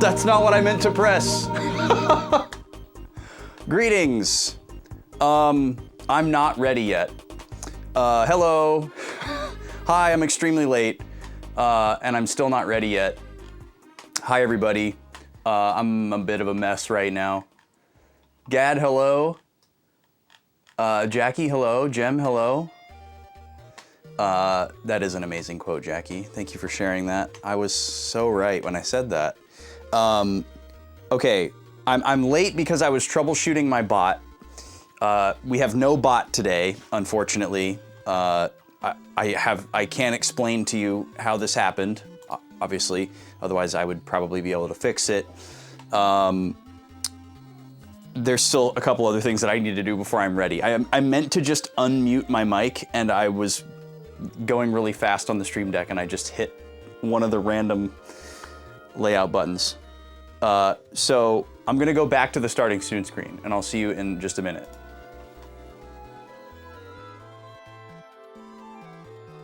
That's not what I meant to press. Greetings. I'm not ready yet. Hello. Hi, I'm extremely late, and I'm still not ready yet. Hi, everybody. I'm a bit of a mess right now. Gad, hello. Jackie, hello. Jem, hello. That is an amazing quote, Jackie. Thank you for sharing that. I was so right when I said that. Okay, I'm late because I was troubleshooting my bot. We have no bot today, unfortunately. I can't explain to you how this happened, obviously. Otherwise, I would probably be able to fix it. There's still a couple other things that I need to do before I'm ready. I meant to just unmute my mic, and I was going really fast on the Stream Deck, and I just hit one of the random layout buttons. So I'm gonna go back to the starting student screen, and I'll see you in just a minute.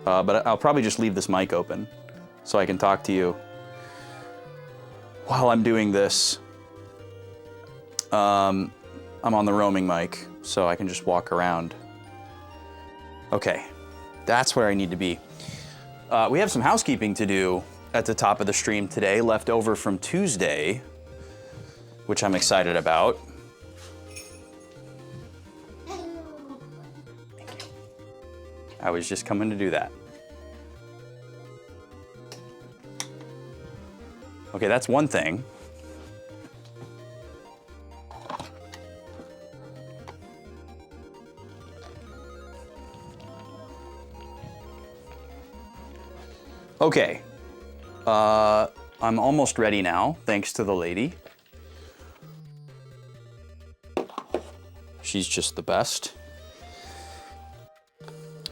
But I'll probably just leave this mic open so I can talk to you while I'm doing this. I'm on the roaming mic, so I can just walk around. Okay, that's where I need to be. We have some housekeeping to do at the top of the stream today, left over from Tuesday, which I'm excited about. Thank you. I was just coming to do that. Okay, that's one thing. Okay, I'm almost ready now, thanks to the lady. She's just the best.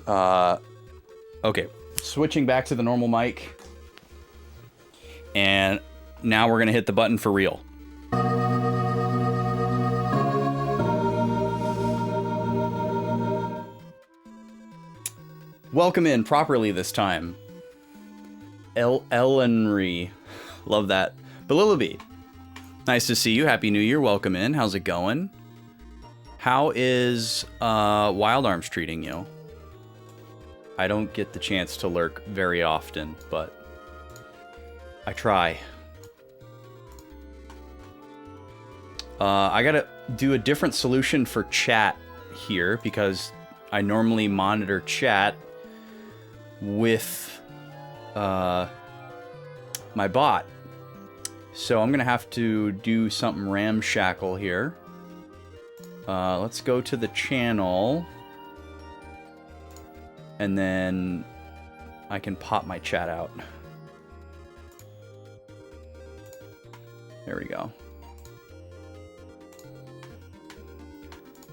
Okay, switching back to the normal mic. And now we're gonna hit the button for real. Welcome in properly this time. Ellenry. Love that. Belillaby. Nice to see you. Happy New Year. Welcome in. How's it going? How is Wild Arms treating you? I don't get the chance to lurk very often, but I try. I gotta do a different solution for chat here because I normally monitor chat with my bot. So I'm gonna have to do something ramshackle here. Let's go to the channel, and then I can pop my chat out. There we go.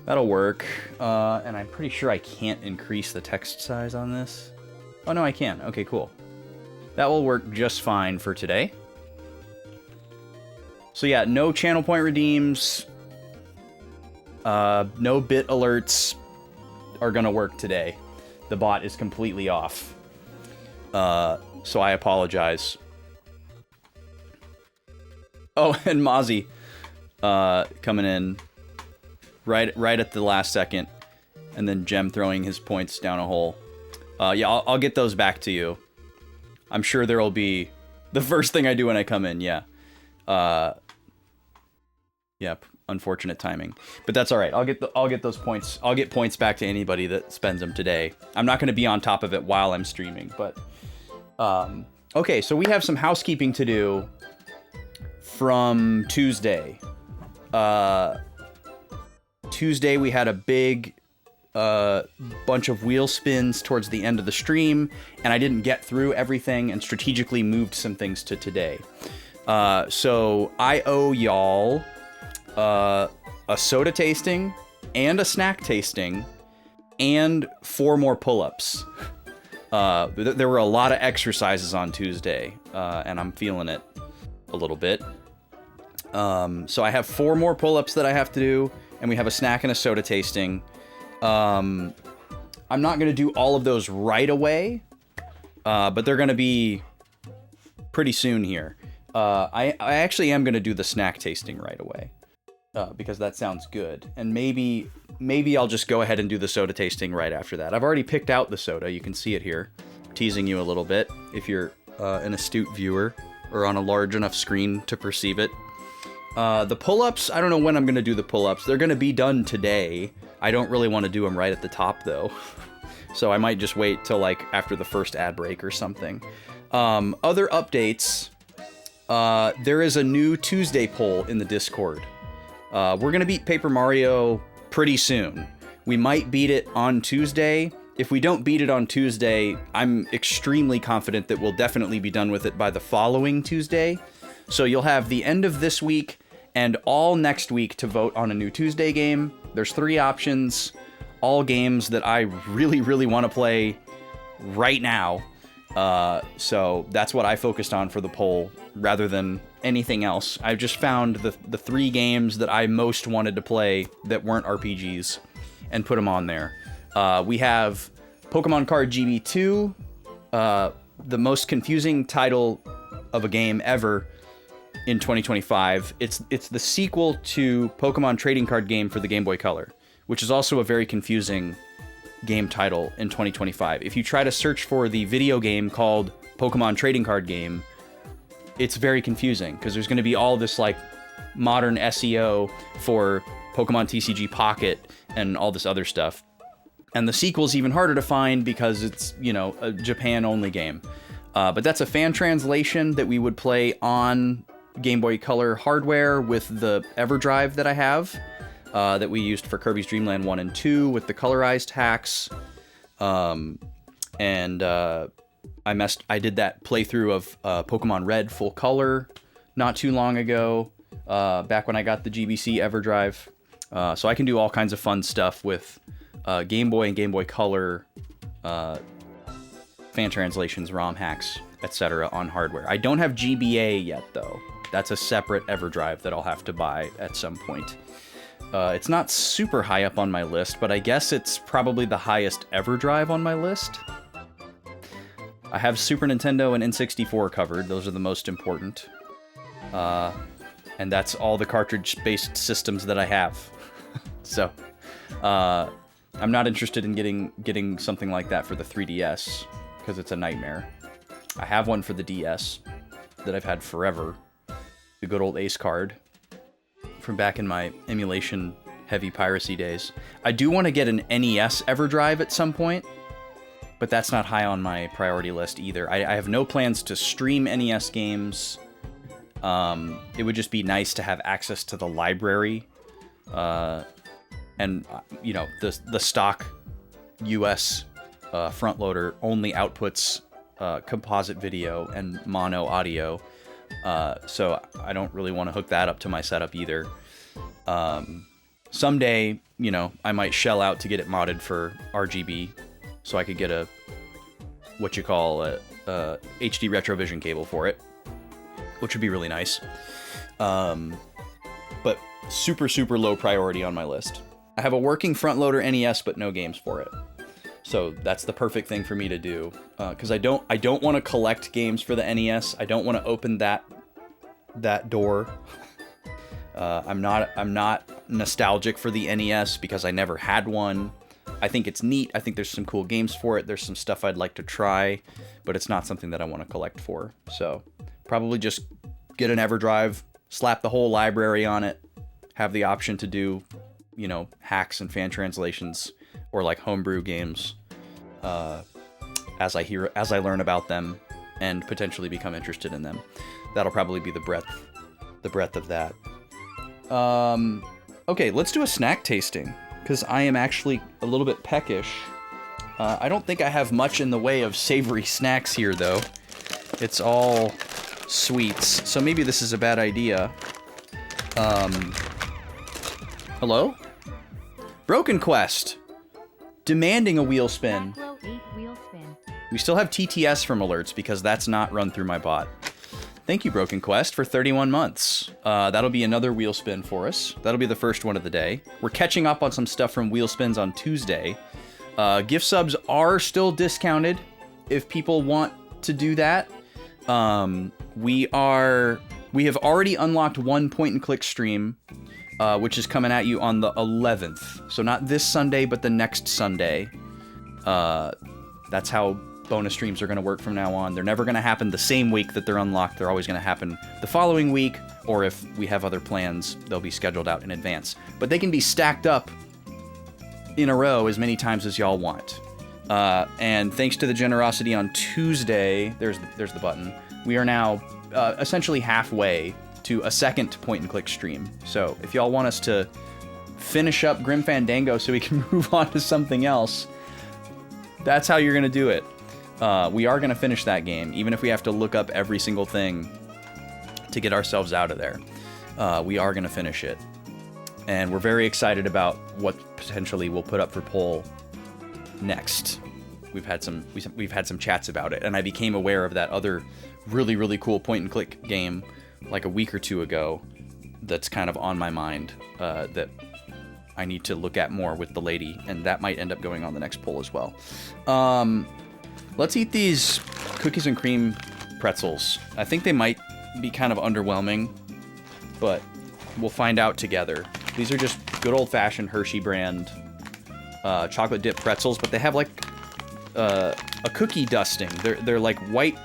That'll work. And I'm pretty sure I can't increase the text size on this. Oh no, I can. Okay, cool. That will work just fine for today. So yeah, no channel point redeems, no bit alerts are gonna work today. The bot is completely off. So I apologize. Oh, and Mozzie coming in right at the last second, and then Jem throwing his points down a hole. Yeah, I'll get those back to you. I'm sure there'll be the first thing I do when I come in. Yeah. Yep. Unfortunate timing, but that's all right. I'll get those points. I'll get points back to anybody that spends them today. I'm not going to be on top of it while I'm streaming, but okay. So we have some housekeeping to do from Tuesday. Tuesday we had a big bunch of wheel spins towards the end of the stream, and I didn't get through everything and strategically moved some things to today. So I owe y'all a soda tasting and a snack tasting and 4 more pull-ups. There were a lot of exercises on Tuesday, and I'm feeling it a little bit. So I have 4 more pull-ups that I have to do, and we have a snack and a soda tasting. I'm not going to do all of those right away, but they're going to be pretty soon here. I actually am going to do the snack tasting right away. Because that sounds good. And maybe I'll just go ahead and do the soda tasting right after that. I've already picked out the soda. You can see it here. I'm teasing you a little bit if you're an astute viewer or on a large enough screen to perceive it. The pull-ups, I don't know when I'm going to do the pull-ups. They're going to be done today. I don't really want to do them right at the top, though. So I might just wait till, like, after the first ad break or something. Other updates. There is a new Tuesday poll in the Discord. We're going to beat Paper Mario pretty soon. We might beat it on Tuesday. If we don't beat it on Tuesday, I'm extremely confident that we'll definitely be done with it by the following Tuesday. So you'll have the end of this week and all next week to vote on a new Tuesday game. There's 3 options, all games that I really, really want to play right now. So that's what I focused on for the poll rather than anything else. I've just found the 3 games that I most wanted to play that weren't RPGs and put them on there. We have Pokemon Card GB2, the most confusing title of a game ever in 2025. It's the sequel to Pokemon Trading Card Game for the Game Boy Color, which is also a very confusing game title in 2025. If you try to search for the video game called Pokemon Trading Card Game, it's very confusing because there's going to be all this like modern SEO for Pokemon TCG Pocket and all this other stuff. And the sequel's even harder to find because it's, you know, a Japan-only game. But that's a fan translation that we would play on Game Boy Color hardware with the EverDrive that I have, that we used for Kirby's Dream Land 1 and 2 with the colorized hacks. I did that playthrough of Pokemon Red full color not too long ago, back when I got the GBC EverDrive. So I can do all kinds of fun stuff with Game Boy and Game Boy Color fan translations, ROM hacks, etc. on hardware. I don't have GBA yet, though. That's a separate EverDrive that I'll have to buy at some point. It's not super high up on my list, but I guess it's probably the highest EverDrive on my list. I have Super Nintendo and N64 covered. Those are the most important. And that's all the cartridge-based systems that I have. So, I'm not interested in getting something like that for the 3DS, because it's a nightmare. I have one for the DS that I've had forever. The good old Ace card from back in my emulation heavy piracy days. I do want to get an NES EverDrive at some point, but that's not high on my priority list either. I have no plans to stream NES games. It would just be nice to have access to the library. And, you know, the stock US front loader only outputs composite video and mono audio. So I don't really want to hook that up to my setup either. Someday, you know, I might shell out to get it modded for RGB, so I could get a HD Retrovision cable for it, which would be really nice. But super low priority on my list. I have a working front loader NES, but no games for it. So that's the perfect thing for me to do, because I don't want to collect games for the NES. I don't want to open that door. I'm not nostalgic for the NES because I never had one. I think it's neat. I think there's some cool games for it. There's some stuff I'd like to try, but it's not something that I want to collect for. So probably just get an EverDrive, slap the whole library on it, have the option to do, you know, hacks and fan translations or like homebrew games as I learn about them and potentially become interested in them. That'll probably be the breadth of that. Okay, let's do a snack tasting, because I am actually a little bit peckish. I don't think I have much in the way of savory snacks here, though. It's all sweets, so maybe this is a bad idea. Hello? Broken Quest! Demanding a wheel spin. We still have TTS from alerts because that's not run through my bot. Thank you, Broken Quest, for 31 months. That'll be another wheel spin for us. That'll be the first one of the day. We're catching up on some stuff from wheel spins on Tuesday. Gift subs are still discounted if people want to do that. we have already unlocked one point-and-click stream, which is coming at you on the 11th. So not this Sunday, but the next Sunday. That's how bonus streams are going to work from now on. They're never going to happen the same week that they're unlocked. They're always going to happen the following week, or if we have other plans, they'll be scheduled out in advance. But they can be stacked up in a row as many times as y'all want. And thanks to the generosity on Tuesday, there's the button. We are now essentially halfway to a second point-and-click stream. So if y'all want us to finish up Grim Fandango so we can move on to something else, that's how you're going to do it. We are going to finish that game, even if we have to look up every single thing to get ourselves out of there. We are going to finish it. And we're very excited about what potentially we'll put up for poll next. We've had some chats about it, and I became aware of that other really, really cool point-and-click game like a week or two ago that's kind of on my mind that I need to look at more with the lady, and that might end up going on the next poll as well. Let's eat these cookies and cream pretzels. I think they might be kind of underwhelming, but we'll find out together. These are just good old-fashioned Hershey brand chocolate dip pretzels, but they have like a cookie dusting. They're like white.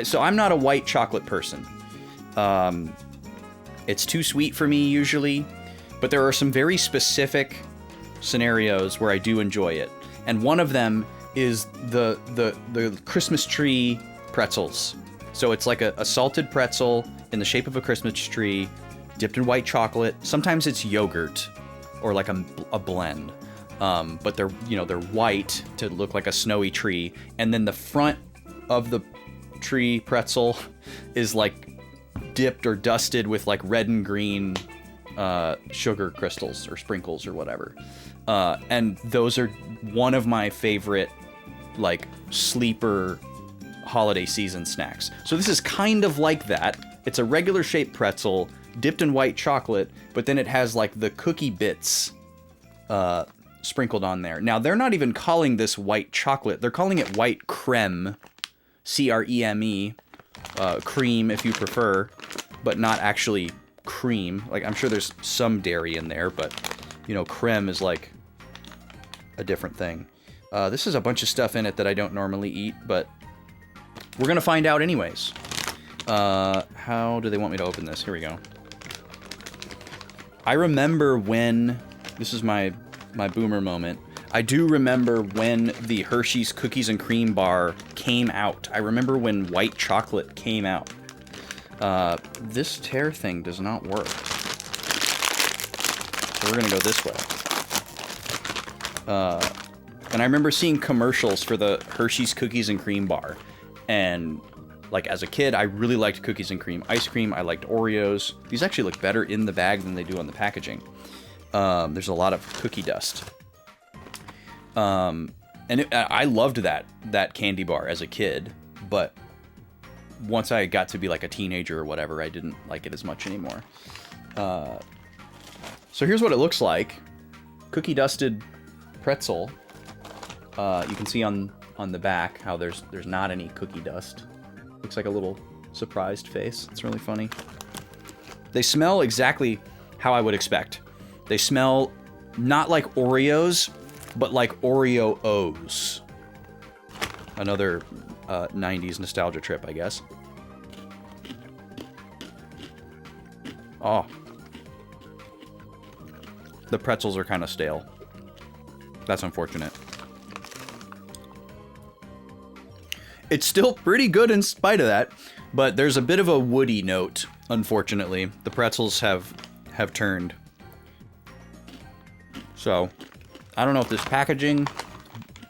So I'm not a white chocolate person. It's too sweet for me usually, but there are some very specific scenarios where I do enjoy it. And one of them is the Christmas tree pretzels. So it's like a salted pretzel in the shape of a Christmas tree, dipped in white chocolate. Sometimes it's yogurt or like a blend. But they're white to look like a snowy tree. And then the front of the tree pretzel is like dipped or dusted with like red and green sugar crystals or sprinkles or whatever. And those are one of my favorite like sleeper holiday season snacks. So this is kind of like that. It's a regular shaped pretzel dipped in white chocolate, but then it has like the cookie bits sprinkled on there. Now, they're not even calling this white chocolate. They're calling it white creme, C-R-E-M-E, cream if you prefer, but not actually cream. Like, I'm sure there's some dairy in there, but, creme is like a different thing. This is a bunch of stuff in it that I don't normally eat, but we're going to find out anyways. How do they want me to open this? Here we go. I remember when... This is my boomer moment. I do remember when the Hershey's Cookies and Cream bar came out. I remember when white chocolate came out. This tear thing does not work. So we're gonna go this way. And I remember seeing commercials for the Hershey's Cookies and Cream bar. And like as a kid, I really liked cookies and cream ice cream. I liked Oreos. These actually look better in the bag than they do on the packaging. There's a lot of cookie dust. I loved that candy bar as a kid, but once I got to be like a teenager or whatever, I didn't like it as much anymore. So here's what it looks like. Cookie dusted pretzel. You can see on the back how there's not any cookie dust. Looks like a little surprised face. It's really funny. They smell exactly how I would expect. They smell not like Oreos, but like Oreo-O's. Another 90s nostalgia trip, I guess. Oh. The pretzels are kind of stale. That's unfortunate. It's still pretty good in spite of that, but there's a bit of a woody note, unfortunately. The pretzels have turned. So, I don't know if this packaging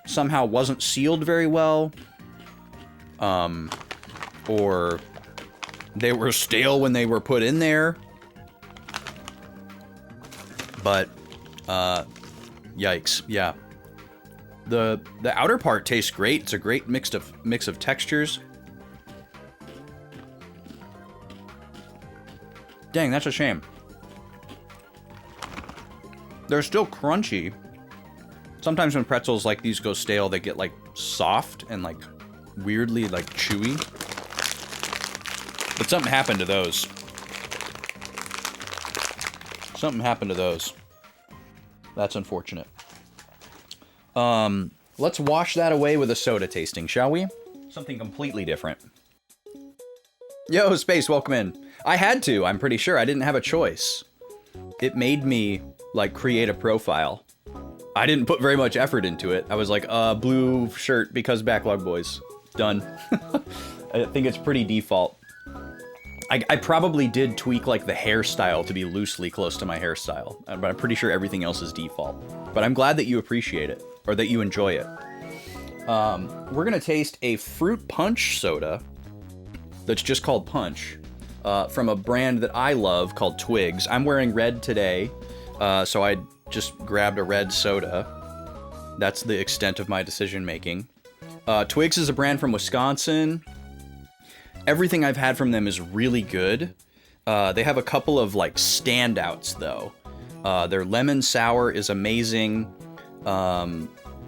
somehow wasn't sealed very well, or they were stale when they were put in there. But, yikes, yeah. The outer part tastes great. It's a great mix of textures. Dang, that's a shame. They're still crunchy. Sometimes when pretzels like these go stale, they get like soft and like weirdly like chewy. But something happened to those. Something happened to those. That's unfortunate. Let's wash that away with a soda tasting, shall we? Something completely different. Yo, Space, welcome in. I had to, I'm pretty sure. I didn't have a choice. It made me, like, create a profile. I didn't put very much effort into it. I was like, blue shirt because Backlog Boys. Done. I think it's pretty default. I probably did tweak, like, the hairstyle to be loosely close to my hairstyle. But I'm pretty sure everything else is default. But I'm glad that you appreciate it. Or that you enjoy it. We're gonna taste a fruit punch soda that's just called Punch. From a brand that I love called Twigs. I'm wearing red today, so I just grabbed a red soda. That's the extent of my decision making. Twigs is a brand from Wisconsin. Everything I've had from them is really good. They have a couple of like standouts though. Their lemon sour is amazing,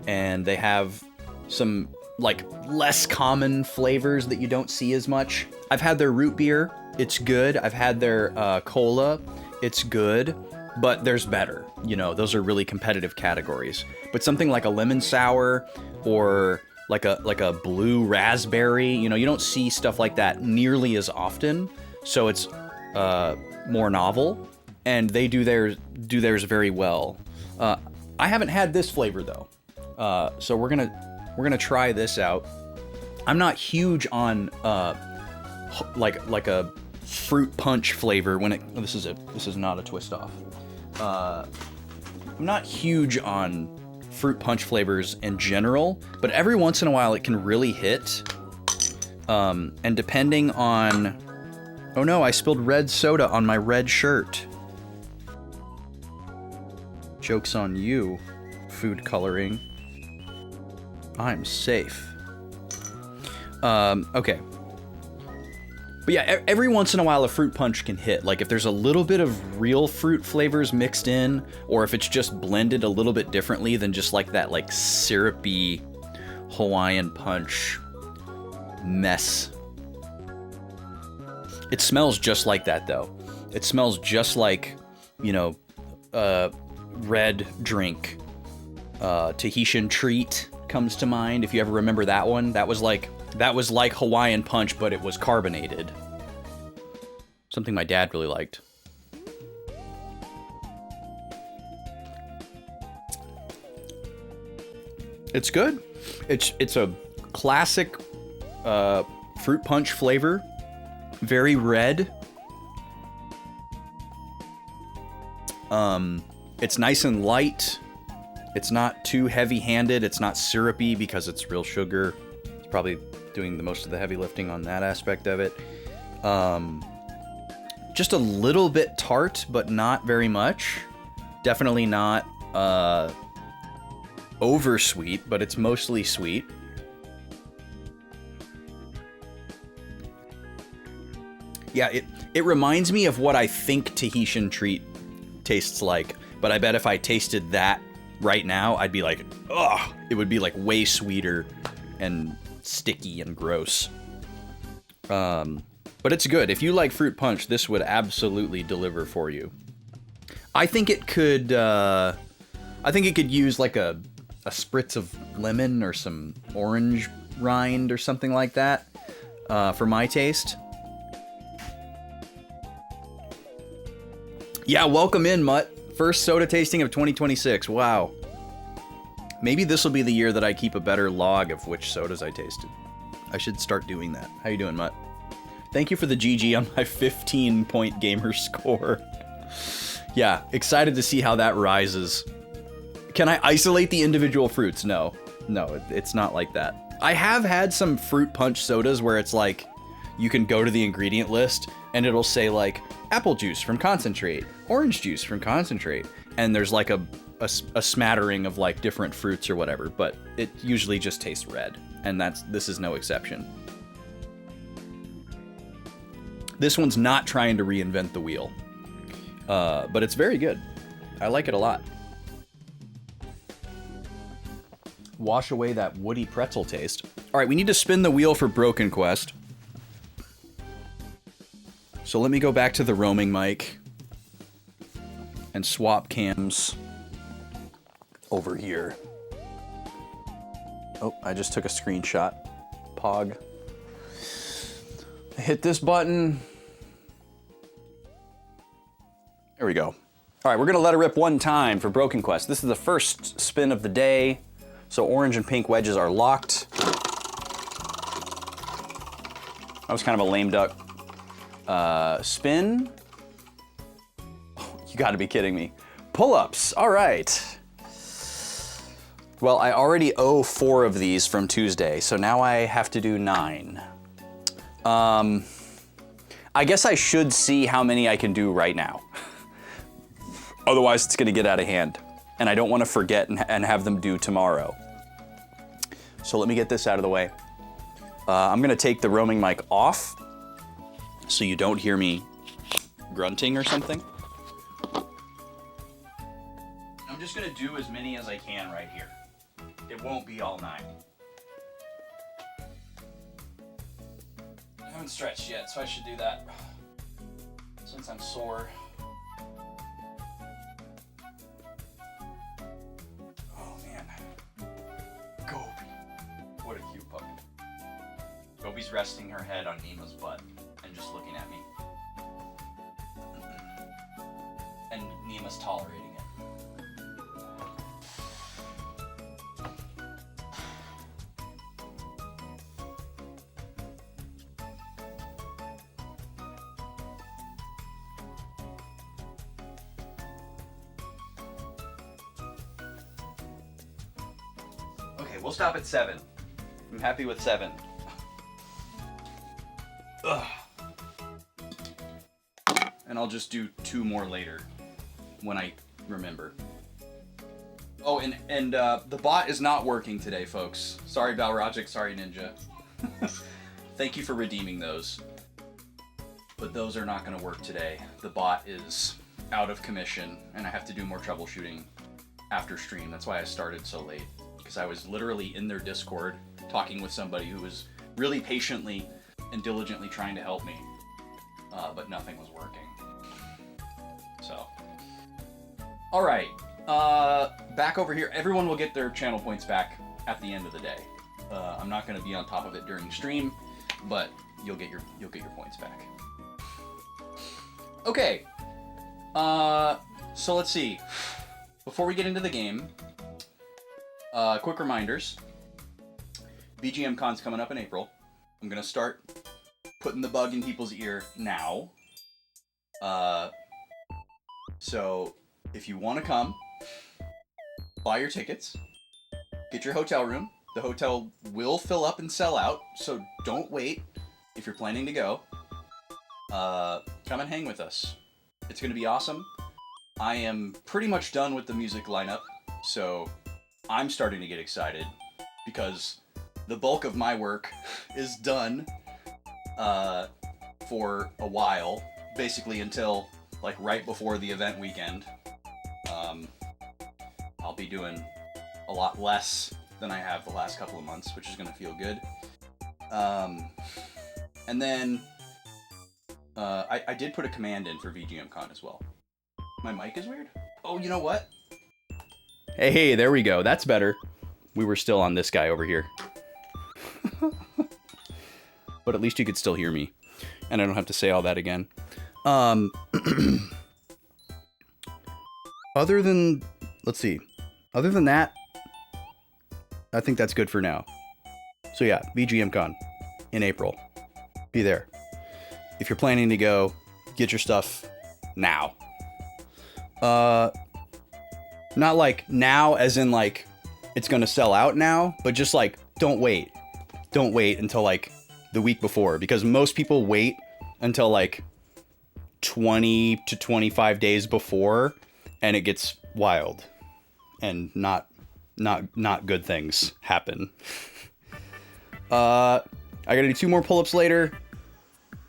and they have some like less common flavors that you don't see as much. I've had their root beer. It's good. I've had their cola. It's good, but there's better. You know, those are really competitive categories. But something like a lemon sour or like a blue raspberry, you know, you don't see stuff like that nearly as often. So it's more novel, and they do theirs very well. I haven't had this flavor though, so we're gonna try this out. I'm not huge on like a fruit punch flavor when it. This is not a twist off. I'm not huge on fruit punch flavors in general, but every once in a while it can really hit. And depending on, oh no, I spilled red soda on my red shirt. Joke's on you, food coloring. I'm safe. Okay. But yeah, every once in a while a fruit punch can hit. Like if there's a little bit of real fruit flavors mixed in, or if it's just blended a little bit differently than just like that like syrupy Hawaiian punch mess. It smells just like that though. It smells just like, you know, red drink. Tahitian Treat comes to mind, if you ever remember that one. That was like Hawaiian punch, but it was carbonated. Something my dad really liked. It's good. It's a classic fruit punch flavor. Very red. It's nice and light. It's not too heavy-handed. It's not syrupy because it's real sugar. It's probably doing the most of the heavy lifting on that aspect of it. Just a little bit tart, but not very much. Definitely not over sweet, but it's mostly sweet. Yeah, it reminds me of what I think Tahitian Treat tastes like, but I bet if I tasted that right now, I'd be like, ugh! It would be like way sweeter and sticky and gross. But it's good. If you like fruit punch, this would absolutely deliver for you. I think it could use like a spritz of lemon or some orange rind or something like that for my taste. Yeah, welcome in, Mutt. First soda tasting of 2026. Wow. Maybe this will be the year that I keep a better log of which sodas I tasted. I should start doing that. How you doing, Mutt? Thank you for the GG on my 15-point gamer score. Yeah, excited to see how that rises. Can I isolate the individual fruits? No, it's not like that. I have had some fruit punch sodas where it's like, you can go to the ingredient list and it'll say like, apple juice from concentrate, orange juice from concentrate, and there's like a smattering of like different fruits or whatever, but it usually just tastes red, and this is no exception. This one's not trying to reinvent the wheel, but it's very good. I like it a lot. Wash away that woody pretzel taste. All right, we need to spin the wheel for Broken Quest. So let me go back to the roaming mic and swap cams over here. Oh, I just took a screenshot. Pog. Hit this button. There we go. All right, we're gonna let it rip one time for Broken Quest. This is the first spin of the day. So orange and pink wedges are locked. That was kind of a lame duck spin. Oh, you gotta be kidding me. Pull-ups, all right. Well, I already owe 4 of these from Tuesday, so now I have to do 9. I guess I should see how many I can do right now. Otherwise, it's gonna get out of hand. And I don't wanna forget and have them due tomorrow. So let me get this out of the way. I'm gonna take the roaming mic off so you don't hear me grunting or something. I'm just gonna do as many as I can right here. It won't be all 9. I haven't stretched yet, so I should do that since I'm sore. Oh man. Gobi. What a cute puppy. Gobi's resting her head on Nima's butt and just looking at me. And Nima's tolerating it. Okay, we'll stop at 7. I'm happy with 7. Ugh. And I'll just do 2 more later when I remember. Oh, and the bot is not working today, folks. Sorry, Balrogic, sorry, Ninja. Thank you for redeeming those. But those are not gonna work today. The bot is out of commission, and I have to do more troubleshooting after stream. That's why I started so late. Because I was literally in their Discord talking with somebody who was really patiently and diligently trying to help me, but nothing was working. So, all right, back over here. Everyone will get their channel points back at the end of the day. I'm not going to be on top of it during stream, but you'll get your points back. Okay, so let's see. Before we get into the game, quick reminders. BGM Con's coming up in April. I'm gonna start putting the bug in people's ear now. So if you want to come, buy your tickets, get your hotel room. The hotel will fill up and sell out, so don't wait if you're planning to go. Come and hang with us. It's gonna be awesome. I am pretty much done with the music lineup, so I'm starting to get excited because the bulk of my work is done for a while, basically until like right before the event weekend. I'll be doing a lot less than I have the last couple of months, which is going to feel good. And then I did put a command in for VGMCon as well. My mic is weird? Oh, you know what? Hey, there we go. That's better. We were still on this guy over here. But at least you could still hear me. And I don't have to say all that again. Other than, let's see. Other than that, I think that's good for now. So yeah, VGMCon in April. Be there. If you're planning to go, get your stuff now. Not like now as in like it's gonna sell out now, but just like don't wait. Don't wait until like the week before, because most people wait until like 20 to 25 days before and it gets wild and not good things happen. I gotta do 2 more pull-ups later.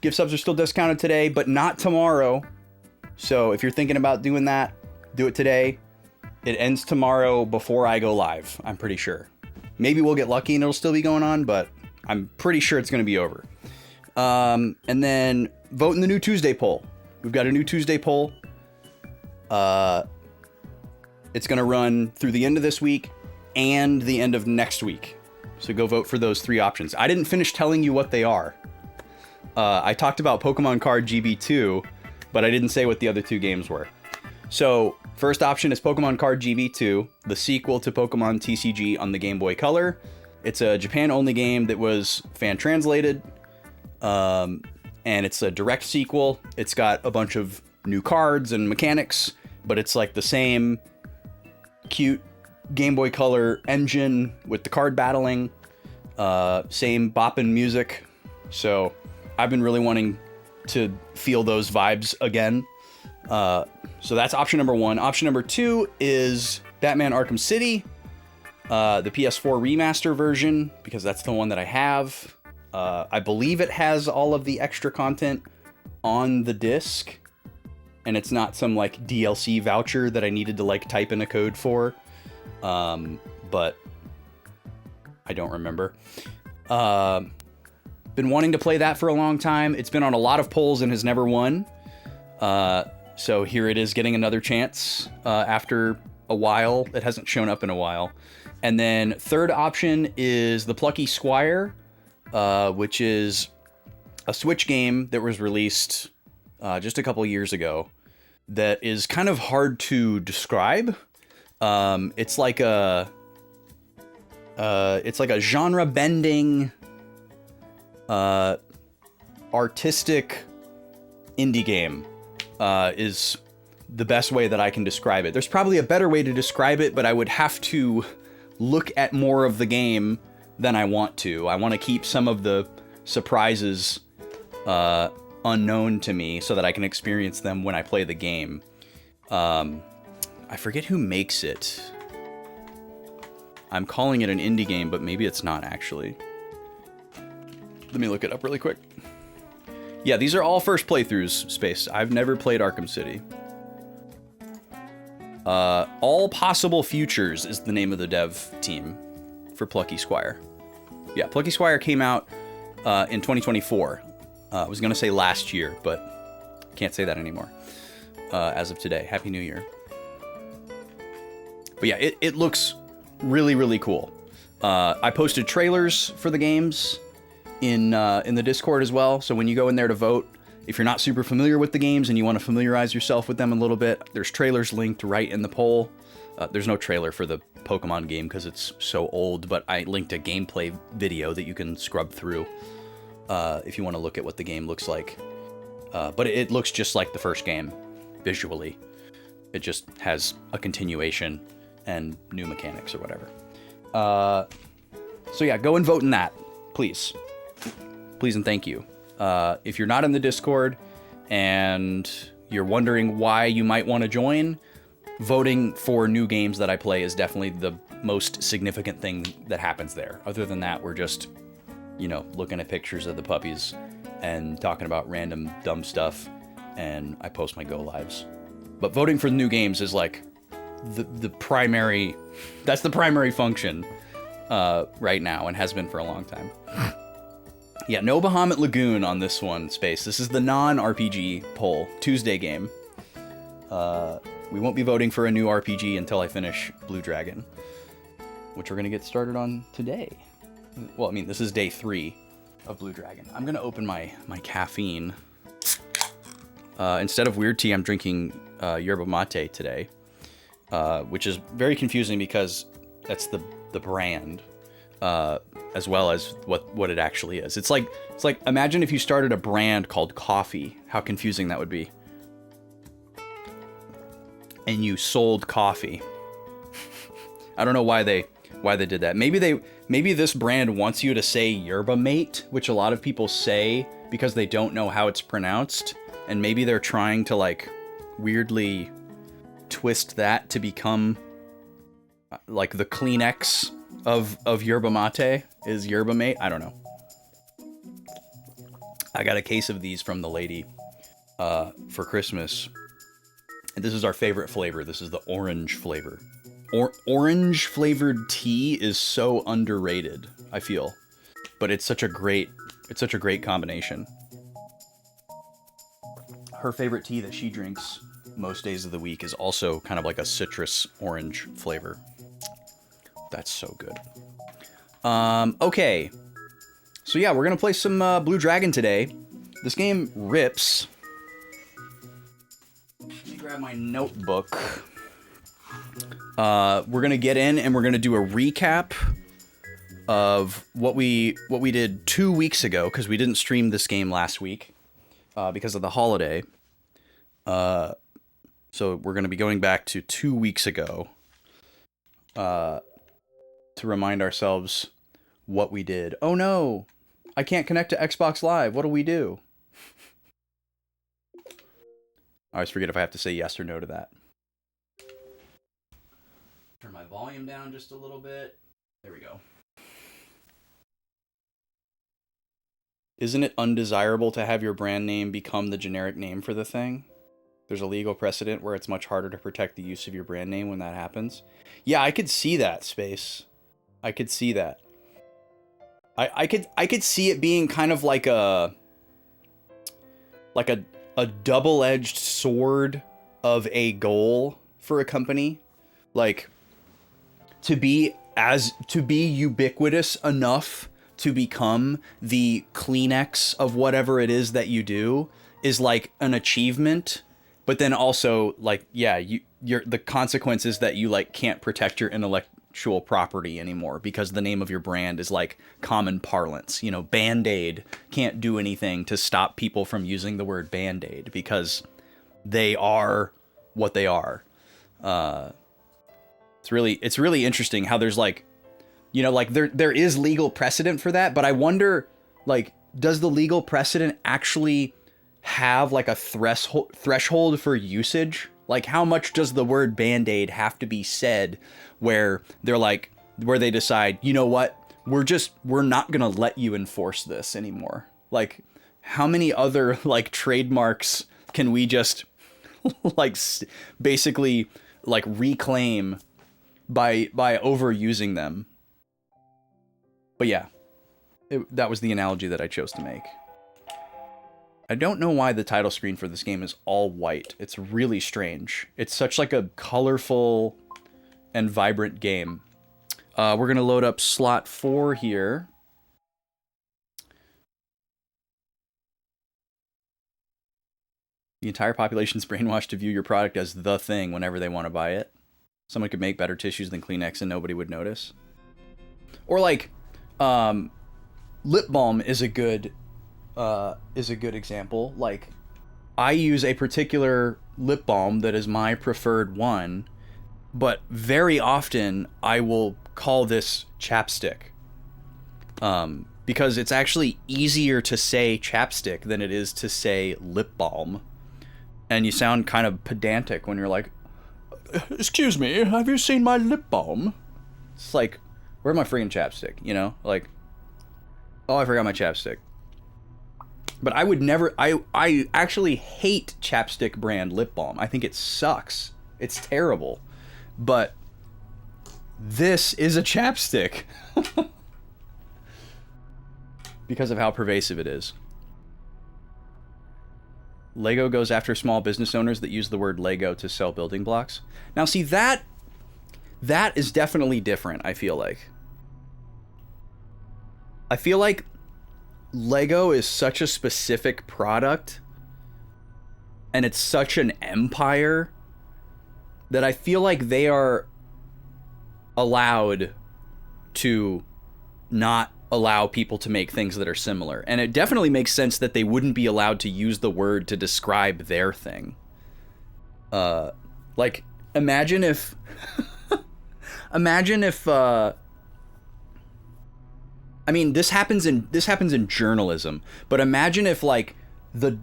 Gift subs are still discounted today, but not tomorrow. So if you're thinking about doing that, do it today. It ends tomorrow before I go live, I'm pretty sure. Maybe we'll get lucky and it'll still be going on, but I'm pretty sure it's going to be over. And then vote in the new Tuesday poll. We've got a new Tuesday poll. It's going to run through the end of this week and the end of next week. So go vote for those 3 options. I didn't finish telling you what they are. I talked about Pokemon Card GB2, but I didn't say what the other 2 games were. So first option is Pokemon Card GB2, the sequel to Pokemon TCG on the Game Boy Color. It's a Japan-only game that was fan-translated, and it's a direct sequel. It's got a bunch of new cards and mechanics, but it's like the same cute Game Boy Color engine with the card battling, same bopping music. So I've been really wanting to feel those vibes again. So that's option number 1. Option number 2 is Batman Arkham City, the PS4 remaster version, because that's the one that I have. I believe it has all of the extra content on the disc, and it's not some like DLC voucher that I needed to like type in a code for. But I don't remember. Been wanting to play that for a long time. It's been on a lot of polls and has never won. So here it is getting another chance after a while. It hasn't shown up in a while. And then third option is the Plucky Squire, which is a Switch game that was released just a couple years ago that is kind of hard to describe. It's like a genre bending, artistic indie game, is the best way that I can describe it. There's probably a better way to describe it, but I would have to look at more of the game than I want to. I want to keep some of the surprises, unknown to me so that I can experience them when I play the game. I forget who makes it. I'm calling it an indie game, but maybe it's not actually. Let me look it up really quick. Yeah, these are all first playthroughs, Space. I've never played Arkham City. All Possible Futures is the name of the dev team for Plucky Squire. Yeah, Plucky Squire came out in 2024. I was going to say last year, but can't say that anymore as of today. Happy New Year. But yeah, it looks really, really cool. I posted trailers for the games in the Discord as well. So when you go in there to vote, if you're not super familiar with the games and you want to familiarize yourself with them a little bit, there's trailers linked right in the poll. There's no trailer for the Pokemon game because it's so old, but I linked a gameplay video that you can scrub through if you want to look at what the game looks like. But it looks just like the first game visually. It just has a continuation and new mechanics or whatever. So yeah, go and vote in that, please. Please and thank you. If you're not in the Discord and you're wondering why you might want to join, voting for new games that I play is definitely the most significant thing that happens there. Other than that, we're just, looking at pictures of the puppies and talking about random dumb stuff, and I post my go lives. But voting for new games is like the primary, that's the primary function right now and has been for a long time. Yeah, no Bahamut Lagoon on this one, Space. This is the non-RPG poll, Tuesday game. We won't be voting for a new RPG until I finish Blue Dragon, which we're going to get started on today. Well, I mean, this is day 3 of Blue Dragon. I'm going to open my caffeine. Instead of weird tea, I'm drinking yerba mate today, which is very confusing because that's the brand, as well as what it actually is. It's like imagine if you started a brand called coffee, how confusing that would be. And you sold coffee. I don't know why they did that. Maybe this brand wants you to say yerba mate, which a lot of people say because they don't know how it's pronounced, and maybe they're trying to like weirdly twist that to become like the Kleenex of yerba mate is yerba mate. I don't know. I got a case of these from the lady for Christmas. And this is our favorite flavor. This is the orange flavor. Orange flavored tea is so underrated, I feel. But it's such a great It's such a great combination. Her favorite tea that she drinks most days of the week is also kind of like a citrus orange flavor. That's so good. Okay. So yeah, we're gonna play some Blue Dragon today. This game rips. Let me grab my notebook. We're gonna get in and we're gonna do a recap of what we did 2 weeks ago, because we didn't stream this game last week because of the holiday. So we're gonna be going back to 2 weeks ago to remind ourselves what we did. Oh no, I can't connect to Xbox Live. What do we do? I always forget if I have to say yes or no to that. Turn my volume down just a little bit. There we go. Isn't it undesirable to have your brand name become the generic name for the thing? There's a legal precedent where it's much harder to protect the use of your brand name when that happens. Yeah, I could see that, Space. I could see that. I could see it being kind of like a double-edged sword of a goal for a company. Like, to be ubiquitous enough to become the Kleenex of whatever it is that you do is like an achievement, but then also like, yeah, the consequence is that you like can't protect your intellectual property anymore because the name of your brand is like common parlance. You know, Band-Aid can't do anything to stop people from using the word Band-Aid because they are what they are. It's really interesting how there's like, you know, like there is legal precedent for that, but I wonder, like, does the legal precedent actually have like a threshold for usage? Like, how much does the word Band-Aid have to be said where they decide, you know what, we're not gonna let you enforce this anymore? Like, how many other like trademarks can we just like basically like reclaim by overusing them? But yeah, that was the analogy that I chose to make. I don't know why the title screen for this game is all white. It's really strange. It's such like a colorful and vibrant game. We're gonna load up slot 4 here. The entire population's brainwashed to view your product as the thing whenever they want to buy it. Someone could make better tissues than Kleenex and nobody would notice. Or like, lip balm is a good example. Like, I use a particular lip balm that is my preferred one, but very often I will call this chapstick. Because it's actually easier to say chapstick than it is to say lip balm. And you sound kind of pedantic when you're like, excuse me, have you seen my lip balm? It's like, where's my freaking chapstick, you know? Like, oh, I forgot my chapstick. But I would never, I actually hate chapstick brand lip balm. I think it sucks. It's terrible. But this is a chapstick. Because of how pervasive it is. Lego goes after small business owners that use the word Lego to sell building blocks. Now, see, that is definitely different, I feel like. I feel like Lego is such a specific product, and it's such an empire, that I feel like they are allowed to not allow people to make things that are similar. And it definitely makes sense that they wouldn't be allowed to use the word to describe their thing. Like, imagine if I mean, this happens in journalism, but imagine if like the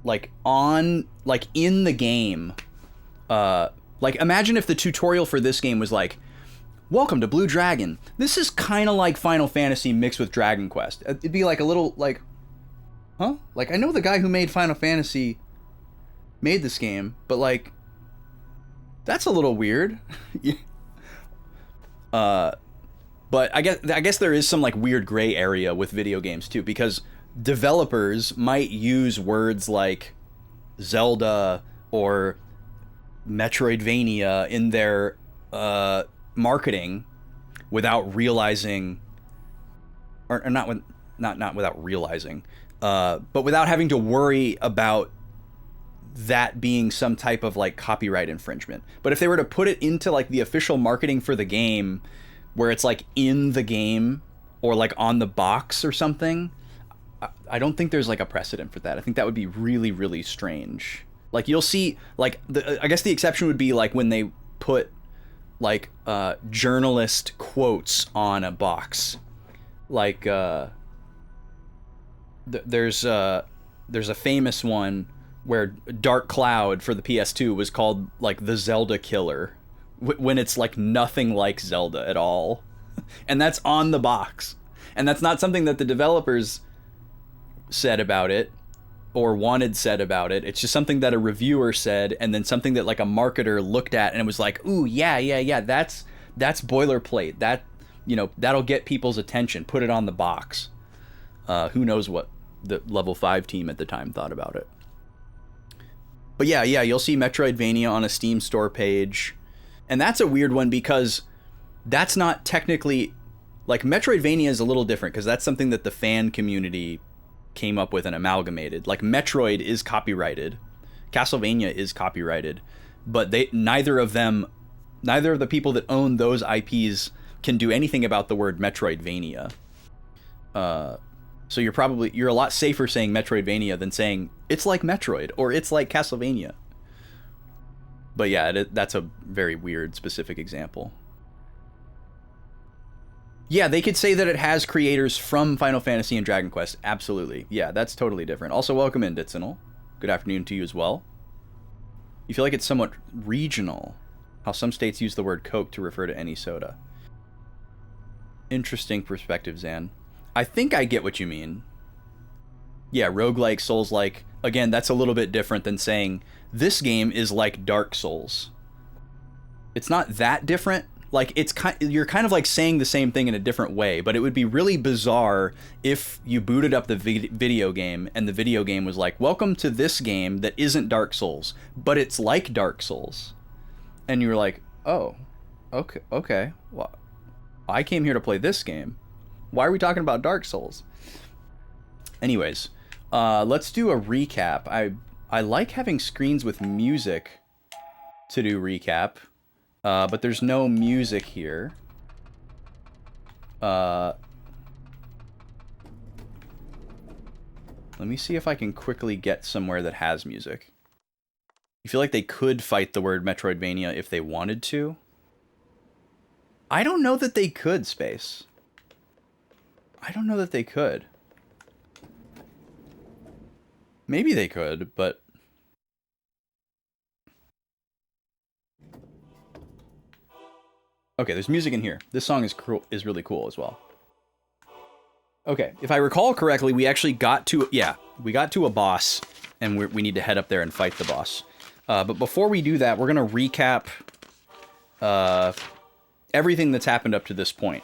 like on like in the game, like imagine if the tutorial for this game was like, welcome to Blue Dragon. This is kind of like Final Fantasy mixed with Dragon Quest. It'd be like a little like, huh? Like, I know the guy who made Final Fantasy made this game, but like, that's a little weird. But I guess there is some like weird gray area with video games too, because developers might use words like Zelda or Metroidvania in their marketing without realizing, or not without realizing, but without having to worry about that being some type of like copyright infringement. But if they were to put it into like the official marketing for the game, where it's like in the game or like on the box or something, I don't think there's like a precedent for that. I think that would be really, really strange. Like you'll see, like I guess the exception would be like when they put like journalist quotes on a box. Like there's a famous one where Dark Cloud for the PS2 was called like the Zelda killer, when it's like nothing like Zelda at all. And that's on the box. And that's not something that the developers said about it or wanted said about it. It's just something that a reviewer said, and then something that like a marketer looked at and it was like, ooh, yeah, that's boilerplate. That, you know, that'll get people's attention. Put it on the box. Who knows what the Level 5 team at the time thought about it. But yeah, you'll see Metroidvania on a Steam store page. And that's a weird one because that's not technically... Like, Metroidvania is a little different because that's something that the fan community came up with and amalgamated. Like, Metroid is copyrighted. Castlevania is copyrighted. But neither of the people that own those IPs can do anything about the word Metroidvania. So you're a lot safer saying Metroidvania than saying it's like Metroid or it's like Castlevania. But yeah, that's a very weird specific example. Yeah, they could say that it has creators from Final Fantasy and Dragon Quest. Absolutely. Yeah, that's totally different. Also, welcome in, Ditzinal. Good afternoon to you as well. You feel like it's somewhat regional, how some states use the word Coke to refer to any soda. Interesting perspective, Zan. I think I get what you mean. Yeah, roguelike, Souls-like. Again, that's a little bit different than saying this game is like Dark Souls. It's not that different. Like, you're kind of like saying the same thing in a different way, but it would be really bizarre if you booted up the video game and the video game was like, welcome to this game that isn't Dark Souls, but it's like Dark Souls. And you were like, oh, okay. Well, I came here to play this game. Why are we talking about Dark Souls? Anyways, let's do a recap. I like having screens with music to do recap, but there's no music here. Let me see if I can quickly get somewhere that has music. You feel like they could fight the word Metroidvania if they wanted to? I don't know that they could, Space. I don't know that they could. Maybe they could, but... Okay, there's music in here. This song is really cool as well. Okay, if I recall correctly, we actually got to... Yeah, we got to a boss, and we need to head up there and fight the boss. But before we do that, we're going to recap everything that's happened up to this point.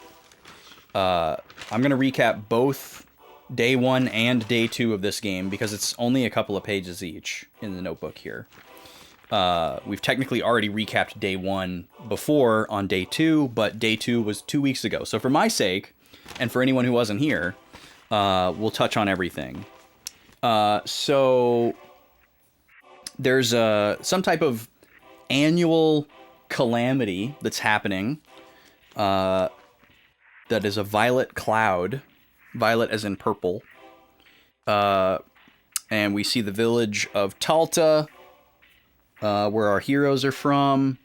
I'm going to recap both day 1 and day 2 of this game because it's only a couple of pages each in the notebook here. We've technically already recapped day 1 before on day 2, but day 2 was 2 weeks ago. So for my sake, and for anyone who wasn't here, we'll touch on everything. So there's some type of annual calamity that's happening. That is a violet cloud. Violet as in purple. And we see the village of Talta, where our heroes are from.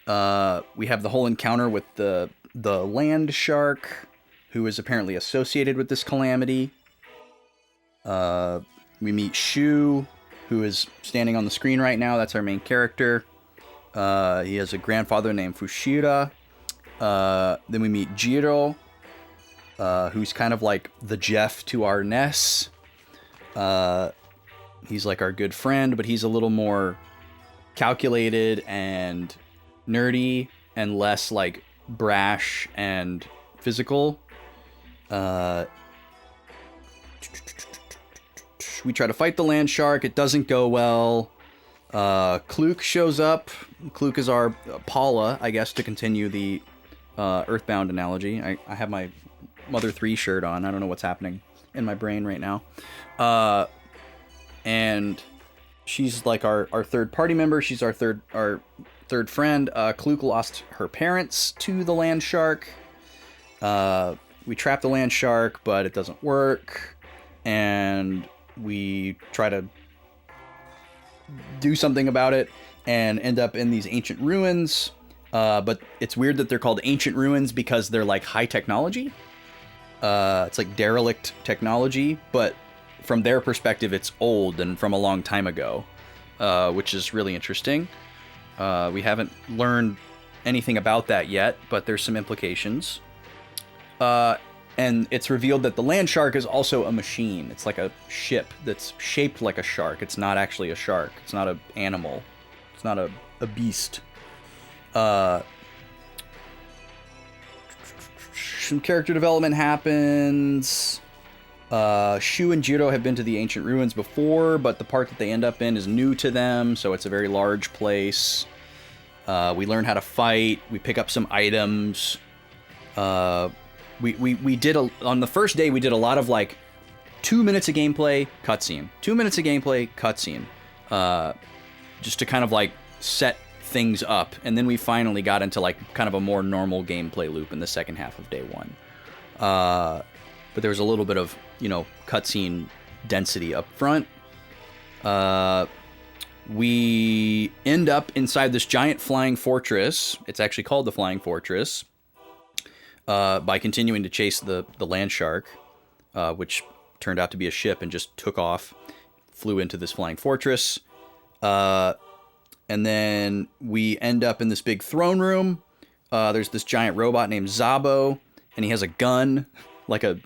We have the whole encounter with the land shark, who is apparently associated with this calamity. We meet Shu, who is standing on the screen right now. That's our main character. He has a grandfather named Fushida. Then we meet Jiro, who's kind of like the Jeff to our Ness. He's like our good friend, but he's a little more calculated and nerdy and less like brash and physical. We try to fight the land shark. It doesn't go well. Klook shows up. Klook is our Paula, I guess, to continue the Earthbound analogy. I have my Mother 3 shirt on. I don't know what's happening in my brain right now. And she's like our third party member. She's our third friend. Klook lost her parents to the land shark. We trap the land shark, but it doesn't work. And we try to do something about it and end up in these ancient ruins. But it's weird that they're called ancient ruins because they're like high technology. It's like derelict technology, but from their perspective, it's old and from a long time ago, which is really interesting. We haven't learned anything about that yet, but there's some implications. And it's revealed that the land shark is also a machine. It's like a ship that's shaped like a shark. It's not actually a shark. It's not an animal. It's not a beast. Some character development happens. Shu and Jiro have been to the ancient ruins before, but the part that they end up in is new to them, so it's a very large place. We learn how to fight. We pick up some items. We did on the first day we did a lot of like 2 minutes of gameplay, cutscene. 2 minutes of gameplay, cutscene. Just to kind of like set things up, and then we finally got into like kind of a more normal gameplay loop in the second half of day one. But there was a little bit of, cutscene density up front. We end up inside this giant flying fortress. It's actually called the Flying Fortress. By continuing to chase the land shark, which turned out to be a ship and just took off, flew into this flying fortress. And then we end up in this big throne room. There's this giant robot named Zabo, and he has a gun, like a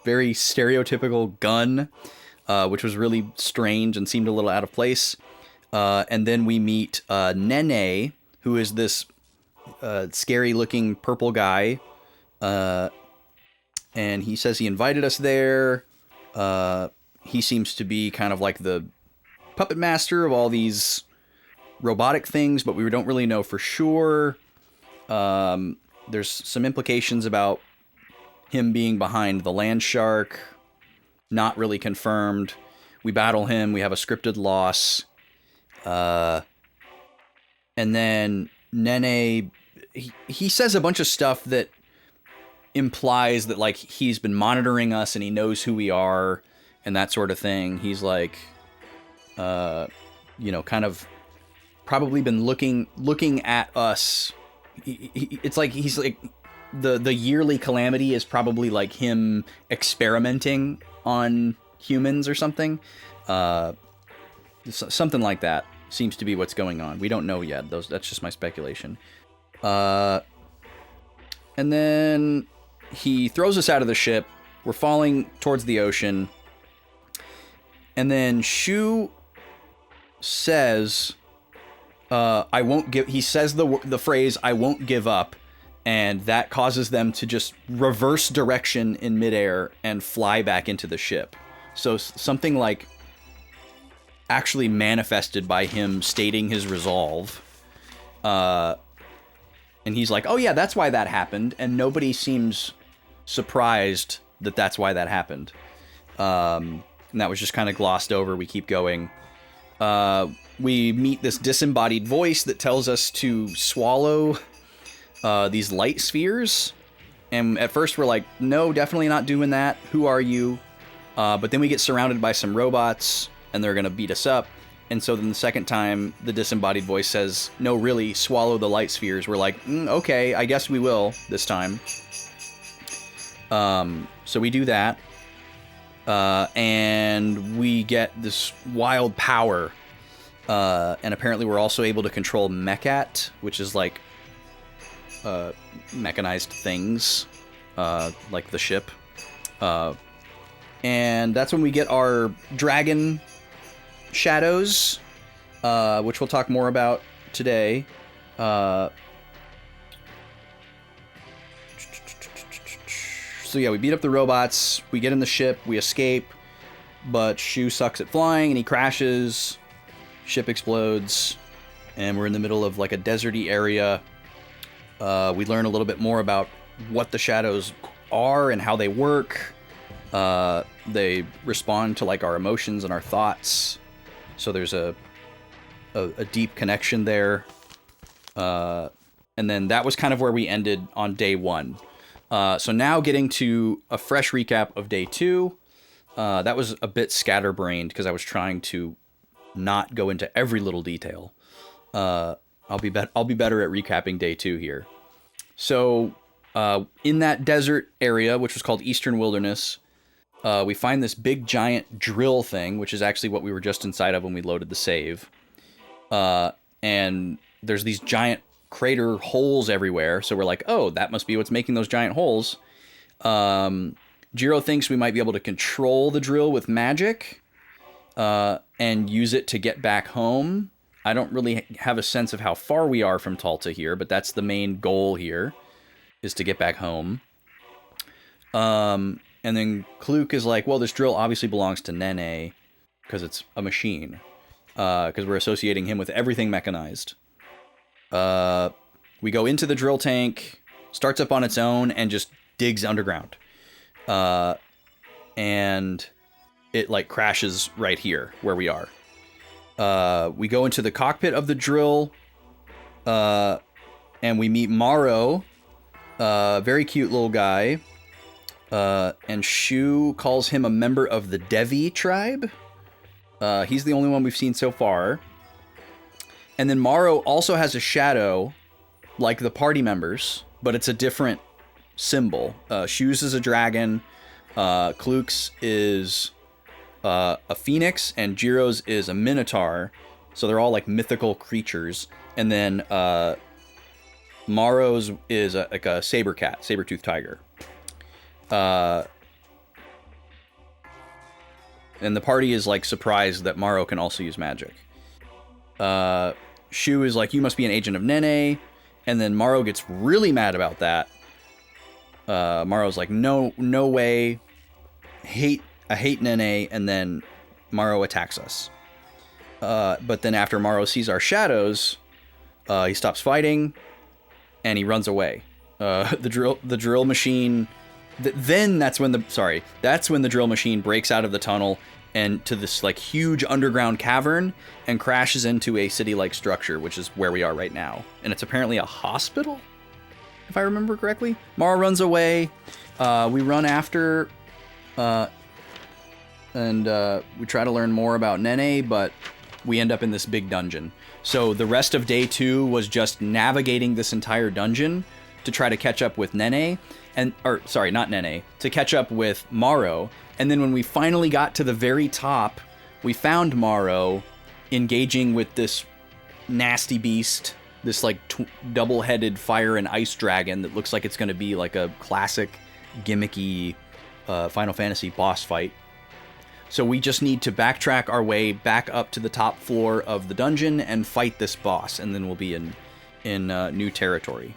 very stereotypical gun, which was really strange and seemed a little out of place. And then we meet Nene, who is this scary-looking purple guy. And he says he invited us there. He seems to be kind of like the puppet master of all these robotic things, but we don't really know for sure. There's some implications about him being behind the land shark. Not really confirmed. We battle him. We have a scripted loss. And then Nene, he says a bunch of stuff that implies that like he's been monitoring us and he knows who we are and that sort of thing. He's like, kind of probably been looking at us. It's like he's like the yearly calamity is probably like him experimenting on humans or something. Something like that seems to be what's going on. We don't know yet. That's just my speculation. And then he throws us out of the ship. We're falling towards the ocean. And then Shu says, I won't give... He says the phrase, I won't give up. And that causes them to just reverse direction in midair and fly back into the ship. So something like actually manifested by him stating his resolve. And he's like, oh yeah, that's why that happened. And nobody seems surprised that that's why that happened. And that was just kind of glossed over. We keep going. We meet this disembodied voice that tells us to swallow these light spheres. And at first we're like, no, definitely not doing that. Who are you? But then we get surrounded by some robots and they're going to beat us up. And so then the second time the disembodied voice says, no, really, swallow the light spheres. We're like, okay, I guess we will this time. So we do that. And we get this wild power. And apparently we're also able to control Mechat, which is like mechanized things, like the ship. And that's when we get our dragon shadows, which we'll talk more about today. So yeah, we beat up the robots, we get in the ship, we escape, but Shu sucks at flying and he crashes, ship explodes, and we're in the middle of like a deserty area. We learn a little bit more about what the shadows are and how they work. They respond to like our emotions and our thoughts. So there's a deep connection there. And then that was kind of where we ended on day 1. So now getting to a fresh recap of day 2. That was a bit scatterbrained because I was trying to not go into every little detail. I'll be better at recapping day 2 here. So in that desert area, which was called Eastern Wilderness, we find this big giant drill thing, which is actually what we were just inside of when we loaded the save. And there's these giant crater holes everywhere. So we're like, oh, that must be what's making those giant holes. Jiro thinks we might be able to control the drill with magic and use it to get back home. I don't really have a sense of how far we are from Talta here, but that's the main goal here, is to get back home. And then Kluk is like, well, this drill obviously belongs to Nene because it's a machine. Because we're associating him with everything mechanized. We go into the drill tank, starts up on its own, and just digs underground. And it like crashes right here where we are. We go into the cockpit of the drill, and we meet Maro, very cute little guy. And Shu calls him a member of the Devi tribe. He's the only one we've seen so far. And then Maro also has a shadow, like the party members, but it's a different symbol. Shu's is a dragon, Kluk's is a phoenix, and Jiro's is a minotaur. So they're all like mythical creatures. And then Maro's is like a saber-toothed tiger. And the party is like surprised that Maro can also use magic. Shu is like, you must be an agent of Nene. And then Maro gets really mad about that. Maro's like, no way. I hate Nene. And then Maro attacks us. But then after Maro sees our shadows, he stops fighting and he runs away. The drill machine. That's when the drill machine breaks out of the tunnel and to this like huge underground cavern and crashes into a city-like structure, which is where we are right now. And it's apparently a hospital, if I remember correctly. Mara runs away. We run after, and we try to learn more about Nene, but we end up in this big dungeon. So the rest of day 2 was just navigating this entire dungeon to try to catch up with Nene. To catch up with Maro. And then when we finally got to the very top, we found Maro engaging with this nasty beast, this like double-headed fire and ice dragon that looks like it's going to be like a classic gimmicky Final Fantasy boss fight. So we just need to backtrack our way back up to the top floor of the dungeon and fight this boss, and then we'll be in new territory.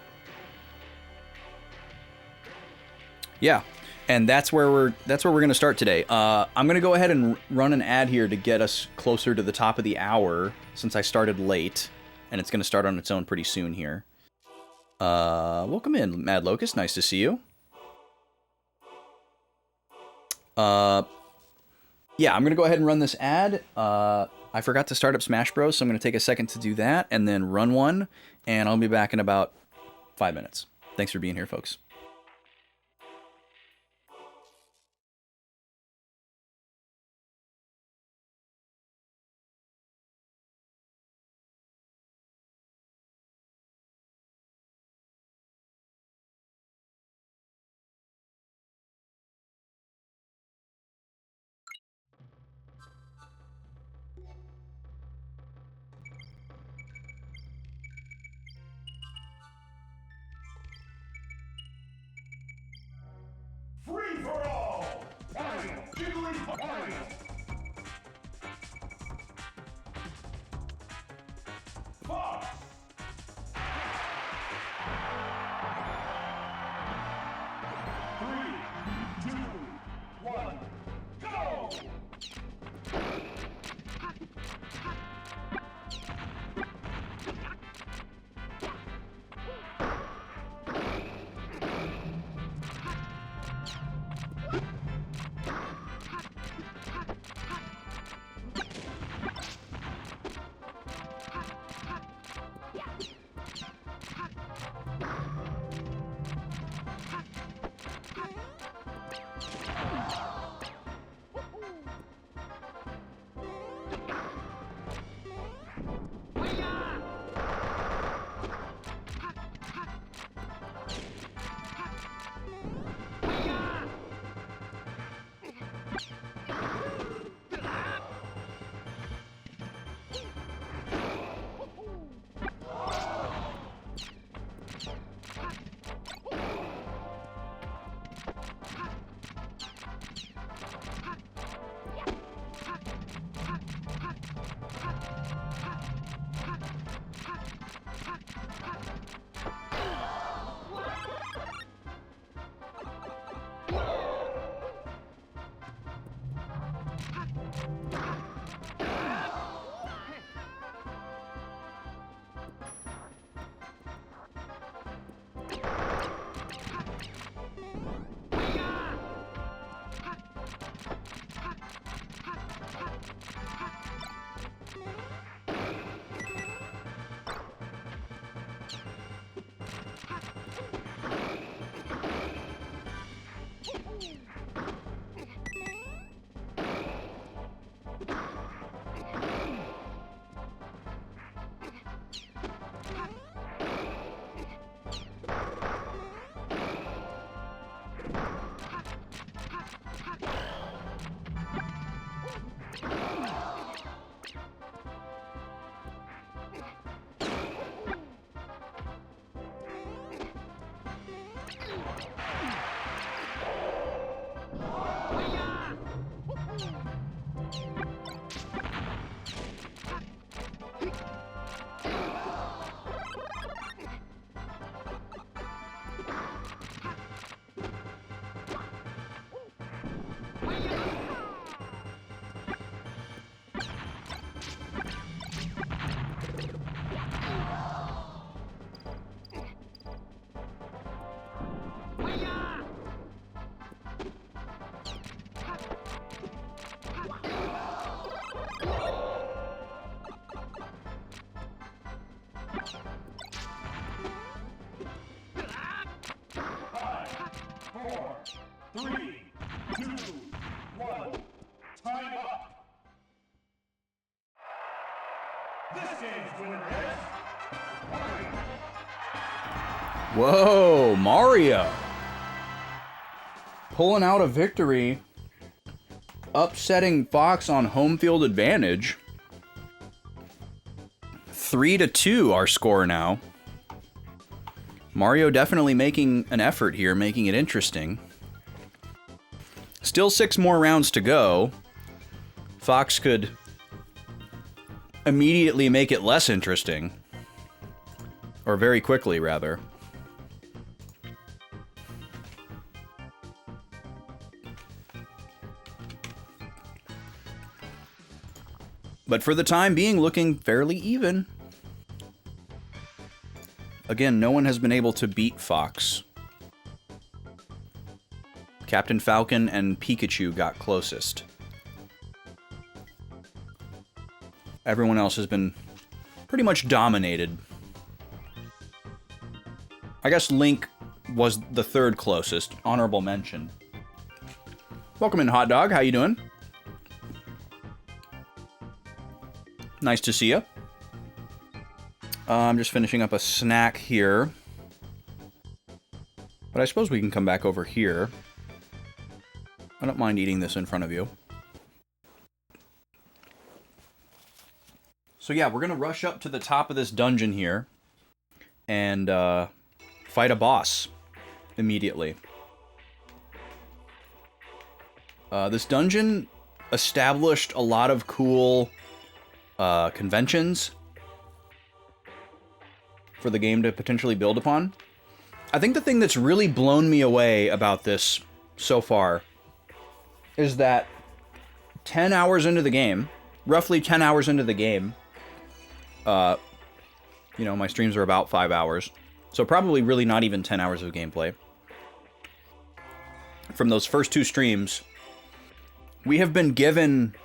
Yeah, and that's where we're going to start today. I'm going to go ahead and run an ad here to get us closer to the top of the hour, since I started late, and it's going to start on its own pretty soon here. Welcome in, Mad Locust. Nice to see you. Yeah, I'm going to go ahead and run this ad. I forgot to start up Smash Bros, so I'm going to take a second to do that, and then run one, and I'll be back in about 5 minutes. Thanks for being here, folks. Whoa, Mario. Pulling out a victory. Upsetting Fox on home field advantage. 3-2 our score now. Mario definitely making an effort here, making it interesting. Still 6 more rounds to go. Fox could immediately make it less interesting. Or very quickly, rather. But for the time being, looking fairly even. Again, no one has been able to beat Fox. Captain Falcon and Pikachu got closest. Everyone else has been pretty much dominated. I guess Link was the 3rd closest. Honorable mention. Welcome in, Hot Dog. How you doing? Nice to see you. I'm just finishing up a snack here. But I suppose we can come back over here. I don't mind eating this in front of you. So yeah, we're going to rush up to the top of this dungeon here. And fight a boss immediately. This dungeon established a lot of cool conventions for the game to potentially build upon. I think the thing that's really blown me away about this so far is that 10 hours into the game, roughly 10 hours into the game, you know, my streams are about 5 hours, so probably really not even 10 hours of gameplay. From those first 2 streams, we have been given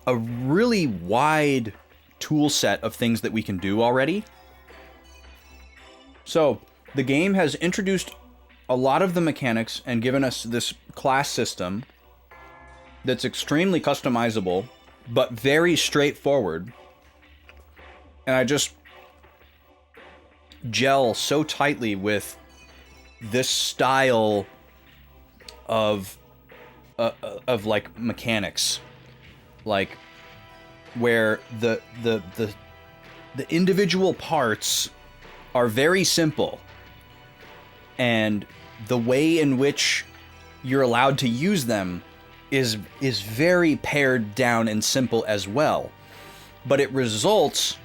a really wide tool set of things that we can do already. So, the game has introduced a lot of the mechanics and given us this class system that's extremely customizable, but very straightforward. And I just gel so tightly with this style of like mechanics, like where the individual parts are very simple, and the way in which you're allowed to use them is very pared down and simple as well. But it results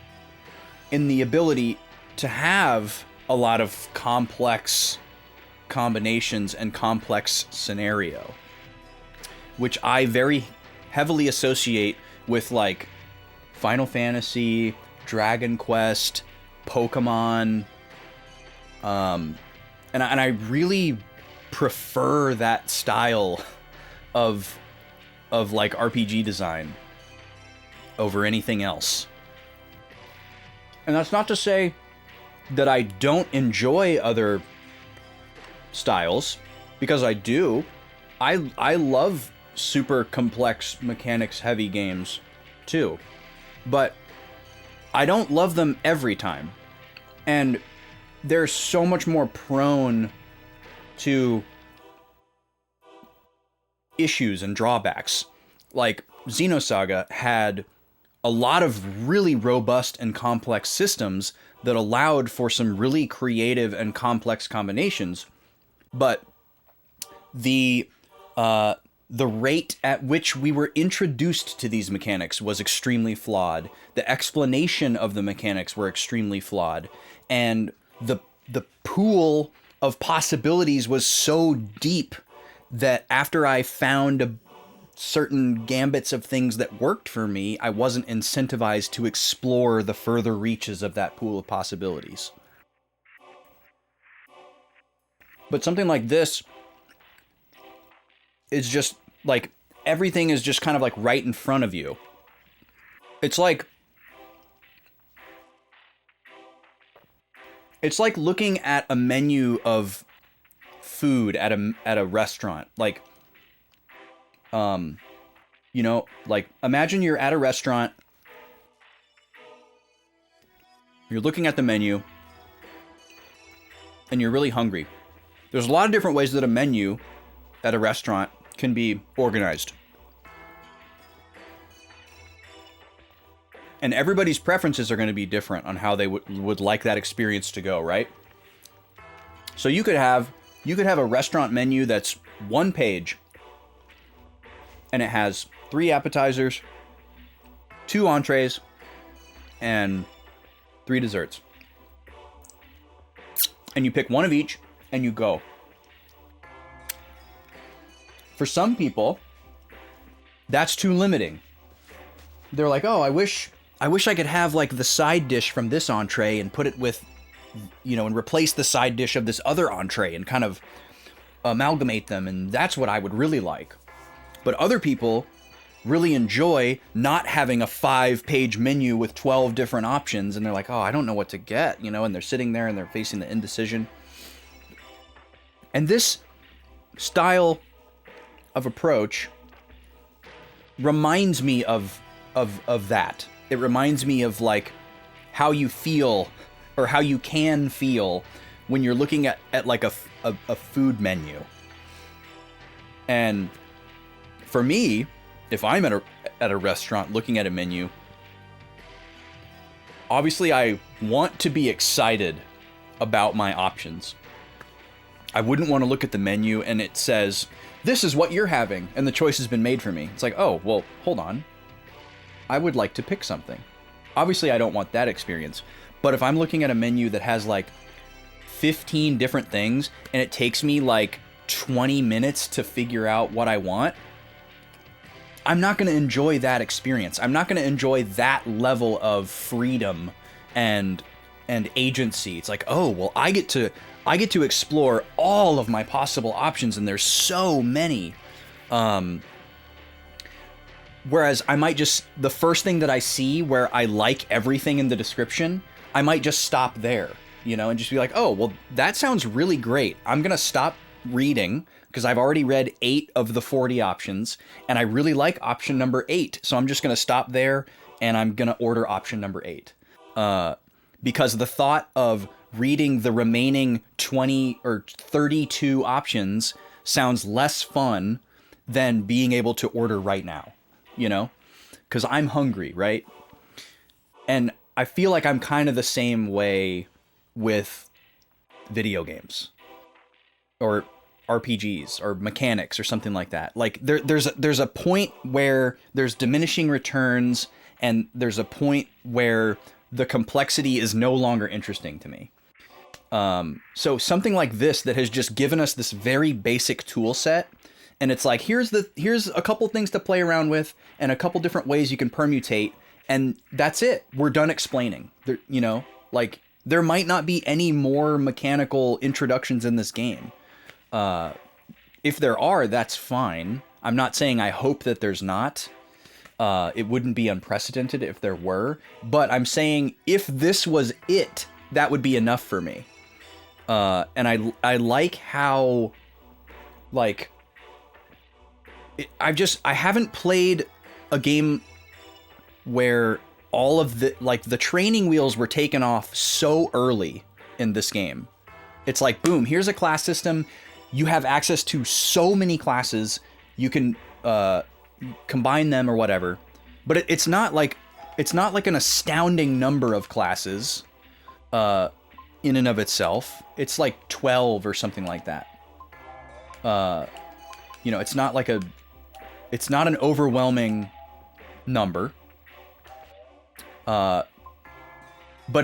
in the ability to have a lot of complex combinations and complex scenario, which I very heavily associate with like Final Fantasy, Dragon Quest, Pokemon, and I really prefer that style of like RPG design over anything else. And that's not to say that I don't enjoy other styles, because I do. I love super complex mechanics heavy games too, but I don't love them every time. And they're so much more prone to issues and drawbacks. Like Xenosaga had a lot of really robust and complex systems that allowed for some really creative and complex combinations, but the rate at which we were introduced to these mechanics was extremely flawed. The explanation of the mechanics were extremely flawed, and the pool of possibilities was so deep that after I found certain gambits of things that worked for me, I wasn't incentivized to explore the further reaches of that pool of possibilities. But something like this is just like everything is just kind of like right in front of you. It's like looking at a menu of food at a restaurant. Like, you know, like imagine you're at a restaurant, you're looking at the menu, and you're really hungry. There's a lot of different ways that a menu at a restaurant can be organized. And everybody's preferences are going to be different on how they would like that experience to go, right? So you could have a restaurant menu that's one page, and it has 3 appetizers, 2 entrees, and 3 desserts. And you pick one of each, and you go. For some people, that's too limiting. They're like, oh, I wish I could have like the side dish from this entree and put it with, you know, and replace the side dish of this other entree and kind of amalgamate them, and that's what I would really like. But other people really enjoy not having a 5-page menu with 12 different options, and they're like, oh, I don't know what to get, you know, and they're sitting there and they're facing the indecision. And this style of approach reminds me of that. It reminds me of like how you feel, or how you can feel when you're looking at like a food menu. And for me, if I'm at a restaurant looking at a menu, obviously I want to be excited about my options. I wouldn't want to look at the menu and it says, this is what you're having, and the choice has been made for me. It's like, oh, well, hold on. I would like to pick something. Obviously, I don't want that experience. But if I'm looking at a menu that has like 15 different things, and it takes me like 20 minutes to figure out what I want, I'm not going to enjoy that experience. I'm not going to enjoy that level of freedom and agency. It's like, oh, well, I get to explore all of my possible options, and there's so many. Whereas I might just, the first thing that I see where I like everything in the description, I might just stop there, you know, and just be like, oh, well, that sounds really great. I'm going to stop reading because I've already read 8 of the 40 options, and I really like option number 8. So I'm just going to stop there, and I'm going to order option number 8. Because the thought of reading the remaining 20 or 32 options sounds less fun than being able to order right now, you know, because I'm hungry, right? And I feel like I'm kind of the same way with video games or RPGs or mechanics or something like that. Like there's a point where there's diminishing returns, and there's a point where the complexity is no longer interesting to me. So something like this that has just given us this very basic tool set and it's like, here's a couple things to play around with and a couple different ways you can permutate, and that's it. We're done explaining. There, you know, like there might not be any more mechanical introductions in this game. If there are, that's fine. I'm not saying I hope that there's not. It wouldn't be unprecedented if there were, but I'm saying if this was it, that would be enough for me. And I like how, like, I haven't played a game where all of the training wheels were taken off so early in this game. It's like, boom, here's a class system. You have access to so many classes. You can combine them or whatever, but it's not like an astounding number of classes in and of itself. It's like 12 or something like that. You know, it's not an overwhelming number, but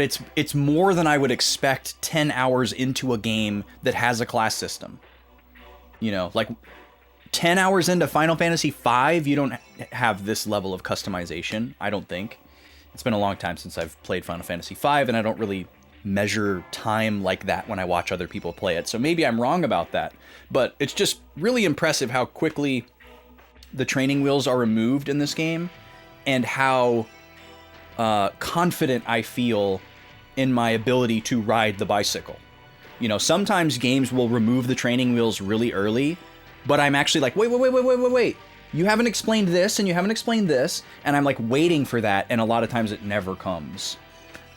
it's more than I would expect 10 hours into a game that has a class system. You know, like 10 hours into Final Fantasy V, you don't have this level of customization, I don't think. It's been a long time since I've played Final Fantasy V, and I don't really measure time like that when I watch other people play it. So maybe I'm wrong about that. But it's just really impressive how quickly the training wheels are removed in this game, and how confident I feel in my ability to ride the bicycle. You know, sometimes games will remove the training wheels really early, but I'm actually like, wait. You haven't explained this, and you haven't explained this, and I'm like waiting for that, and a lot of times it never comes.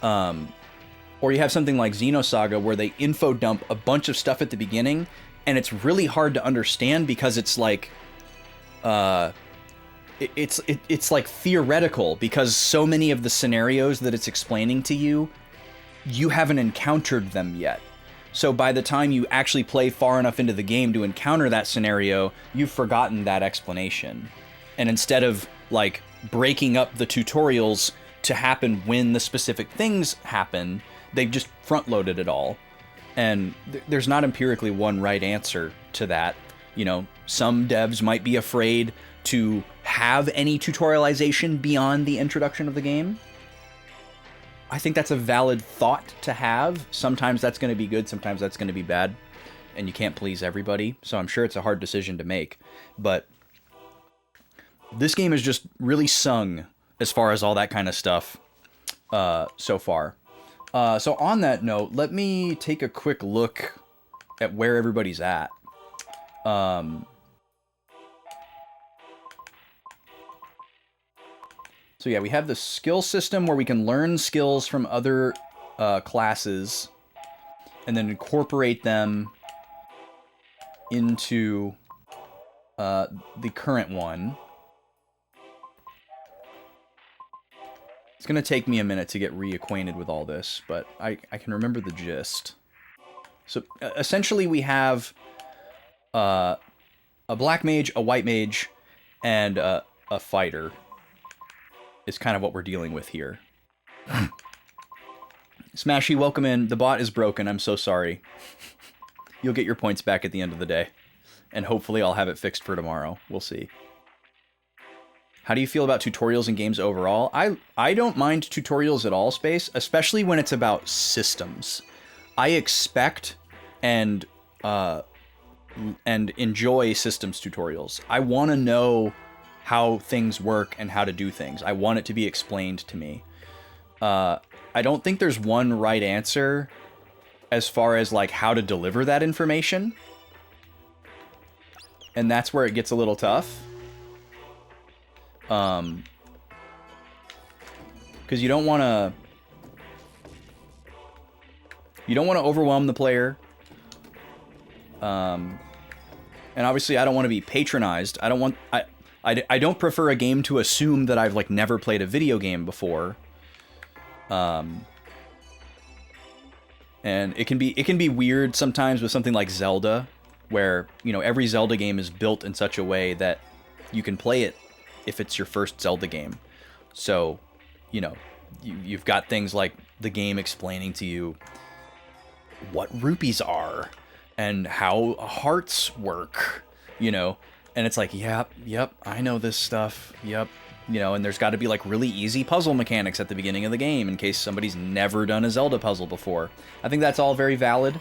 Or you have something like Xenosaga where they info dump a bunch of stuff at the beginning, and it's really hard to understand because it's like, it's like theoretical, because so many of the scenarios that it's explaining to you, you haven't encountered them yet. So by the time you actually play far enough into the game to encounter that scenario, you've forgotten that explanation. And instead of like breaking up the tutorials to happen when the specific things happen, they've just front-loaded it all. And there's not empirically one right answer to that. You know, some devs might be afraid to have any tutorialization beyond the introduction of the game. I think that's a valid thought to have. Sometimes that's going to be good, sometimes that's going to be bad, and you can't please everybody, so I'm sure it's a hard decision to make. But this game is just really sung as far as all that kind of stuff so far. So on that note, let me take a quick look at where everybody's at. So yeah, we have the skill system where we can learn skills from other classes and then incorporate them into the current one. It's going to take me a minute to get reacquainted with all this, but I can remember the gist. So essentially we have a black mage, a white mage, and a fighter. Is kind of what we're dealing with here. Smashy, welcome in. The bot is broken. I'm so sorry. You'll get your points back at the end of the day. And hopefully I'll have it fixed for tomorrow. We'll see. How do you feel about tutorials in games overall? I don't mind tutorials at all, Space, especially when it's about systems. I expect and enjoy systems tutorials. I want to know how things work and how to do things. I want it to be explained to me. I don't think there's one right answer as far as like how to deliver that information. And that's where it gets a little tough. Because you don't want to overwhelm the player. And obviously I don't want to be patronized. I don't prefer a game to assume that I've like never played a video game before. And it can be weird sometimes with something like Zelda, where, you know, every Zelda game is built in such a way that you can play it if it's your first Zelda game. So, you know, you've got things like the game explaining to you what rupees are and how hearts work, you know. And it's like, yep, I know this stuff. Yep. You know, and there's got to be like really easy puzzle mechanics at the beginning of the game in case somebody's never done a Zelda puzzle before. I think that's all very valid.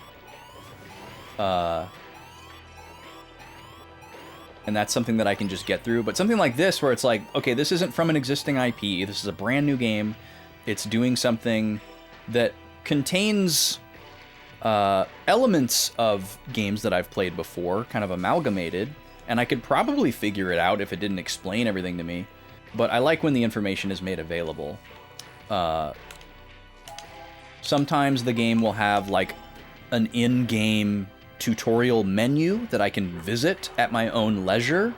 And that's something that I can just get through. But something like this, where it's like, okay, this isn't from an existing IP. This is a brand new game. It's doing something that contains elements of games that I've played before, kind of amalgamated. And I could probably figure it out if it didn't explain everything to me. But I like when the information is made available. Sometimes the game will have like an in-game tutorial menu that I can visit at my own leisure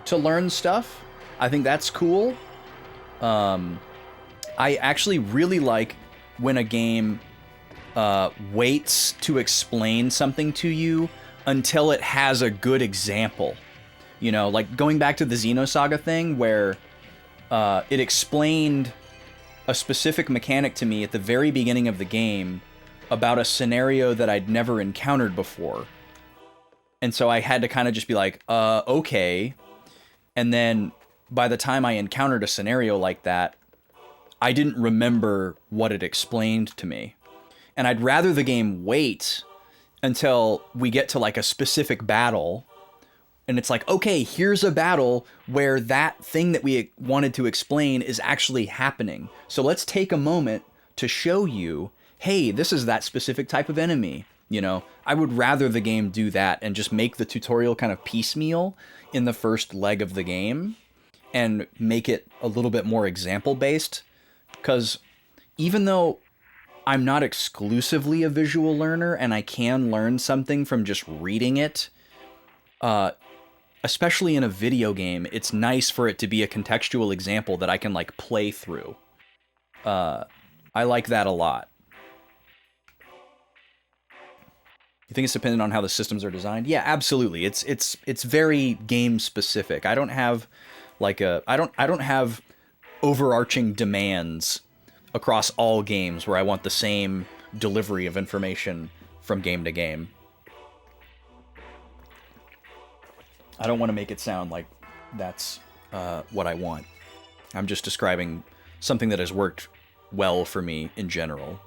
to learn stuff. I think that's cool. I actually really like when a game waits to explain something to you until it has a good example. You know, like going back to the Xenosaga thing where it explained a specific mechanic to me at the very beginning of the game about a scenario that I'd never encountered before. And so I had to kind of just be like, okay. And then by the time I encountered a scenario like that, I didn't remember what it explained to me. And I'd rather the game wait until we get to like a specific battle. And it's like, okay, here's a battle where that thing that we wanted to explain is actually happening. So let's take a moment to show you, hey, this is that specific type of enemy. You know, I would rather the game do that and just make the tutorial kind of piecemeal in the first leg of the game and make it a little bit more example based. Because even though I'm not exclusively a visual learner and I can learn something from just reading it, especially in a video game, it's nice for it to be a contextual example that I can like play through. I like that a lot. You think it's dependent on how the systems are designed? Yeah, absolutely. It's very game specific. I don't have like I don't have overarching demands across all games where I want the same delivery of information from game to game. I don't want to make it sound like that's what I want. I'm just describing something that has worked well for me in general.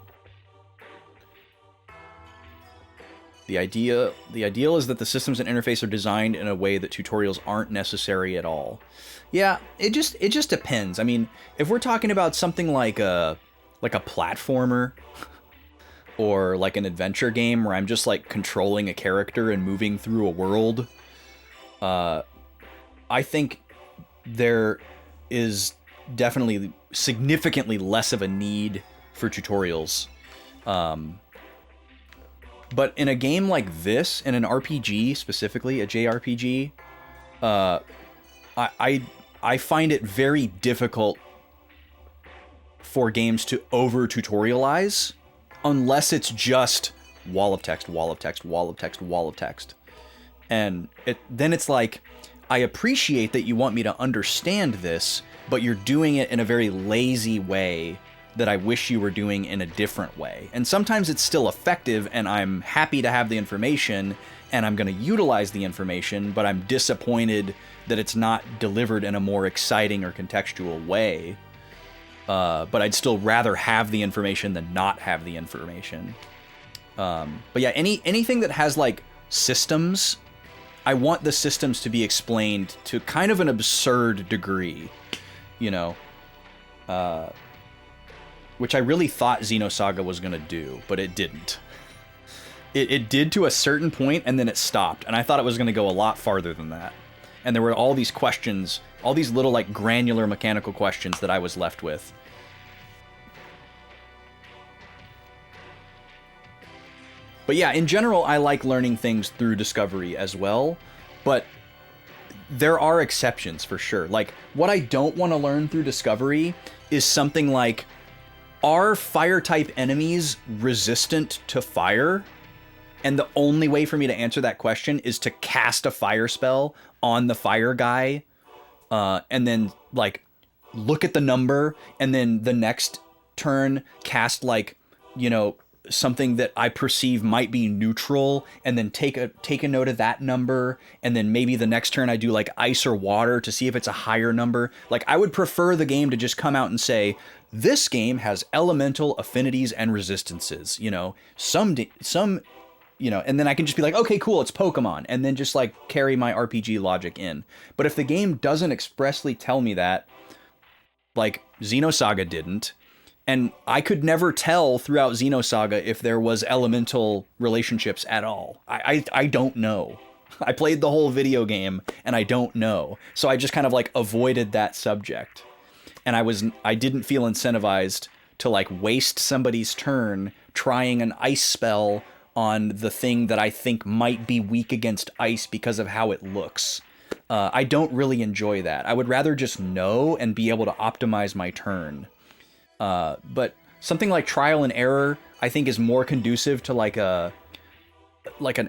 The ideal is that the systems and interface are designed in a way that tutorials aren't necessary at all. Yeah, it just depends. I mean, if we're talking about something like a platformer or like an adventure game where I'm just like controlling a character and moving through a world, I think there is definitely significantly less of a need for tutorials. But in a game like this, in an RPG specifically, a JRPG, I find it very difficult for games to over-tutorialize unless it's just wall of text, wall of text, wall of text, wall of text. And then it's like, I appreciate that you want me to understand this, but you're doing it in a very lazy way that I wish you were doing in a different way. And sometimes it's still effective, and I'm happy to have the information, and I'm going to utilize the information, but I'm disappointed that it's not delivered in a more exciting or contextual way. But I'd still rather have the information than not have the information. But yeah, anything that has like systems, I want the systems to be explained to kind of an absurd degree, you know, which I really thought Xenosaga was going to do, but it didn't. It did to a certain point, and then it stopped, and I thought it was going to go a lot farther than that. And there were all these questions, all these little like granular mechanical questions that I was left with. But yeah, in general, I like learning things through discovery as well, but there are exceptions for sure. Like, what I don't want to learn through discovery is something like, are fire-type enemies resistant to fire? And the only way for me to answer that question is to cast a fire spell on the fire guy, and then, like, look at the number, and then the next turn cast, like, you know, something that I perceive might be neutral, and then take a note of that number, and then maybe the next turn I do like ice or water to see if it's a higher number. Like, I would prefer the game to just come out and say, this game has elemental affinities and resistances, you know, some, you know, and then I can just be like, okay, cool, it's Pokemon, and then just like carry my RPG logic in. But if the game doesn't expressly tell me that, like Xenosaga didn't, and I could never tell throughout Xenosaga if there was elemental relationships at all. I don't know. I played the whole video game and I don't know. So I just kind of like avoided that subject. And I didn't feel incentivized to like waste somebody's turn trying an ice spell on the thing that I think might be weak against ice because of how it looks. I don't really enjoy that. I would rather just know and be able to optimize my turn. But something like trial and error, I think, is more conducive to like an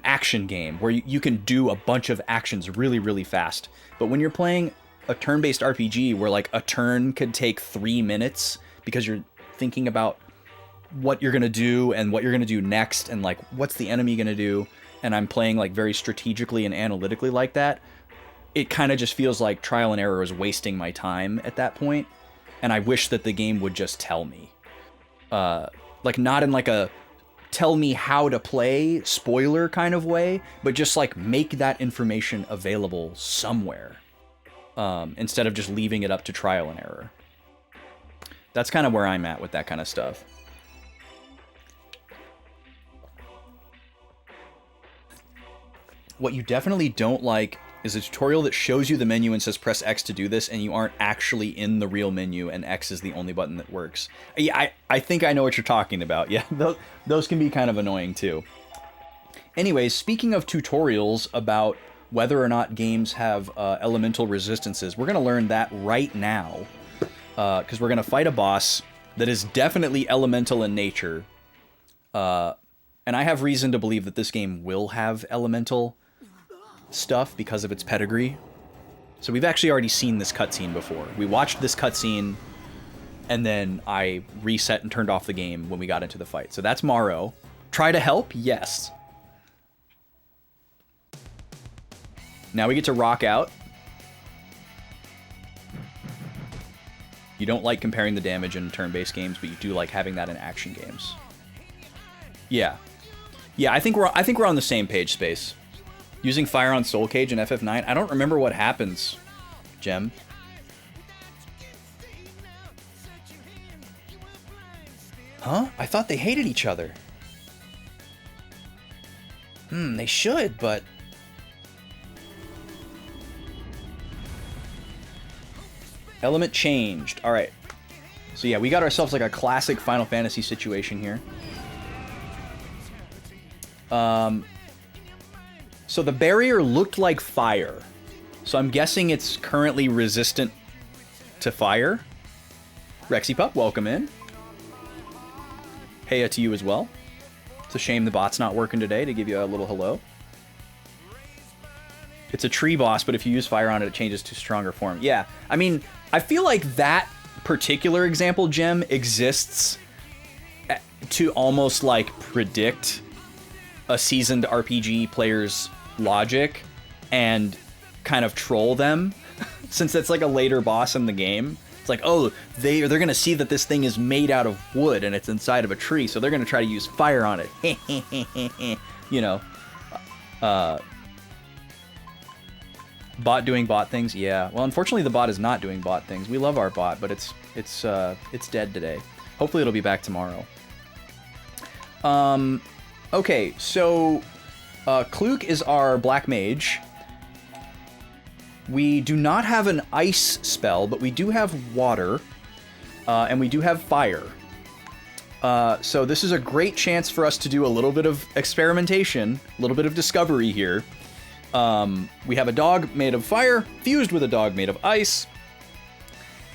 action game where you can do a bunch of actions really, really fast. But when you're playing a turn-based RPG where like a turn could take 3 minutes because you're thinking about what you're going to do and what you're going to do next and like what's the enemy going to do, and I'm playing like very strategically and analytically like that, it kind of just feels like trial and error is wasting my time at that point. And I wish that the game would just tell me. Like, not in like a tell me how to play spoiler kind of way, but just like make that information available somewhere. Instead of just leaving it up to trial and error. That's kind of where I'm at with that kind of stuff. What you definitely don't like is a tutorial that shows you the menu and says press X to do this, and you aren't actually in the real menu, and X is the only button that works. Yeah, I think I know what you're talking about. Yeah, those can be kind of annoying too. Anyways, speaking of tutorials about whether or not games have elemental resistances, we're going to learn that right now, because we're going to fight a boss that is definitely elemental in nature. And I have reason to believe that this game will have elemental stuff because of its pedigree. So we've actually already seen this cutscene before. We watched this cutscene, and then I reset and turned off the game when we got into the fight. So that's Maro. Try to help? Yes. Now we get to rock out. You don't like comparing the damage in turn-based games, but you do like having that in action games. Yeah. Yeah, I think we're on the same page, Space. Using fire on Soul Cage in FF9, I don't remember what happens, Gem. Huh? I thought they hated each other. They should, but... Element changed. Alright. So yeah, we got ourselves like a classic Final Fantasy situation here. So the barrier looked like fire. So I'm guessing it's currently resistant to fire. Rexy Pup, welcome in. Heya to you as well. It's a shame the bot's not working today to give you a little hello. It's a tree boss, but if you use fire on it, it changes to stronger form. Yeah, I mean, I feel like that particular example, Gem, exists to almost like predict a seasoned RPG player's logic and kind of troll them, since it's like a later boss in the game. It's like, oh, they're gonna see that this thing is made out of wood and it's inside of a tree, so they're gonna try to use fire on it. You know, bot doing bot things. Yeah, well, unfortunately the bot is not doing bot things. We love our bot, but it's dead today. Hopefully it'll be back tomorrow. Okay, so Kluk is our black mage. We do not have an ice spell, but we do have water, and we do have fire. So this is a great chance for us to do a little bit of experimentation, a little bit of discovery here. We have a dog made of fire, fused with a dog made of ice.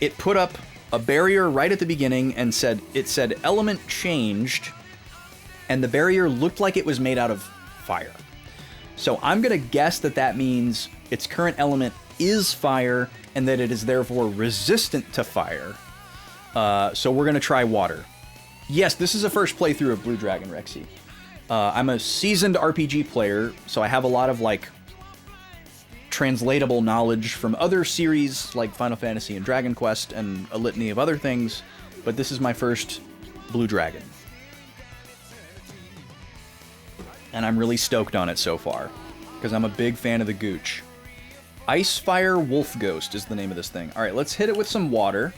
It put up a barrier right at the beginning and said element changed, and the barrier looked like it was made out of fire. So I'm going to guess that that means its current element is fire, and that it is therefore resistant to fire. So we're going to try water. Yes, this is a first playthrough of Blue Dragon, Rexy. I'm a seasoned RPG player, so I have a lot of, like, translatable knowledge from other series like Final Fantasy and Dragon Quest and a litany of other things, but this is my first Blue Dragon. And I'm really stoked on it so far, because I'm a big fan of the Gooch. Icefire Wolf Ghost is the name of this thing. Alright, let's hit it with some water.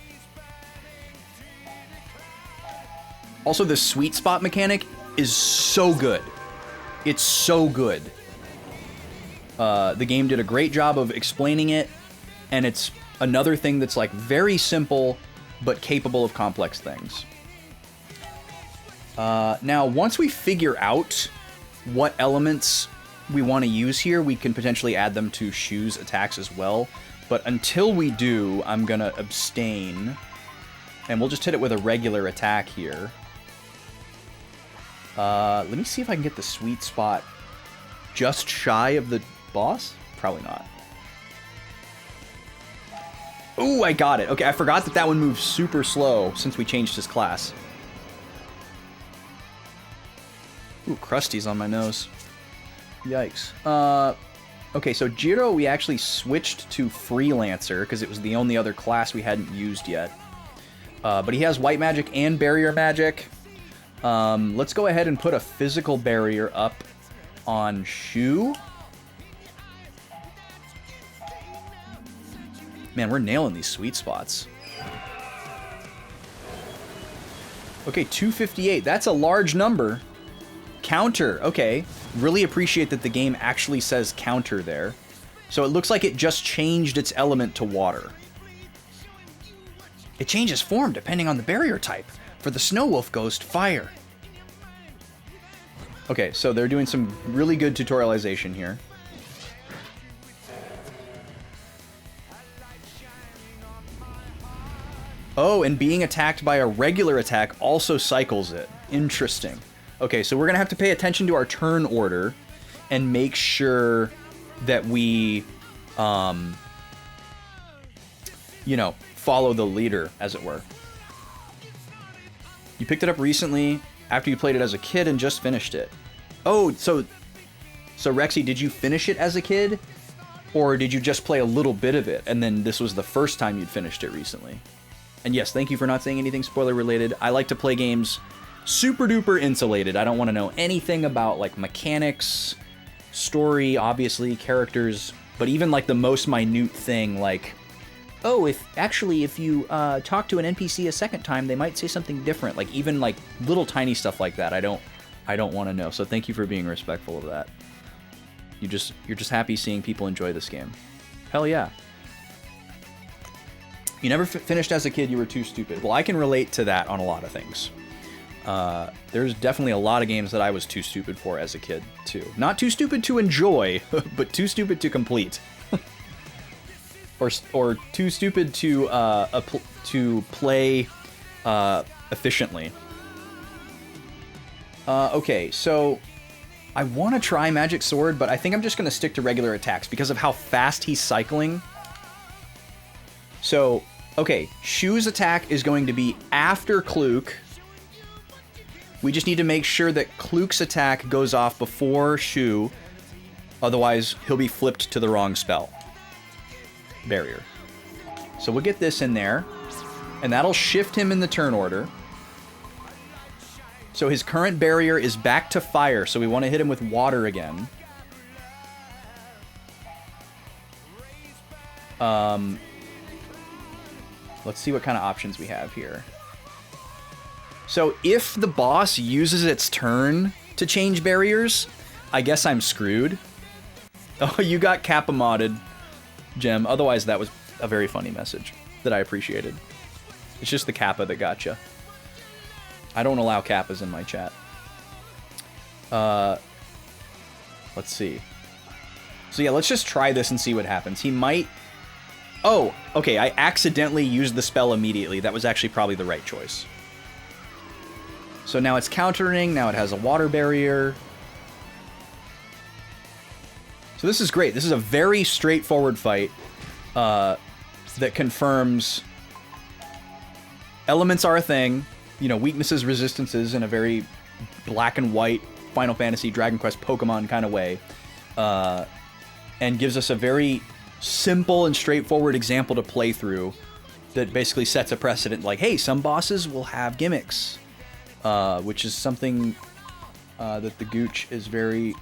Also, the sweet spot mechanic is so good. It's so good. The game did a great job of explaining it, and it's another thing that's like very simple, but capable of complex things. Now, once we figure out what elements we want to use here, we can potentially add them to Shu's attacks as well. But until we do, I'm going to abstain, and we'll just hit it with a regular attack here. Let me see if I can get the sweet spot just shy of the boss? Probably not. Ooh, I got it. Okay, I forgot that that one moves super slow since we changed his class. Ooh, Krusty's on my nose. Yikes. Okay, so Jiro we actually switched to Freelancer because it was the only other class we hadn't used yet. But he has White Magic and Barrier Magic. Let's go ahead and put a physical barrier up on Shu. Man, we're nailing these sweet spots. Okay, 258. That's a large number. Counter. Okay. Really appreciate that the game actually says counter there. So it looks like it just changed its element to water. It changes form depending on the barrier type. For the Snow Wolf Ghost, fire. Okay, so they're doing some really good tutorialization here. Oh, and being attacked by a regular attack also cycles it. Interesting. Okay, so we're going to have to pay attention to our turn order and make sure that we, you know, follow the leader, as it were. You picked it up recently after you played it as a kid and just finished it. Oh, so Rexy, did you finish it as a kid? Or did you just play a little bit of it and then this was the first time you'd finished it recently? And yes, thank you for not saying anything spoiler related. I like to play games super duper insulated. I don't want to know anything about like mechanics, story, obviously, characters, but even like the most minute thing like, oh, if you talk to an NPC a second time, they might say something different. Like even like little tiny stuff like that. I don't want to know. So thank you for being respectful of that. You're just happy seeing people enjoy this game. Hell yeah. You never finished as a kid, you were too stupid. Well, I can relate to that on a lot of things. There's definitely a lot of games that I was too stupid for as a kid, too. Not too stupid to enjoy, but too stupid to complete. or too stupid to play efficiently. Okay, so I want to try Magic Sword, but I think I'm just going to stick to regular attacks because of how fast he's cycling. So, okay, Shu's attack is going to be after Kluk. We just need to make sure that Kluk's attack goes off before Shu. Otherwise, he'll be flipped to the wrong spell. Barrier. So we'll get this in there. And that'll shift him in the turn order. So his current barrier is back to fire. So we want to hit him with water again. Let's see what kind of options we have here. So if the boss uses its turn to change barriers, I guess I'm screwed. Oh, you got Kappa modded, Gem. Otherwise, that was a very funny message that I appreciated. It's just the Kappa that gotcha. I don't allow Kappas in my chat. Let's see. So yeah, let's just try this and see what happens. He might... Oh, okay, I accidentally used the spell immediately. That was actually probably the right choice. So now it's countering, now it has a water barrier. So this is great. This is a very straightforward fight that confirms elements are a thing, you know, weaknesses, resistances in a very black and white Final Fantasy, Dragon Quest, Pokemon kind of way, and gives us a very simple and straightforward example to play through that basically sets a precedent. Like, hey, some bosses will have gimmicks, which is something that the Gooch is very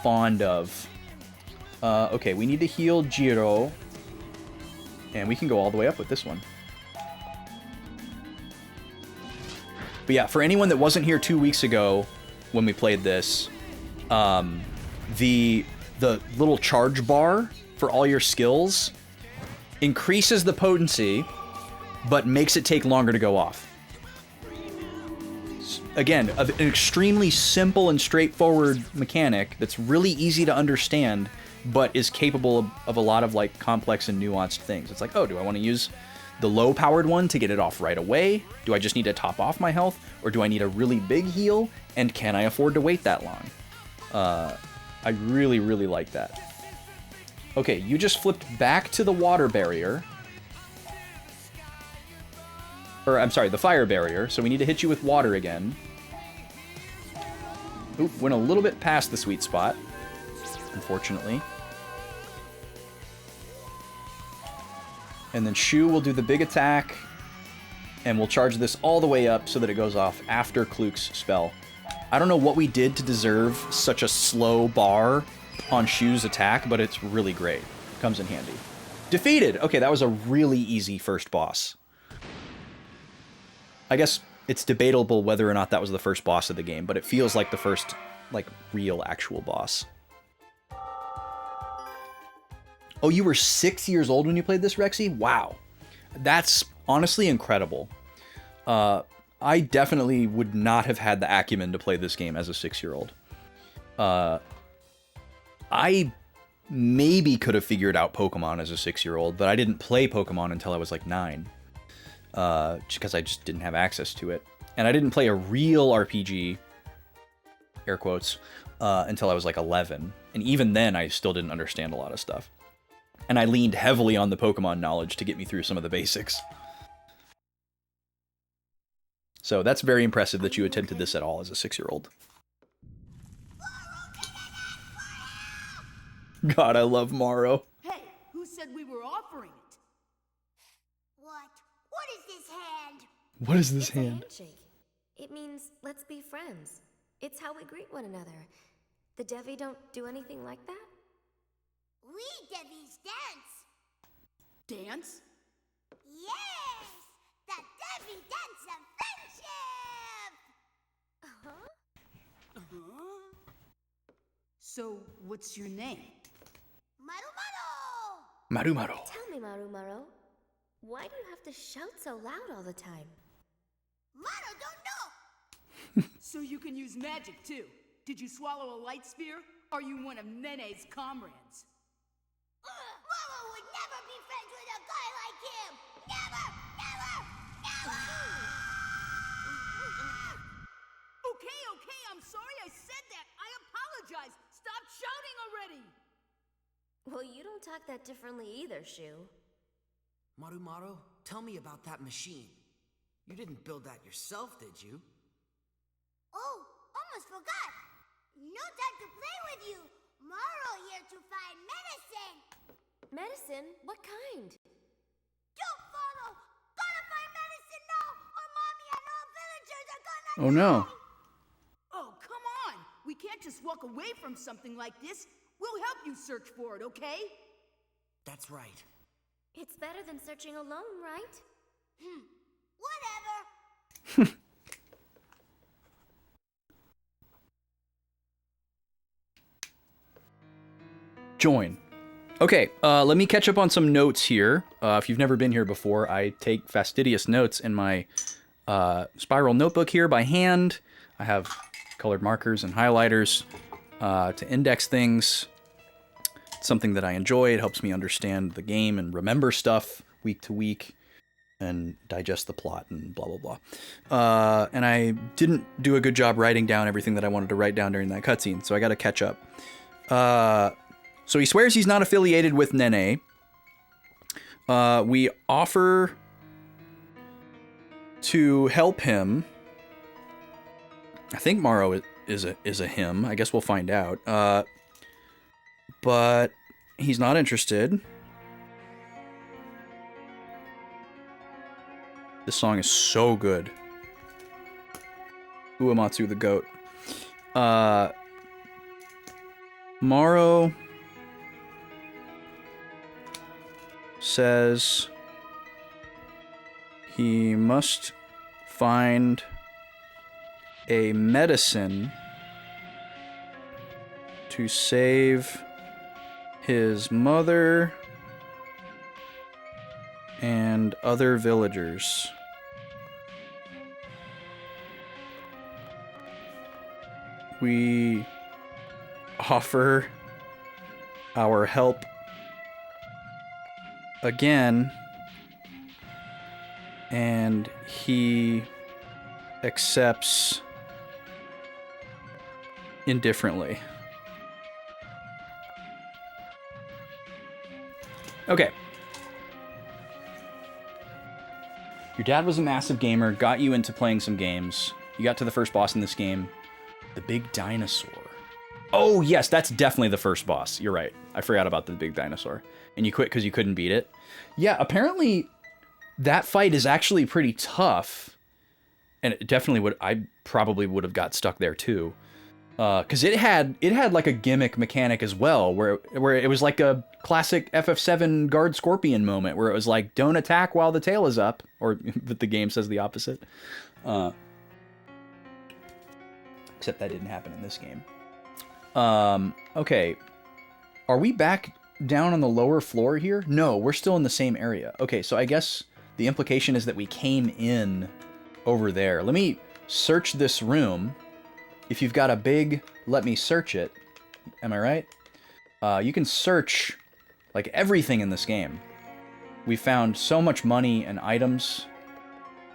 fond of. Okay, we need to heal Jiro, and we can go all the way up with this one. But yeah, for anyone that wasn't here 2 weeks ago when we played this, the little charge bar for all your skills increases the potency, but makes it take longer to go off. Again, an extremely simple and straightforward mechanic that's really easy to understand, but is capable of a lot of like complex and nuanced things. It's like, oh, do I want to use the low-powered one to get it off right away? Do I just need to top off my health? Or do I need a really big heal? And can I afford to wait that long? I really, really like that. Okay, you just flipped back to the water barrier. Or, I'm sorry, the fire barrier. So we need to hit you with water again. Oop, went a little bit past the sweet spot, unfortunately. And then Shu will do the big attack, and we'll charge this all the way up so that it goes off after Kluk's spell. I don't know what we did to deserve such a slow bar on Shu's attack, but it's really great. Comes in handy. Defeated! Okay, that was a really easy first boss. I guess it's debatable whether or not that was the first boss of the game, but it feels like the first, like, real actual boss. Oh, you were 6 years old when you played this, Rexy? Wow. That's honestly incredible. I definitely would not have had the acumen to play this game as a 6-year-old. I maybe could have figured out Pokemon as a 6-year-old, but I didn't play Pokemon until I was like 9. Because I just didn't have access to it. And I didn't play a real RPG, air quotes, until I was like 11. And even then, I still didn't understand a lot of stuff. And I leaned heavily on the Pokemon knowledge to get me through some of the basics. So that's very impressive that you attempted this at all as a 6-year-old. God, I love Morrow. Hey, who said we were offering it? What? What is this hand? What is this It's hand? a handshake. It means let's be friends. It's how we greet one another. The Devi don't do anything like that? We Devi's dance. Dance? Yes! The Devi dance of friendship! Huh? So, what's your name? Maru! Maru. Tell me, Maru, why do you have to shout so loud all the time? Maru don't know! So you can use magic, too. Did you swallow a light spear? Are you one of Nene's comrades? Maru would never be friends with a guy like him! Never! Never! Never! Okay, I'm sorry I said that. I apologize. Stop shouting already. Well, you don't talk that differently either, Shu. Maru, tell me about that machine. You didn't build that yourself, did you? Oh, almost forgot! No time to play with you! Maru here to find medicine! Medicine? What kind? Don't follow! Gotta find medicine now, or Mommy and all villagers are gonna Oh no. die! Oh, come on. We can't just walk away from something like this. We'll help you search for it, okay? That's right. It's better than searching alone, right? Whatever! Join. Okay, let me catch up on some notes here. If you've never been here before, I take fastidious notes in my spiral notebook here by hand. I have colored markers and highlighters to index things. It's something that I enjoy. It helps me understand the game and remember stuff week to week and digest the plot and blah, blah, blah. And I didn't do a good job writing down everything that I wanted to write down during that cutscene, so I got to catch up. So he swears he's not affiliated with Nene. We offer to help him. I think Morrow is a him. I guess we'll find out. But he's not interested. This song is so good. Uematsu the goat. Morrow says he must find a medicine to save his mother and other villagers. We offer our help again, and he accepts indifferently. Okay. Your dad was a massive gamer, got you into playing some games. You got to the first boss in this game, the big dinosaur. Oh, yes, that's definitely the first boss. You're right. I forgot about the big dinosaur. And you quit because you couldn't beat it. Yeah, apparently that fight is actually pretty tough. And it definitely would, I probably would have got stuck there too. Because it had like a gimmick mechanic as well, where it was like a classic FF7 guard scorpion moment, where it was like, don't attack while the tail is up, but the game says the opposite. Except that didn't happen in this game. Okay, are we back down on the lower floor here? No, we're still in the same area. Okay, so I guess the implication is that we came in over there. Let me search this room. If you've got a big, let me search it. Am I right? You can search like everything in this game. We found so much money and items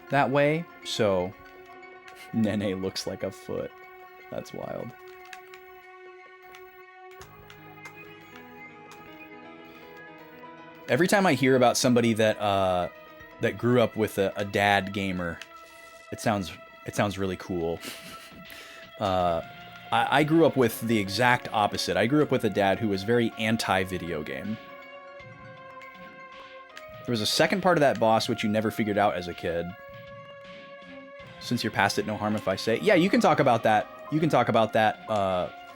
that way. So Nene looks like a foot. That's wild. Every time I hear about somebody that that grew up with a dad gamer, it sounds really cool. I grew up with the exact opposite. I grew up with a dad who was very anti-video game. There was a second part of that boss which you never figured out as a kid. Since you're past it, no harm if I say. Yeah, you can talk about that. You can talk about that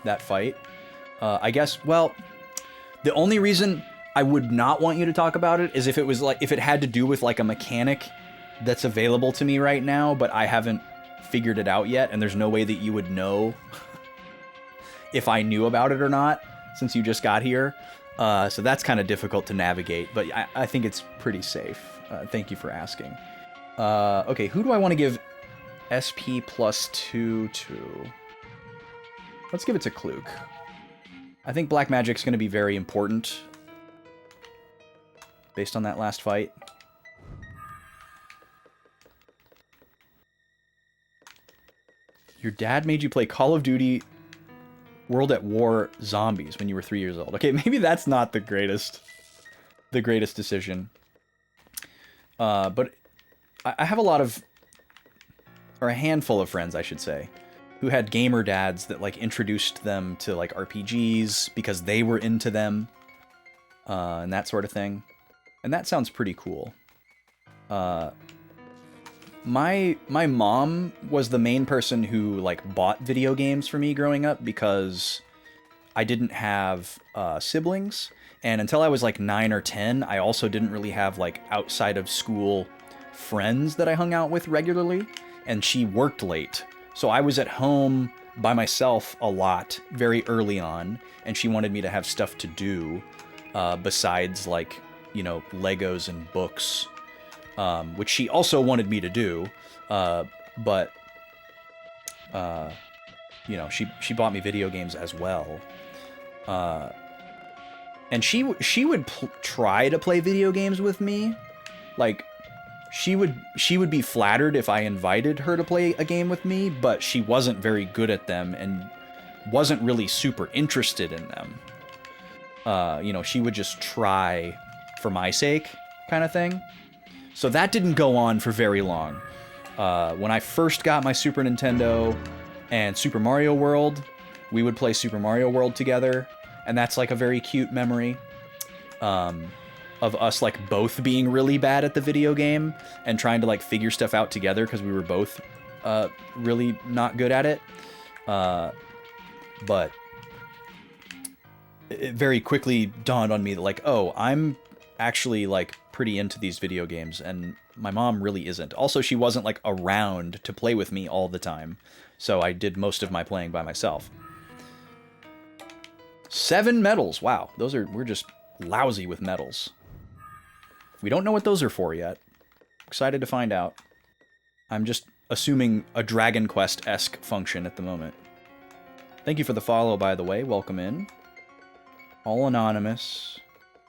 that fight. I guess. Well, the only reason I would not want you to talk about it is if it had to do with like a mechanic that's available to me right now, but I haven't figured it out yet, and there's no way that you would know if I knew about it or not, since you just got here. So that's kind of difficult to navigate, but I think it's pretty safe. Thank you for asking. Okay, who do I want to give SP +2 to? Let's give it to Kluk. I think Black Magic's going to be very important based on that last fight. Your dad made you play Call of Duty World at War Zombies when you were 3 years old. Okay, maybe that's not the greatest decision. But I have a lot of, or a handful of friends, I should say, who had gamer dads that like introduced them to like RPGs because they were into them, and that sort of thing. And that sounds pretty cool. My mom was the main person who like bought video games for me growing up because I didn't have siblings, and until I was like 9 or 10, I also didn't really have like outside of school friends that I hung out with regularly, and she worked late. So I was at home by myself a lot very early on, and she wanted me to have stuff to do besides like, you know, Legos and books. Which she also wanted me to do, but you know, she bought me video games as well, and she would try to play video games with me, like she would be flattered if I invited her to play a game with me, but she wasn't very good at them and wasn't really super interested in them. You know, she would just try for my sake, kind of thing. So that didn't go on for very long. When I first got my Super Nintendo and Super Mario World, we would play Super Mario World together, and that's like a very cute memory of us like both being really bad at the video game and trying to like figure stuff out together because we were both really not good at it. But it very quickly dawned on me that like, oh, I'm actually like pretty into these video games, and my mom really isn't. Also, she wasn't like around to play with me all the time, so I did most of my playing by myself. 7 medals. Wow, we're just lousy with medals. We don't know what those are for yet. Excited to find out. I'm just assuming a Dragon Quest-esque function at the moment. Thank you for the follow, by the way. Welcome in. All anonymous.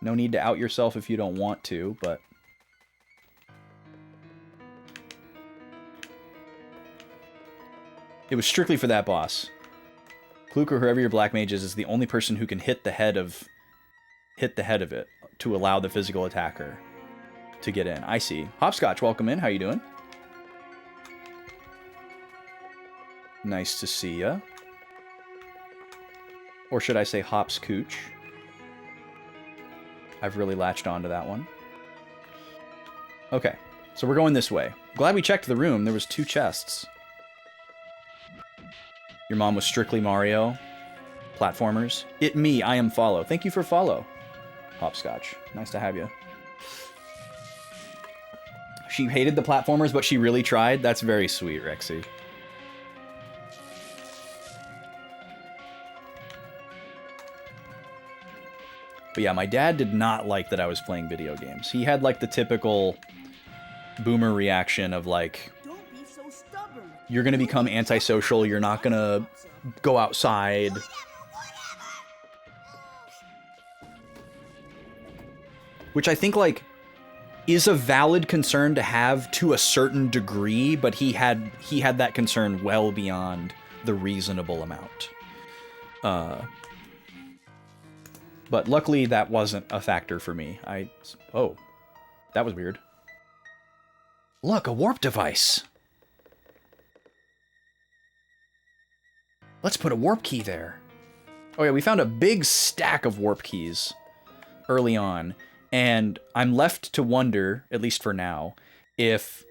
No need to out yourself if you don't want to, but... It was strictly for that boss. Kluk or whoever your black mage is the only person who can hit the head of it to allow the physical attacker to get in. I see. Hopscotch, welcome in. How you doing? Nice to see ya. Or should I say Hopscooch? I've really latched onto that one. Okay, so we're going this way. Glad we checked the room. There was 2 chests. Your mom was strictly Mario. Platformers. I am follow. Thank you for follow. Hopscotch. Nice to have you. She hated the platformers, but she really tried. That's very sweet, Rexy. But yeah, my dad did not like that I was playing video games. He had like the typical boomer reaction of like, Don't be so stubborn. you're gonna become antisocial, you're not gonna go outside. Which I think like is a valid concern to have to a certain degree, but he had that concern well beyond the reasonable amount. But luckily that wasn't a factor for me. Oh, that was weird. Look, a warp device. Let's put a warp key there. Oh yeah, we found a big stack of warp keys early on, and I'm left to wonder, at least for now, if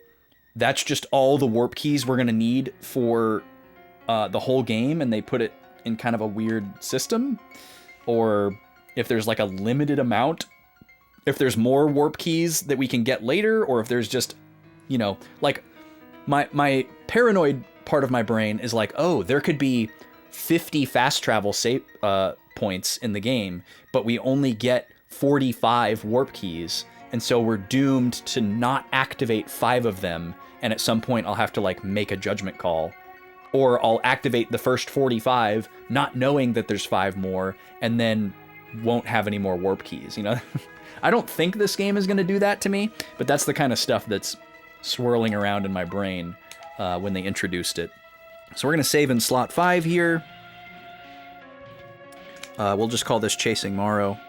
that's just all the warp keys we're gonna need for the whole game, and they put it in kind of a weird system, or if there's like a limited amount, if there's more warp keys that we can get later, or if there's just, you know, like my paranoid part of my brain is like, oh, there could be 50 fast travel points in the game, but we only get 45 warp keys, and so we're doomed to not activate 5 of them, and at some point I'll have to like make a judgment call, or I'll activate the first 45 not knowing that there's 5 more, and then won't have any more warp keys, you know? I don't think this game is going to do that to me, but that's the kind of stuff that's swirling around in my brain when they introduced it. So we're going to save in slot 5 here. We'll just call this Chasing Morrow.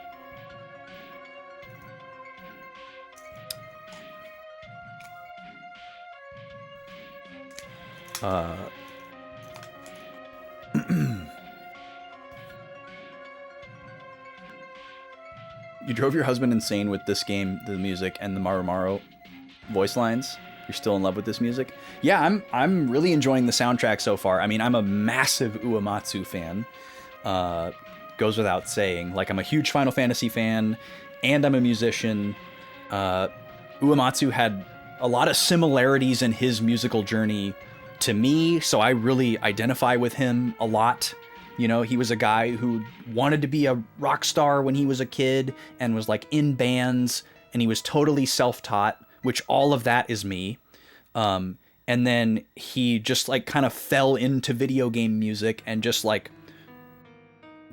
You drove your husband insane with this game, the music, and the Maru Maru voice lines. You're still in love with this music? Yeah, I'm really enjoying the soundtrack so far. I mean, I'm a massive Uematsu fan. Goes without saying. Like, I'm a huge Final Fantasy fan, and I'm a musician. Uematsu had a lot of similarities in his musical journey to me, so I really identify with him a lot. You know, he was a guy who wanted to be a rock star when he was a kid and was like in bands, and he was totally self-taught, which all of that is me. And then he just like kind of fell into video game music and just like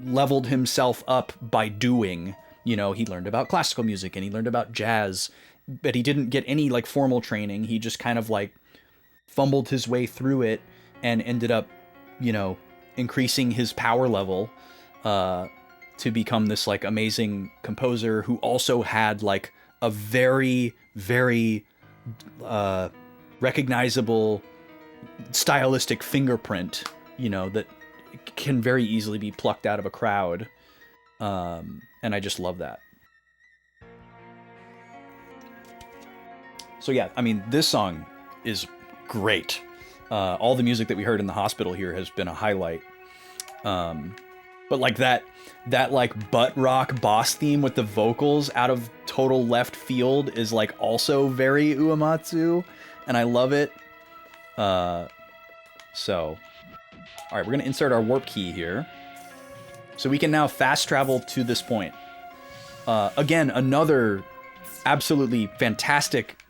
leveled himself up by doing. You know, he learned about classical music and he learned about jazz, but he didn't get any like formal training. He just kind of like fumbled his way through it and ended up, you know, increasing his power level to become this like amazing composer who also had like a very, very recognizable stylistic fingerprint, you know, that can very easily be plucked out of a crowd. And I just love that. So yeah, I mean, this song is great. All the music that we heard in the hospital here has been a highlight. But like that like butt rock boss theme with the vocals out of total left field is like also very Uematsu, and I love it. So, all right, we're gonna insert our warp key here. So we can now fast travel to this point. Again, another absolutely fantastic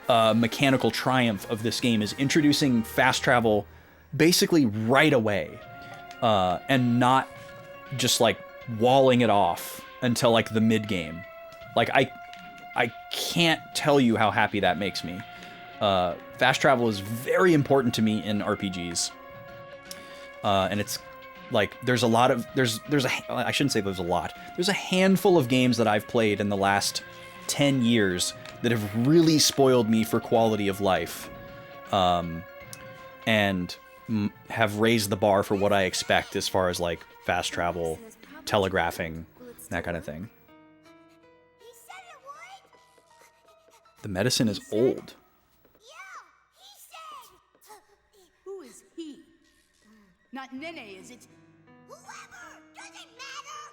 mechanical triumph of this game is introducing fast travel basically right away, and not just like walling it off until like the mid game. Like I can't tell you how happy that makes me. Fast travel is very important to me in RPGs, and it's like there's I shouldn't say there's a lot. There's a handful of games that I've played in the last 10 years that have really spoiled me for quality of life, and have raised the bar for what I expect as far as like fast travel, telegraphing, that kind of thing. He said it would. The medicine is old. Yeah, he said. Who is he? Not Nene, is it? Whoever, doesn't matter.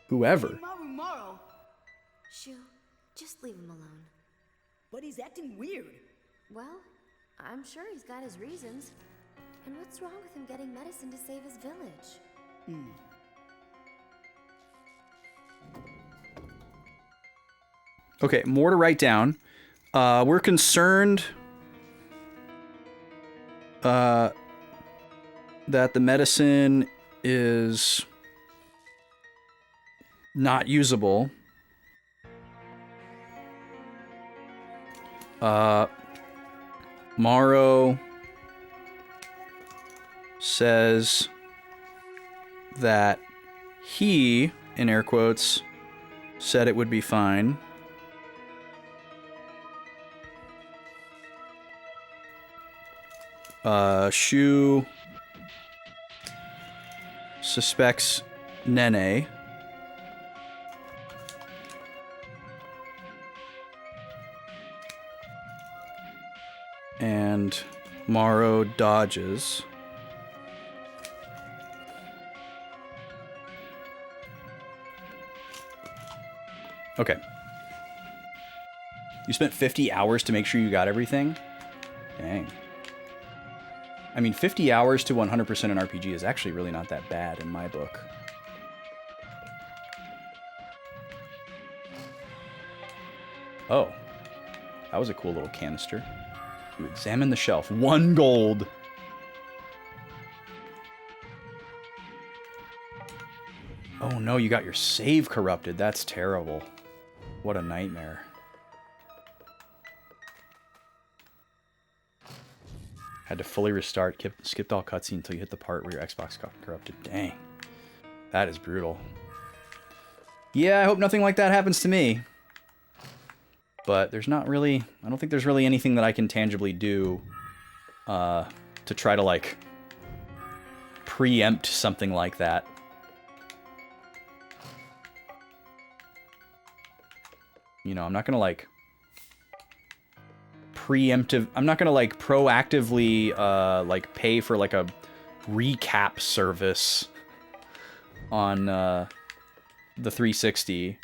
Whoever. Maru. Shoo, just leave him alone. But he's acting weird. Well, I'm sure he's got his reasons. And what's wrong with him getting medicine to save his village? Okay, more to write down. We're concerned that the medicine is not usable. Morrow says that he, in air quotes, said it would be fine. Shu suspects Nene. And Morrow dodges. Okay. You spent 50 hours to make sure you got everything? Dang. I mean, 50 hours to 100% an RPG is actually really not that bad in my book. Oh. That was a cool little canister. You examine the shelf. 1 gold. Oh no, you got your save corrupted. That's terrible. What a nightmare. Had to fully restart, skipped all cutscene until you hit the part where your Xbox got corrupted. Dang. That is brutal. Yeah, I hope nothing like that happens to me. But there's not really... I don't think there's really anything that I can tangibly do to try to, like, preempt something like that. You know, I'm not gonna, like... I'm not gonna, like, proactively, like, pay for, like, a recap service on, the 360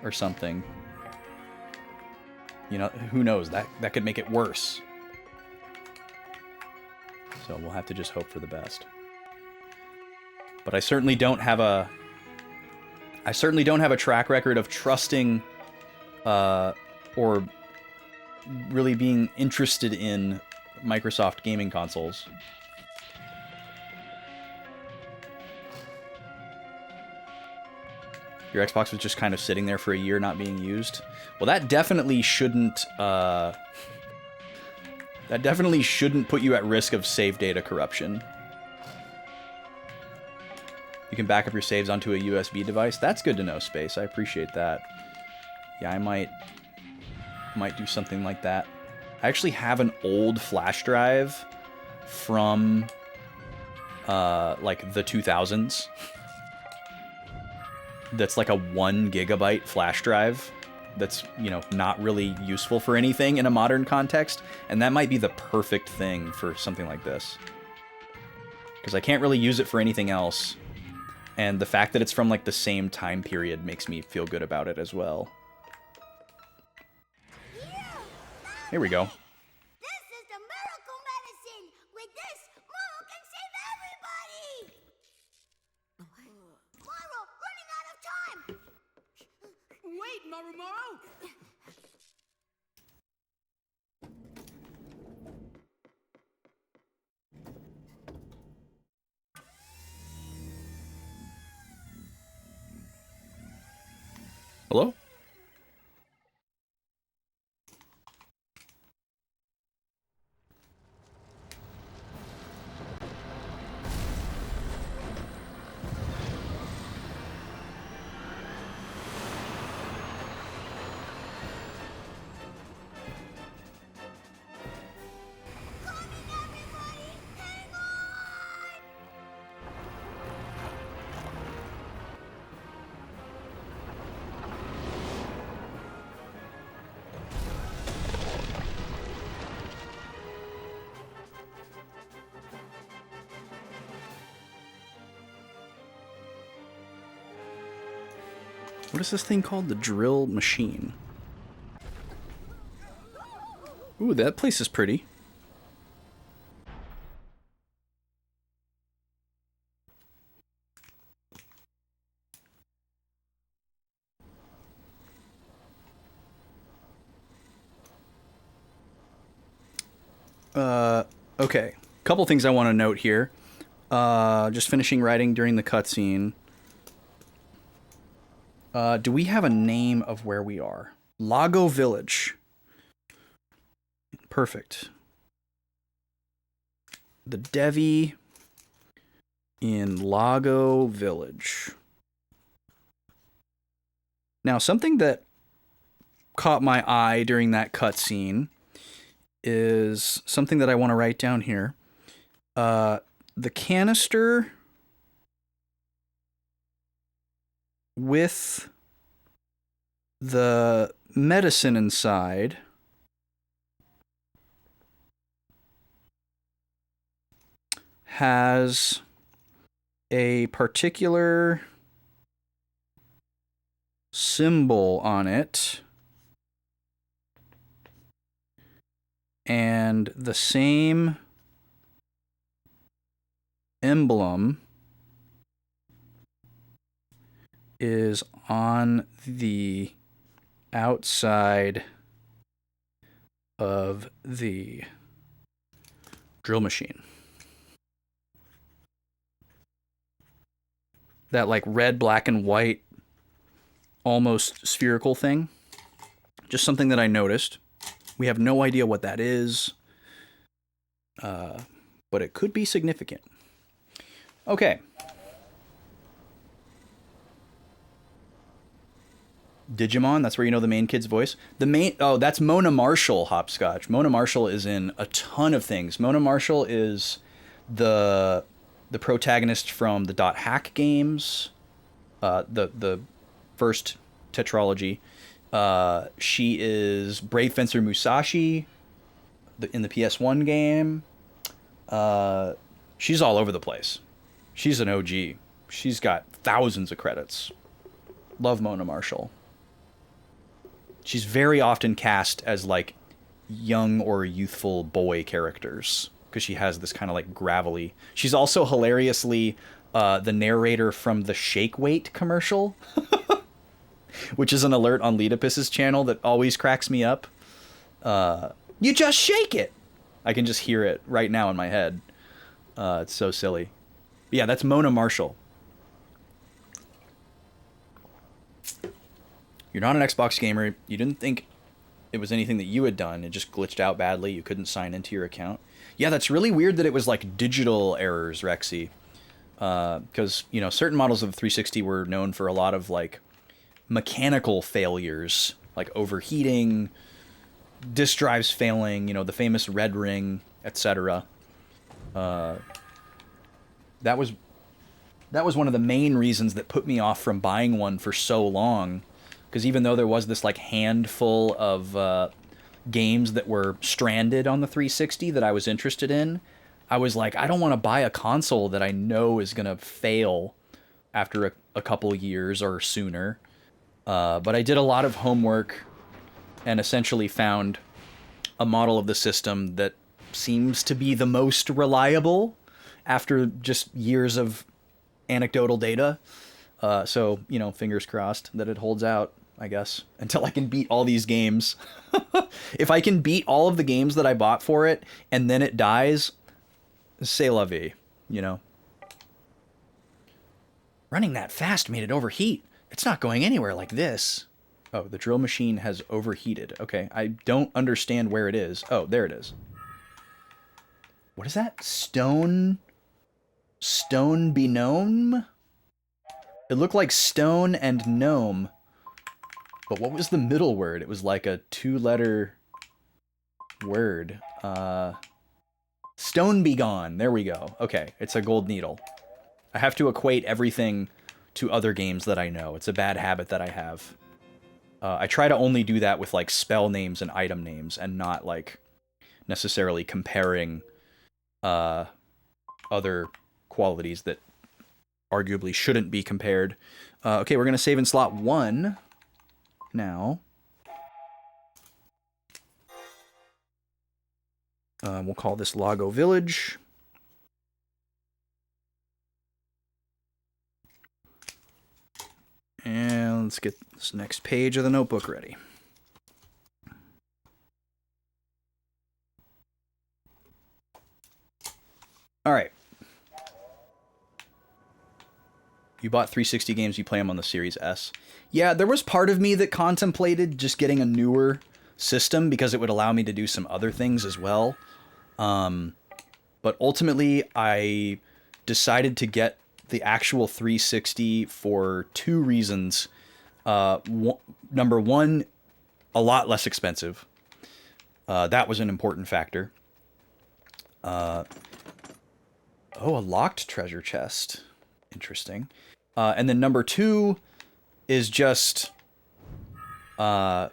or something. You know, who knows? That could make it worse. So we'll have to just hope for the best. But I certainly don't have a track record of trusting or really being interested in Microsoft gaming consoles. Your Xbox was just kind of sitting there for a year not being used. Well, that definitely shouldn't put you at risk of save data corruption. You can back up your saves onto a USB device. That's good to know, Space. I appreciate that. Yeah, I might do something like that. I actually have an old flash drive from like the 2000s. That's like a 1 gigabyte flash drive that's, you know, not really useful for anything in a modern context, and that might be the perfect thing for something like this. Because I can't really use it for anything else, and the fact that it's from like the same time period makes me feel good about it as well. Here we go. This is the miracle medicine! With this, Moro can save everybody! Moro, running out of time! Wait, Marumaru! Hello? What is this thing called? The drill machine. Ooh, that place is pretty. Okay. Couple things I want to note here. Just finishing writing during the cutscene. Do we have a name of where we are? Lago Village. Perfect. The Devi in Lago Village. Now, something that caught my eye during that cutscene is something that I want to write down here. The canister with the medicine inside has a particular symbol on it, and the same emblem is on the outside of the drill machine. That like red, black, and white, almost spherical thing. Just something that I noticed. We have no idea what that is, but it could be significant. Okay. Digimon, that's where you know the main kid's voice. Oh, that's Mona Marshall, Hopscotch. Mona Marshall is in a ton of things. Mona Marshall is the protagonist from the Dot Hack games, the first tetralogy. She is Brave Fencer Musashi in the PS1 game. She's all over the place. She's an OG. She's got thousands of credits. Love Mona Marshall. She's very often cast as like young or youthful boy characters because she has this kind of like gravelly. She's also hilariously the narrator from the Shake Weight commercial, which is an alert on Leetopus's channel that always cracks me up. You just shake it. I can just hear it right now in my head. It's so silly. But yeah, that's Mona Marshall. You're not an Xbox gamer. You didn't think it was anything that you had done. It just glitched out badly. You couldn't sign into your account. Yeah, that's really weird that it was like digital errors, Rexy. Because, you know, certain models of the 360 were known for a lot of like mechanical failures, like overheating, disk drives failing, you know, the famous red ring, etc. That was one of the main reasons that put me off from buying one for so long, because even though there was this like handful of games that were stranded on the 360 that I was interested in, I was like, I don't want to buy a console that I know is gonna fail after a couple years or sooner. But I did a lot of homework and essentially found a model of the system that seems to be the most reliable after just years of anecdotal data. So, you know, fingers crossed that it holds out, I guess, until I can beat all these games. If I can beat all of the games that I bought for it and then it dies, c'est la vie, you know. Running that fast made it overheat. It's not going anywhere like this. Oh, the drill machine has overheated. Okay, I don't understand where it is. Oh, there it is. What is that? Stone be gnome? It looked like stone and gnome. But what was the middle word? It was like a 2-letter word. Stone be gone. There we go. Okay, it's a gold needle. I have to equate everything to other games that I know. It's a bad habit that I have. I try to only do that with like spell names and item names and not like necessarily comparing other qualities that arguably shouldn't be compared. Okay, we're going to save in slot 1 now. We'll call this Lago Village. And let's get this next page of the notebook ready. All right. You bought 360 games, you play them on the Series S. Yeah, there was part of me that contemplated just getting a newer system because it would allow me to do some other things as well. But ultimately, I decided to get the actual 360 for 2 reasons. Number 1, a lot less expensive. That was an important factor. Oh, a locked treasure chest. Interesting. And then number 2 is just number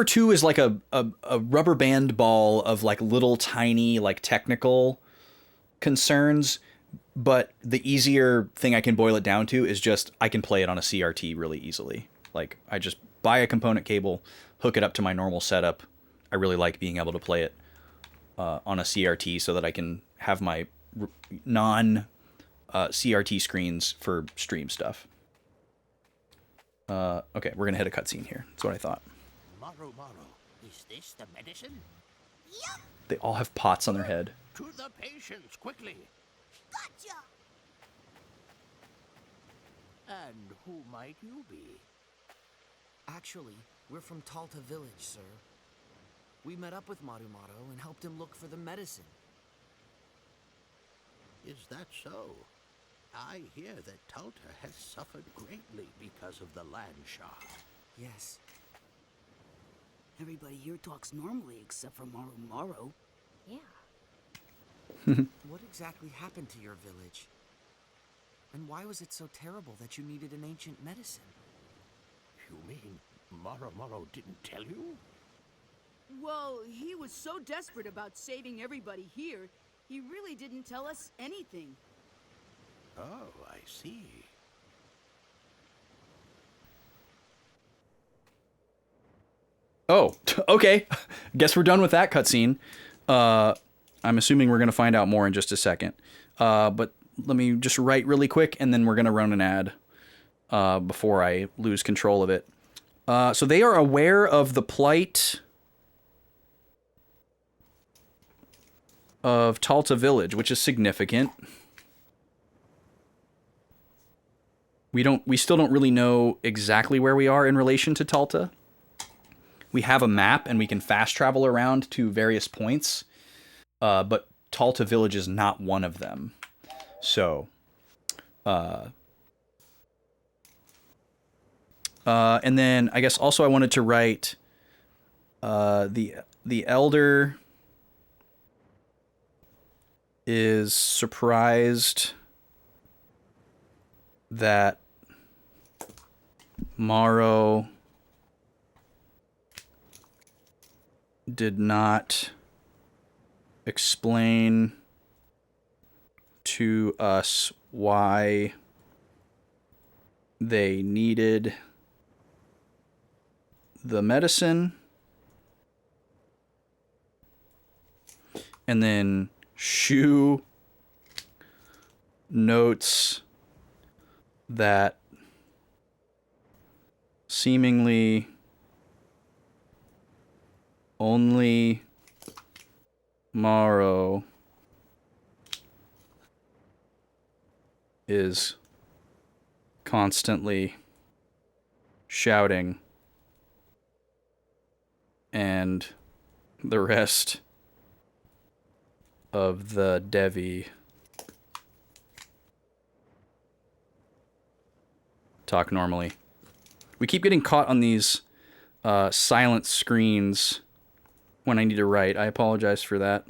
2 is like a rubber band ball of like little tiny like technical concerns, but the easier thing I can boil it down to is just I can play it on a CRT really easily. Like I just buy a component cable, hook it up to my normal setup. I really like being able to play it on a CRT so that I can have my non CRT screens for stream stuff. Okay, we're gonna hit a cutscene here. That's what I thought. Maro, is this the medicine? Yup, They all have pots on their head. To the patients, quickly. gotcha. And who might you be? Actually, we're from Talta Village, sir. We met up with Maru and helped him look for the medicine. Is that so? I hear that Talta has suffered greatly because of the land shark. Yes. Everybody here talks normally except for Maru. Yeah. What exactly happened to your village? And why was it so terrible that you needed an ancient medicine? You mean Maro didn't tell you? Well, he was so desperate about saving everybody here, he really didn't tell us anything. Oh, I see. Oh, okay. Guess we're done with that cutscene. I'm assuming we're going to find out more in just a second. But let me just write really quick, and then we're going to run an ad before I lose control of it. So they are aware of the plight of Talta Village, which is significant. We still don't really know exactly where we are in relation to Talta. We have a map and we can fast travel around to various points, but Talta Village is not one of them. So, And then I guess also I wanted to write the elder is surprised that Morrow did not explain to us why they needed the medicine. And then Shu notes that seemingly only Morrow is constantly shouting, and the rest of the Devi talk normally. We keep getting caught on these silent screens when I need to write. I apologize for that.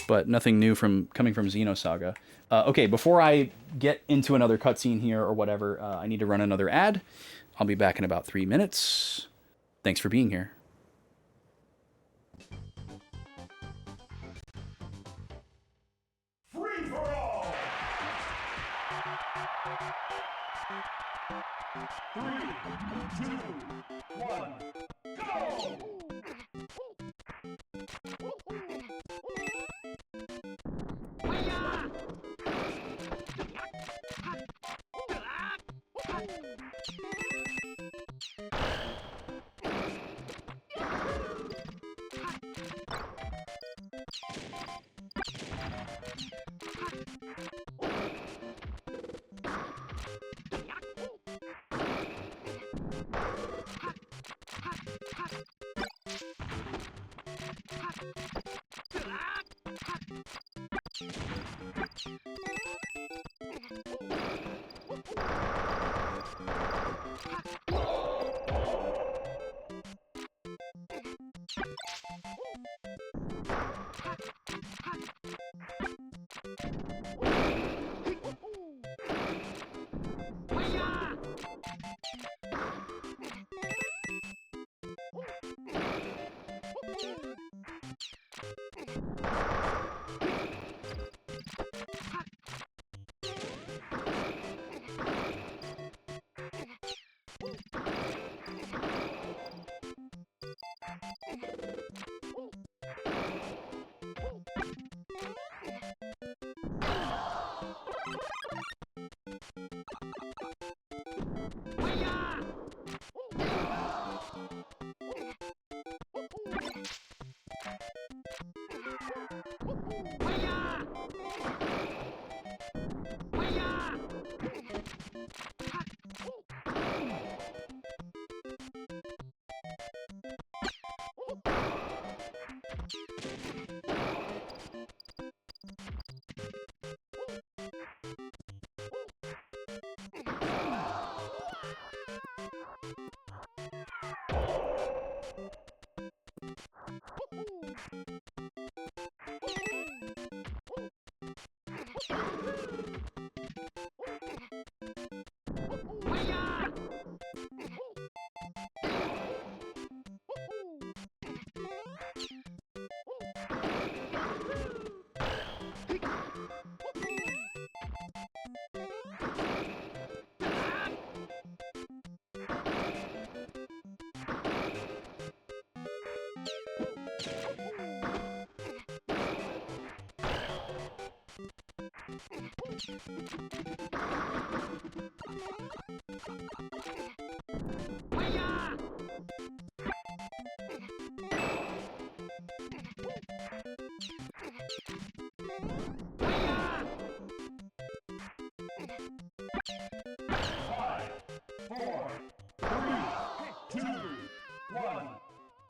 But nothing new coming from Xenosaga. Okay, before I get into another cutscene here or whatever, I need to run another ad. I'll be back in about 3 minutes. Thanks for being here. Free for all! 3, 2, 1, go!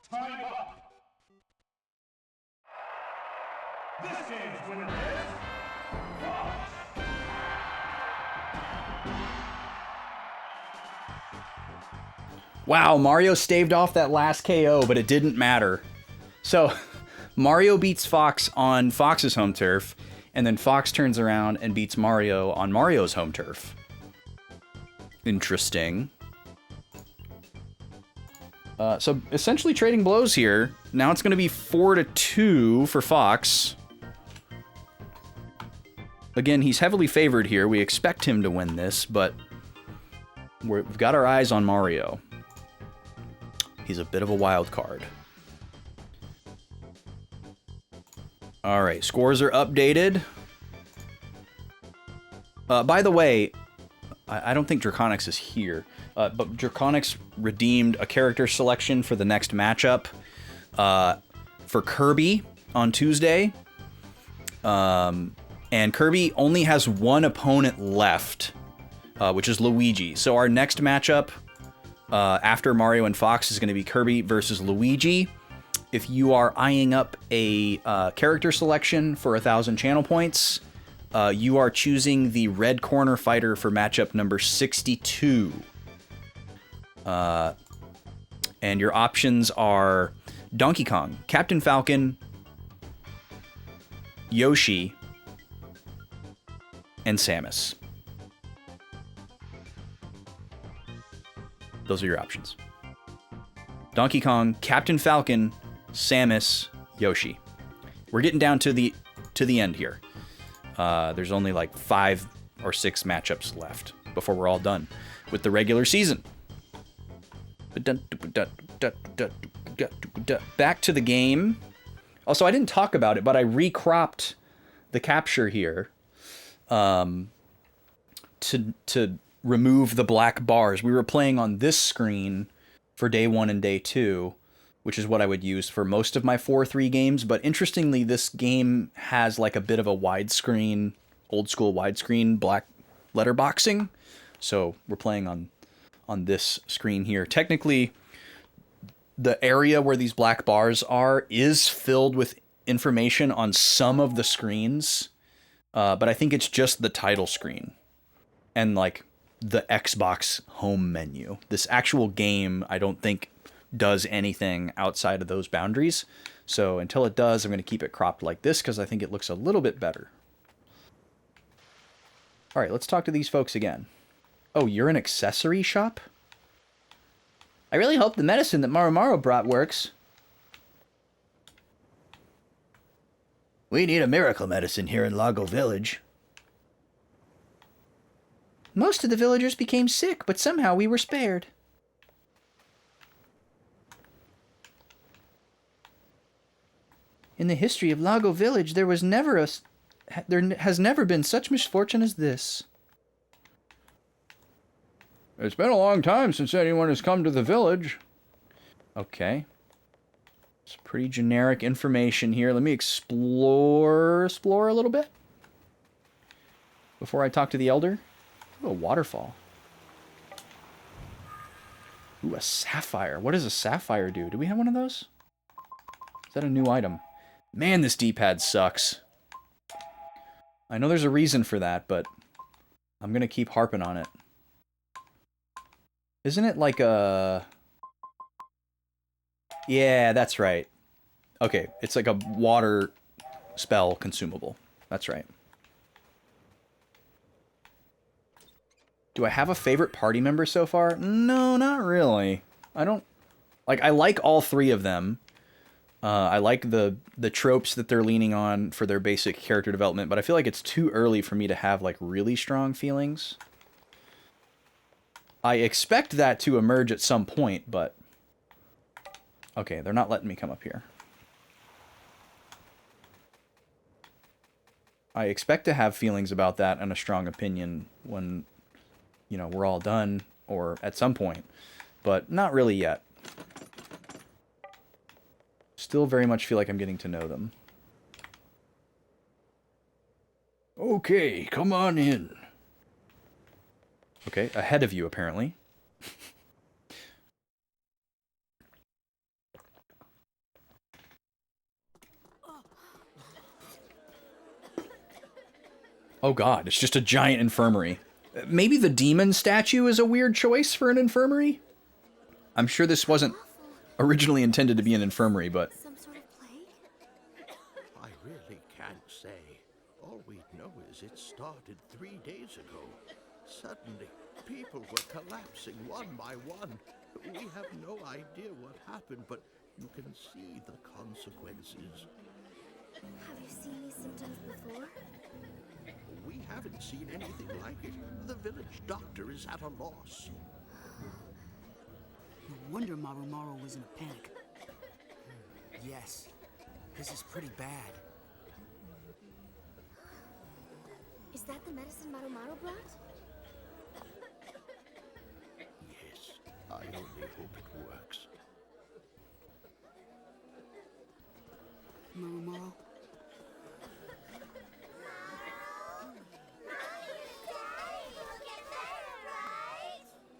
Time up! This game's winner is... Fox! Wow, Mario staved off that last KO, but it didn't matter. So, Mario beats Fox on Fox's home turf, and then Fox turns around and beats Mario on Mario's home turf. Interesting. So, essentially trading blows here. Now it's going to be 4-2 for Fox. Again, he's heavily favored here. We expect him to win this, but we've got our eyes on Mario. He's a bit of a wild card. All right, scores are updated. By the way, I don't think Draconics is here, but Draconics redeemed a character selection for the next matchup for Kirby on Tuesday. And Kirby only has one opponent left, which is Luigi. So our next matchup after Mario and Fox is going to be Kirby versus Luigi. If you are eyeing up a character selection for 1,000 channel points, you are choosing the red corner fighter for matchup number 62. And your options are Donkey Kong, Captain Falcon, Yoshi, and Samus. Those are your options. Donkey Kong, Captain Falcon, Samus, Yoshi. We're getting down to the end here. There's only like 5 or 6 matchups left before we're all done with the regular season. Back to the game. Also, I didn't talk about it, but I recropped the capture here to remove the black bars. We were playing on this screen for day 1 and day 2, which is what I would use for most of my 4-3 games. But interestingly, this game has like a bit of a widescreen, old school widescreen black letterboxing. So we're playing on this screen here. Technically, the area where these black bars are is filled with information on some of the screens. But I think it's just the title screen and like the Xbox home menu. This actual game, I don't think does anything outside of those boundaries. So until it does, I'm going to keep it cropped like this because I think it looks a little bit better. All right, let's talk to these folks again. Oh, you're an accessory shop? I really hope the medicine that Maru brought works. We need a miracle medicine here in Lago Village. Most of the villagers became sick, but somehow we were spared. In the history of Lago Village, there has never been such misfortune as this. It's been a long time since anyone has come to the village. Okay. It's pretty generic information here. Let me explore a little bit before I talk to the elder. Ooh, a waterfall. Ooh, a sapphire. What does a sapphire do? Do we have one of those? Is that a new item? Man, this D-pad sucks. I know there's a reason for that, but I'm gonna keep harping on it. Isn't it like a... Yeah, that's right. Okay, it's like a water spell consumable. That's right. Do I have a favorite party member so far? No, not really. I don't... Like, I like all 3 of them. I like the tropes that they're leaning on for their basic character development, but I feel like it's too early for me to have, like, really strong feelings. I expect that to emerge at some point, but... Okay, they're not letting me come up here. I expect to have feelings about that and a strong opinion when, you know, we're all done, or at some point. But not really yet. Still very much feel like I'm getting to know them. Okay, come on in. Okay, ahead of you, apparently. Oh god, it's just a giant infirmary. Maybe the demon statue is a weird choice for an infirmary? I'm sure this wasn't originally intended to be an infirmary, but... Some sort of plague? I really can't say. All we know is it started 3 days ago. Suddenly, people were collapsing one by one. We have no idea what happened, but you can see the consequences. Have you seen these symptoms before? We haven't seen anything like it. The village doctor is at a loss. No wonder Maru was in a panic. Yes, this is pretty bad. Is that the medicine Maru brought? Yes, I only hope it works. Maru?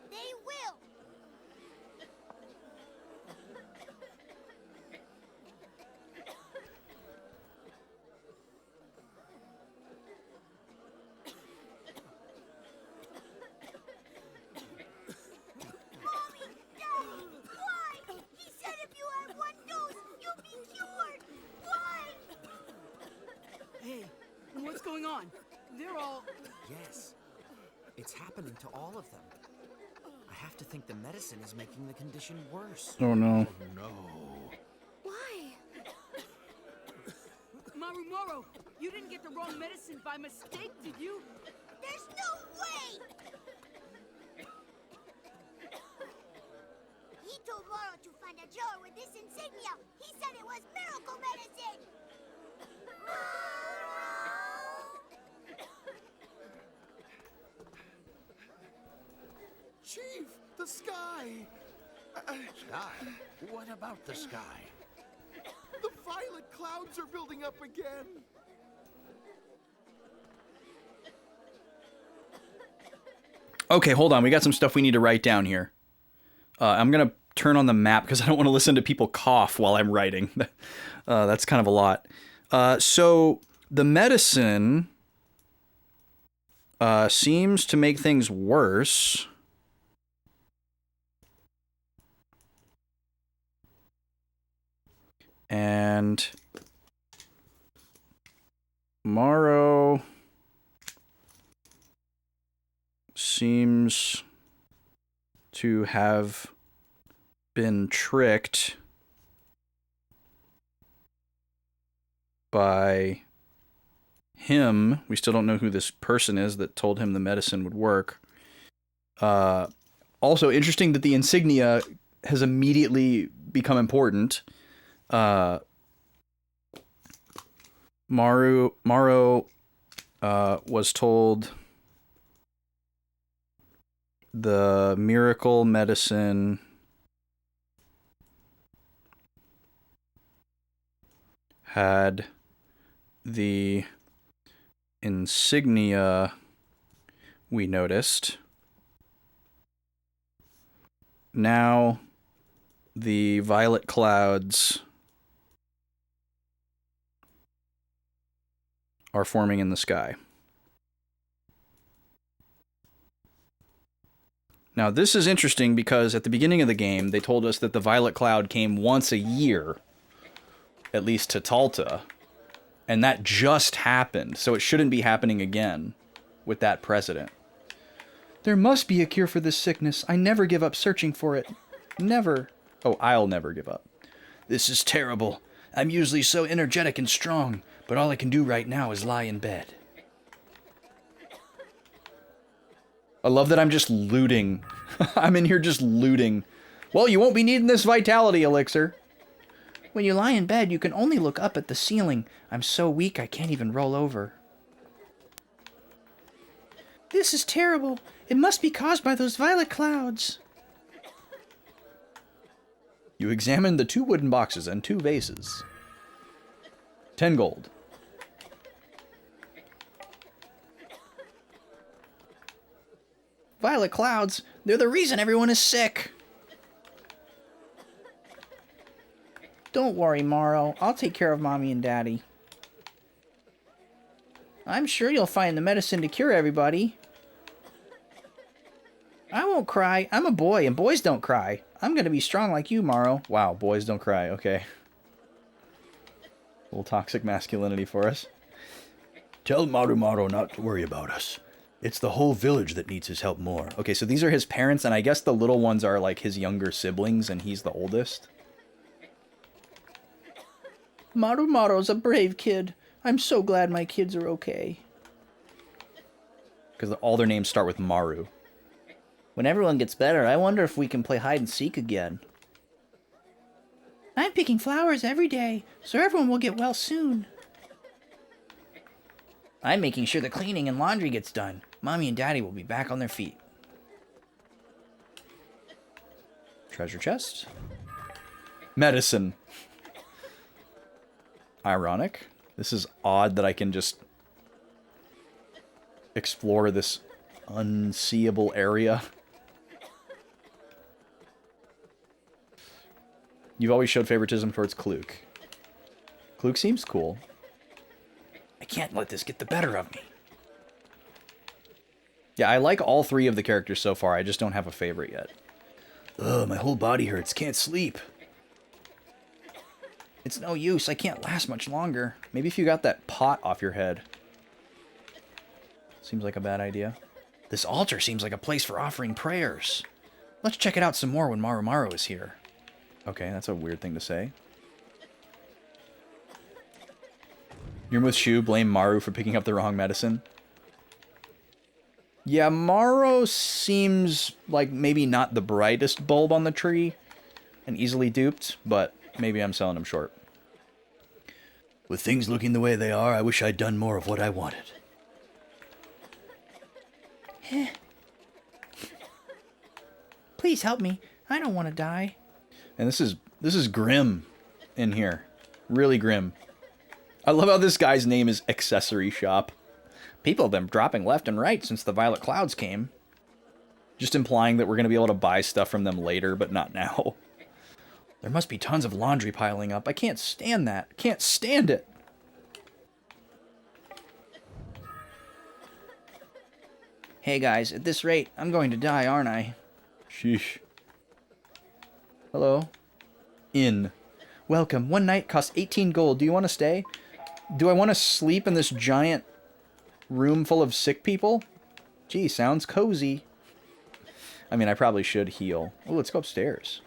They will. Mommy, Daddy, why? He said if you had one dose, you'll be cured. Why? Hey, what's going on? They're all... Yes, it's happening to all of them. I have to think the medicine is making the condition worse. Oh no. No. Why? Maru, you didn't get the wrong medicine by mistake, did you? There's no way! He told Moro to find a jar with this insignia. He said it was miracle medicine. Chief, the sky! Sky? What about the sky? The violet clouds are building up again! Okay, hold on. We got some stuff we need to write down here. I'm going to turn on the map because I don't want to listen to people cough while I'm writing. That's kind of a lot. So the medicine seems to make things worse. And Morrow seems to have been tricked by him. We still don't know who this person is that told him the medicine would work. Also interesting that the insignia has immediately become important. Morrow was told the miracle medicine had the insignia we noticed. Now the violet clouds are forming in the sky. Now, this is interesting because at the beginning of the game, they told us that the violet cloud came once a year, at least to Talta, and that just happened, so it shouldn't be happening again with that president. There must be a cure for this sickness. I never give up searching for it. Never. Oh, I'll never give up. This is terrible. I'm usually so energetic and strong, but all I can do right now is lie in bed. I love that I'm just looting. I'm in here just looting. Well, you won't be needing this vitality elixir. When you lie in bed, you can only look up at the ceiling. I'm so weak I can't even roll over. This is terrible. It must be caused by those violet clouds. You examined the 2 wooden boxes and 2 vases. 10 gold. Violet clouds, they're the reason everyone is sick. Don't worry, Morrow. I'll take care of Mommy and Daddy. I'm sure you'll find the medicine to cure everybody. I won't cry. I'm a boy, and boys don't cry. I'm gonna be strong like you, Morrow. Wow, boys don't cry. Okay. A little toxic masculinity for us. Tell Maru not to worry about us. It's the whole village that needs his help more. Okay, so these are his parents, and I guess the little ones are like his younger siblings, and he's the oldest. Maru's a brave kid. I'm so glad my kids are okay. Because all their names start with Maru. When everyone gets better, I wonder if we can play hide and seek again. I'm picking flowers every day, so everyone will get well soon. I'm making sure the cleaning and laundry gets done. Mommy and Daddy will be back on their feet. Treasure chest. Medicine. Ironic. This is odd that I can just explore this unseeable area. You've always showed favoritism towards Kluk. Kluk seems cool. I can't let this get the better of me. Yeah, I like all three of the characters so far. I just don't have a favorite yet. Ugh, my whole body hurts. Can't sleep. It's no use. I can't last much longer. Maybe if you got that pot off your head. Seems like a bad idea. This altar seems like a place for offering prayers. Let's check it out some more when Maru is here. Okay, that's a weird thing to say. You're with Shu, blame Maru for picking up the wrong medicine. Yeah, Maru seems like maybe not the brightest bulb on the tree and easily duped, but maybe I'm selling him short. With things looking the way they are, I wish I'd done more of what I wanted. Please help me. I don't want to die. And this is grim in here. Really grim. I love how this guy's name is Accessory Shop. People have been dropping left and right since the Violet Clouds came. Just implying that we're going to be able to buy stuff from them later, but not now. There must be tons of laundry piling up. I can't stand that. Can't stand it. Hey guys, at this rate, I'm going to die, aren't I? Sheesh. Hello? Inn. Welcome. One night costs 18 gold. Do you want to stay? Do I want to sleep in this giant room full of sick people? Gee, sounds cozy. I mean, I probably should heal. Oh, let's go upstairs.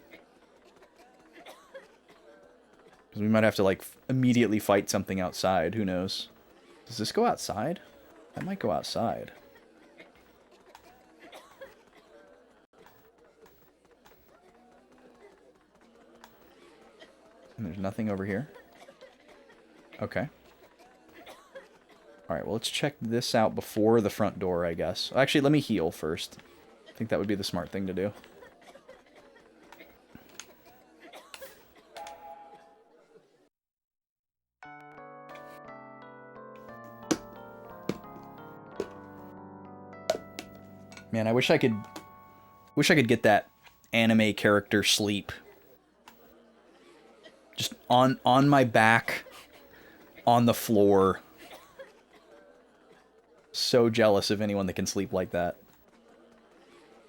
Because we might have to, like, immediately fight something outside. Who knows? Does this go outside? That might go outside. And there's nothing over here. Okay. Alright, well, let's check this out before the front door, I guess. Actually, let me heal first. I think that would be the smart thing to do. Man, I wish I could get that anime character sleep. Just on my back, on the floor. So jealous of anyone that can sleep like that.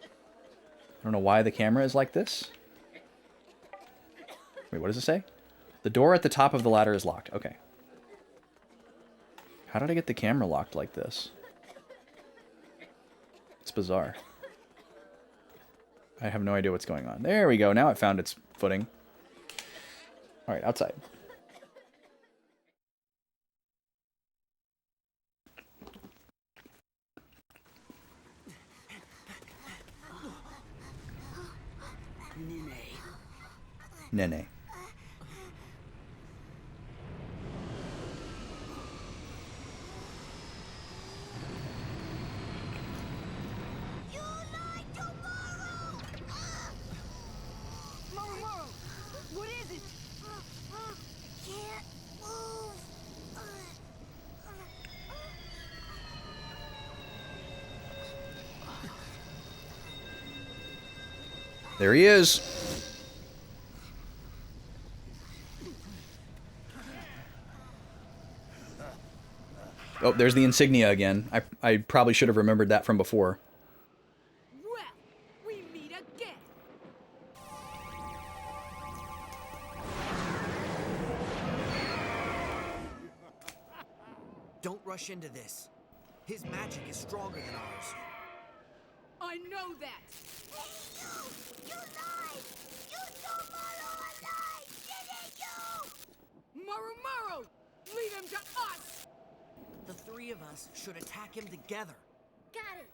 I don't know why the camera is like this. Wait, what does it say? The door at the top of the ladder is locked. Okay. How did I get the camera locked like this? It's bizarre. I have no idea what's going on. There we go. Now it found its footing. Alright, outside. Nene. What is it? Can't move. There he is. Oh, there's the insignia again. I probably should have remembered that from before. Well, again! Don't rush into this. His magic is stronger than ours. I know that! Hey, you! You lied! You stole Maro alive! Didn't you? Maru! Leave him to us! The three of us should attack him together. Got it.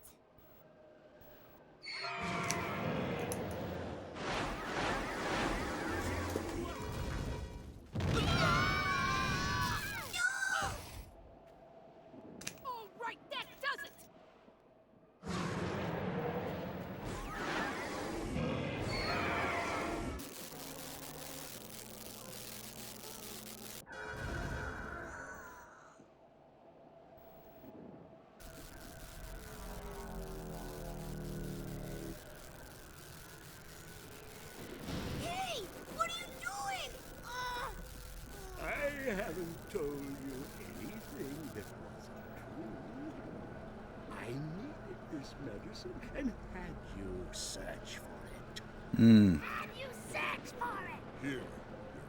All right, that does it! Hey! What are you doing? I haven't told you anything that wasn't true. I needed this medicine and had you search for it. Have you searched for it? Here, Your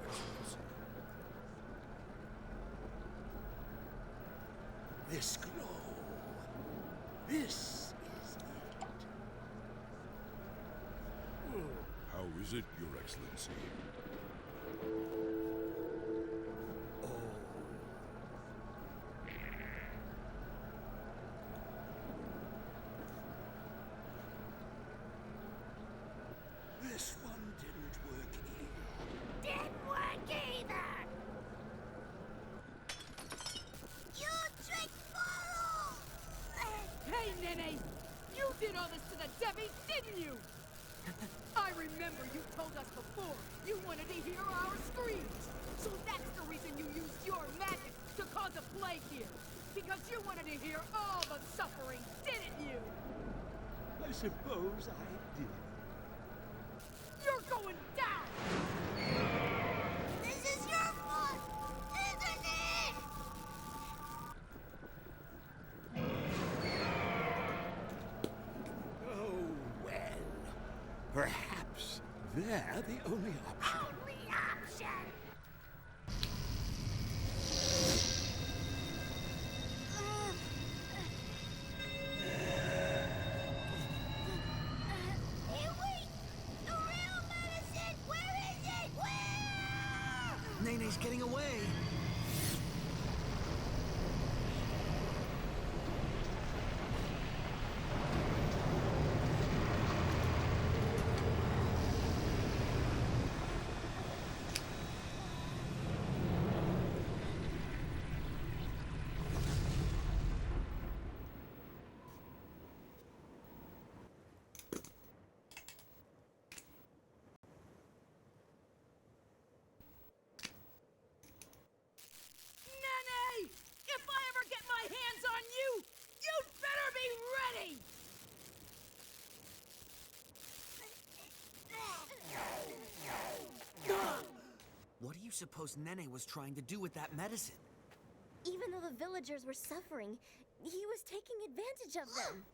Excellency. This glow. This is it. How is it, Your Excellency? This one didn't work either. Didn't work either! You tricked Maro! Hey, Nene! You did all this to the Debbie, didn't you? I remember you told us before you wanted to hear our screams. So that's the reason you used your magic to cause a plague here. Because you wanted to hear all the suffering, didn't you? I suppose I did. You're going down! This is your fault, isn't it? Oh, well. Perhaps they're the only option. Only option! Hey, wait! The real medicine! Where is it? Where? Nene's getting away. Nene! If I ever get my hands on you, you'd better be ready! What do you suppose Nene was trying to do with that medicine? Even though the villagers were suffering, he was taking advantage of them.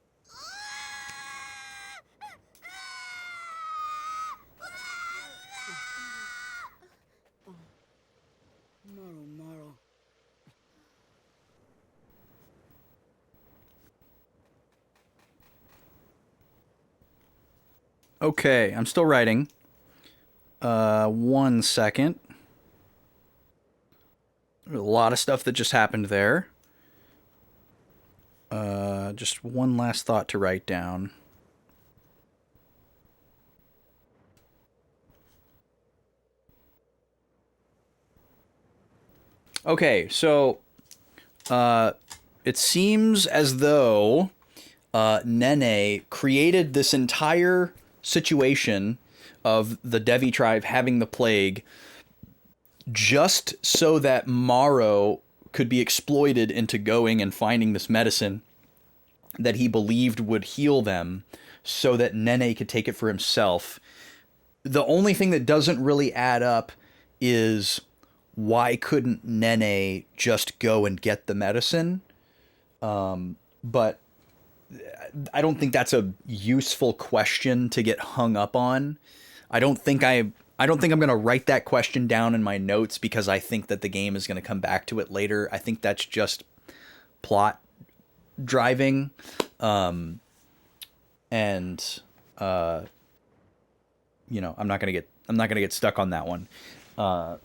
Maru. Okay, I'm still writing. 1 second. There's a lot of stuff that just happened there. Just one last thought to write down. Okay, so it seems as though Nene created this entire situation of the Devi tribe having the plague just so that Maro could be exploited into going and finding this medicine that he believed would heal them so that Nene could take it for himself. The only thing that doesn't really add up is why couldn't Nene just go and get the medicine? But I don't think that's a useful question to get hung up on. I don't think I'm going to write that question down in my notes because I think that the game is going to come back to it later. I think that's just plot driving. I'm not going to get stuck on that one. I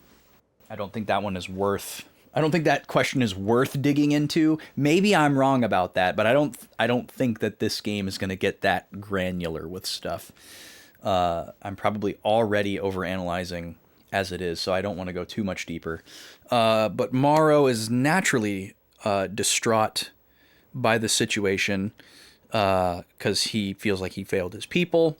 don't think that one is worth. I don't think that question is worth digging into. Maybe I'm wrong about that, but I don't think that this game is going to get that granular with stuff. I'm probably already overanalyzing as it is, so I don't want to go too much deeper. But Morrow is naturally distraught by the situation because he feels like he failed his people,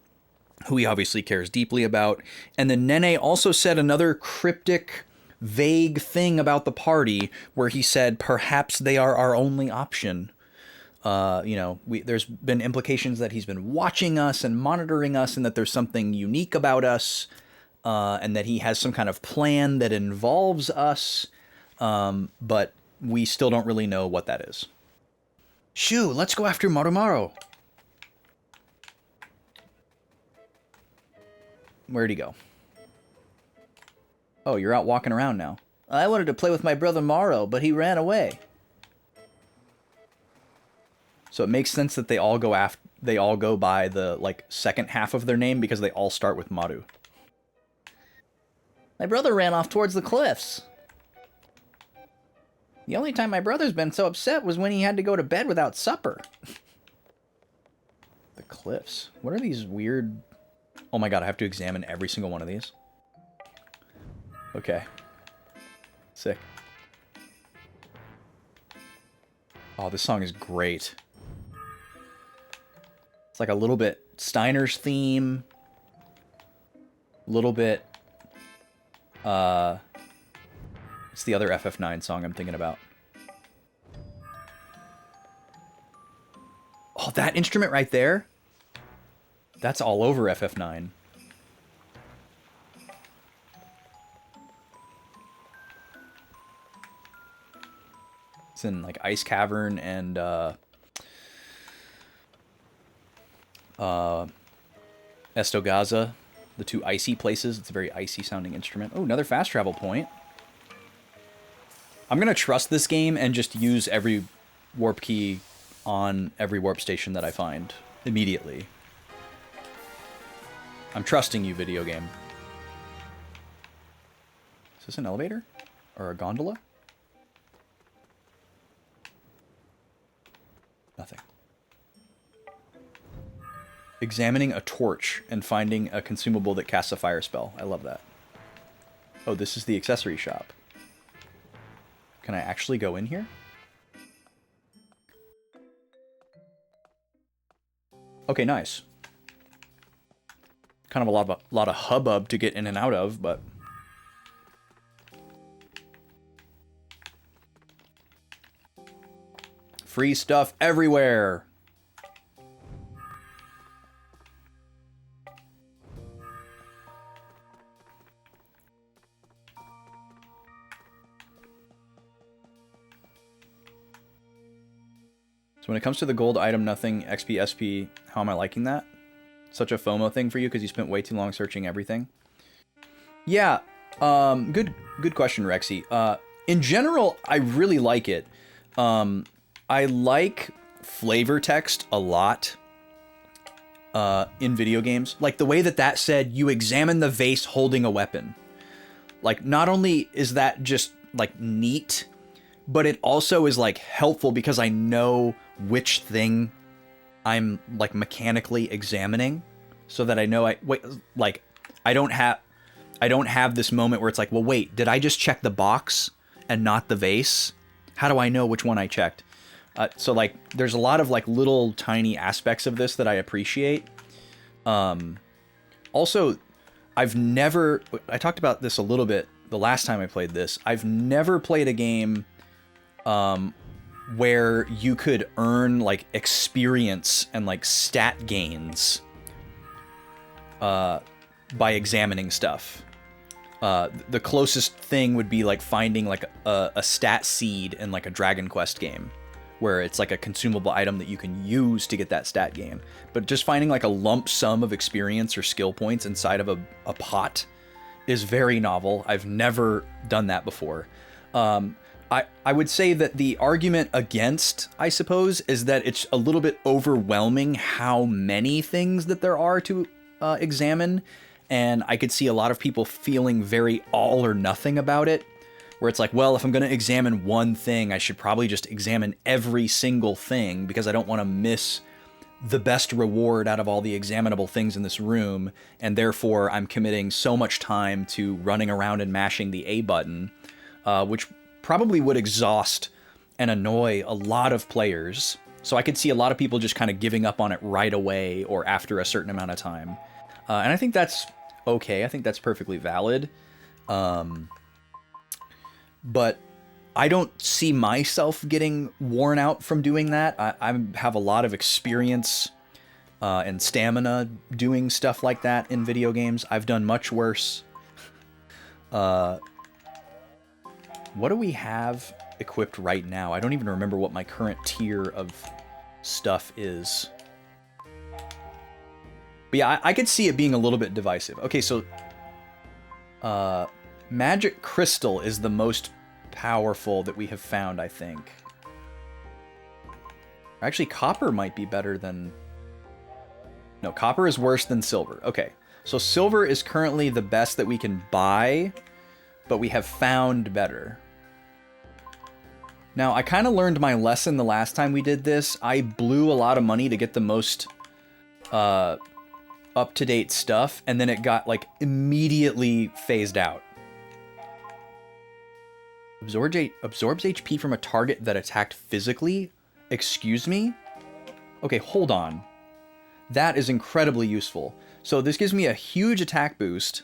who he obviously cares deeply about. And then Nene also said another cryptic, vague thing about the party where he said, perhaps they are our only option. There's been implications that he's been watching us and monitoring us and that there's something unique about us, and that he has some kind of plan that involves us, but we still don't really know what that is. Shoo, let's go after Marumaru. Where'd he go? Oh, you're out walking around now. I wanted to play with my brother Morrow, but he ran away. So it makes sense that they all go by the second half of their name because they all start with Maru. My brother ran off towards the cliffs. The only time my brother's been so upset was when he had to go to bed without supper. The cliffs. What are these weird... Oh my god, I have to examine every single one of these. Okay. Sick. Oh, this song is great. It's like a little bit Steiner's theme. A little bit... It's the other FF9 song I'm thinking about. Oh, that instrument right there? That's all over FF9. It's in like Ice Cavern and Estogaza, the two icy places. It's a very icy sounding instrument. Oh, another fast travel point. I'm gonna trust this game and just use every warp key on every warp station that I find immediately. I'm trusting you, video game. Is this an elevator? Or a gondola? Nothing. Examining a torch and finding a consumable that casts a fire spell. I love that. Oh, this is the accessory shop. Can I actually go in here? Okay, nice. Kind of a lot of hubbub to get in and out of, but... Free stuff everywhere! So when it comes to the gold item, nothing, XP, SP, how am I liking that? Such a FOMO thing for you because you spent way too long searching everything? Yeah, good question, Rexy. In general, I really like it. I like flavor text a lot in video games. Like the way that said, you examine the vase holding a weapon. Like, not only is that just, like, neat, but it also is, like, helpful because I know which thing I'm, like, mechanically examining, so that I know I don't have this moment where it's like, well, wait, did I just check the box and not the vase? How do I know which one I checked? So, like, there's a lot of, like, little tiny aspects of this that I appreciate. Also, I talked about this a little bit the last time I played this. I've never played a game where you could earn, like, experience and, like, stat gains by examining stuff. The closest thing would be, like, finding, like, a stat seed in, like, a Dragon Quest game, where it's like a consumable item that you can use to get that stat gain. But just finding like a lump sum of experience or skill points inside of a pot is very novel. I've never done that before. I would say that the argument against, I suppose, is that it's a little bit overwhelming how many things that there are to examine. And I could see a lot of people feeling very all or nothing about it, where it's like, well, if I'm going to examine one thing, I should probably just examine every single thing because I don't want to miss the best reward out of all the examinable things in this room. And therefore, I'm committing so much time to running around and mashing the A button, which probably would exhaust and annoy a lot of players. So I could see a lot of people just kind of giving up on it right away or after a certain amount of time. And I think that's okay. I think that's perfectly valid. But I don't see myself getting worn out from doing that. I have a lot of experience and stamina doing stuff like that in video games. I've done much worse. What do we have equipped right now? I don't even remember what my current tier of stuff is. But yeah, I could see it being a little bit divisive. Okay, so Magic Crystal is the most powerful that we have found, I think. Actually, Copper might be better than... No, Copper is worse than Silver. Okay, so Silver is currently the best that we can buy, but we have found better. Now, I kind of learned my lesson the last time we did this. I blew a lot of money to get the most up-to-date stuff, and then it got, like, immediately phased out. Absorbs HP from a target that attacked physically? Excuse me? Okay, hold on. That is incredibly useful. So this gives me a huge attack boost,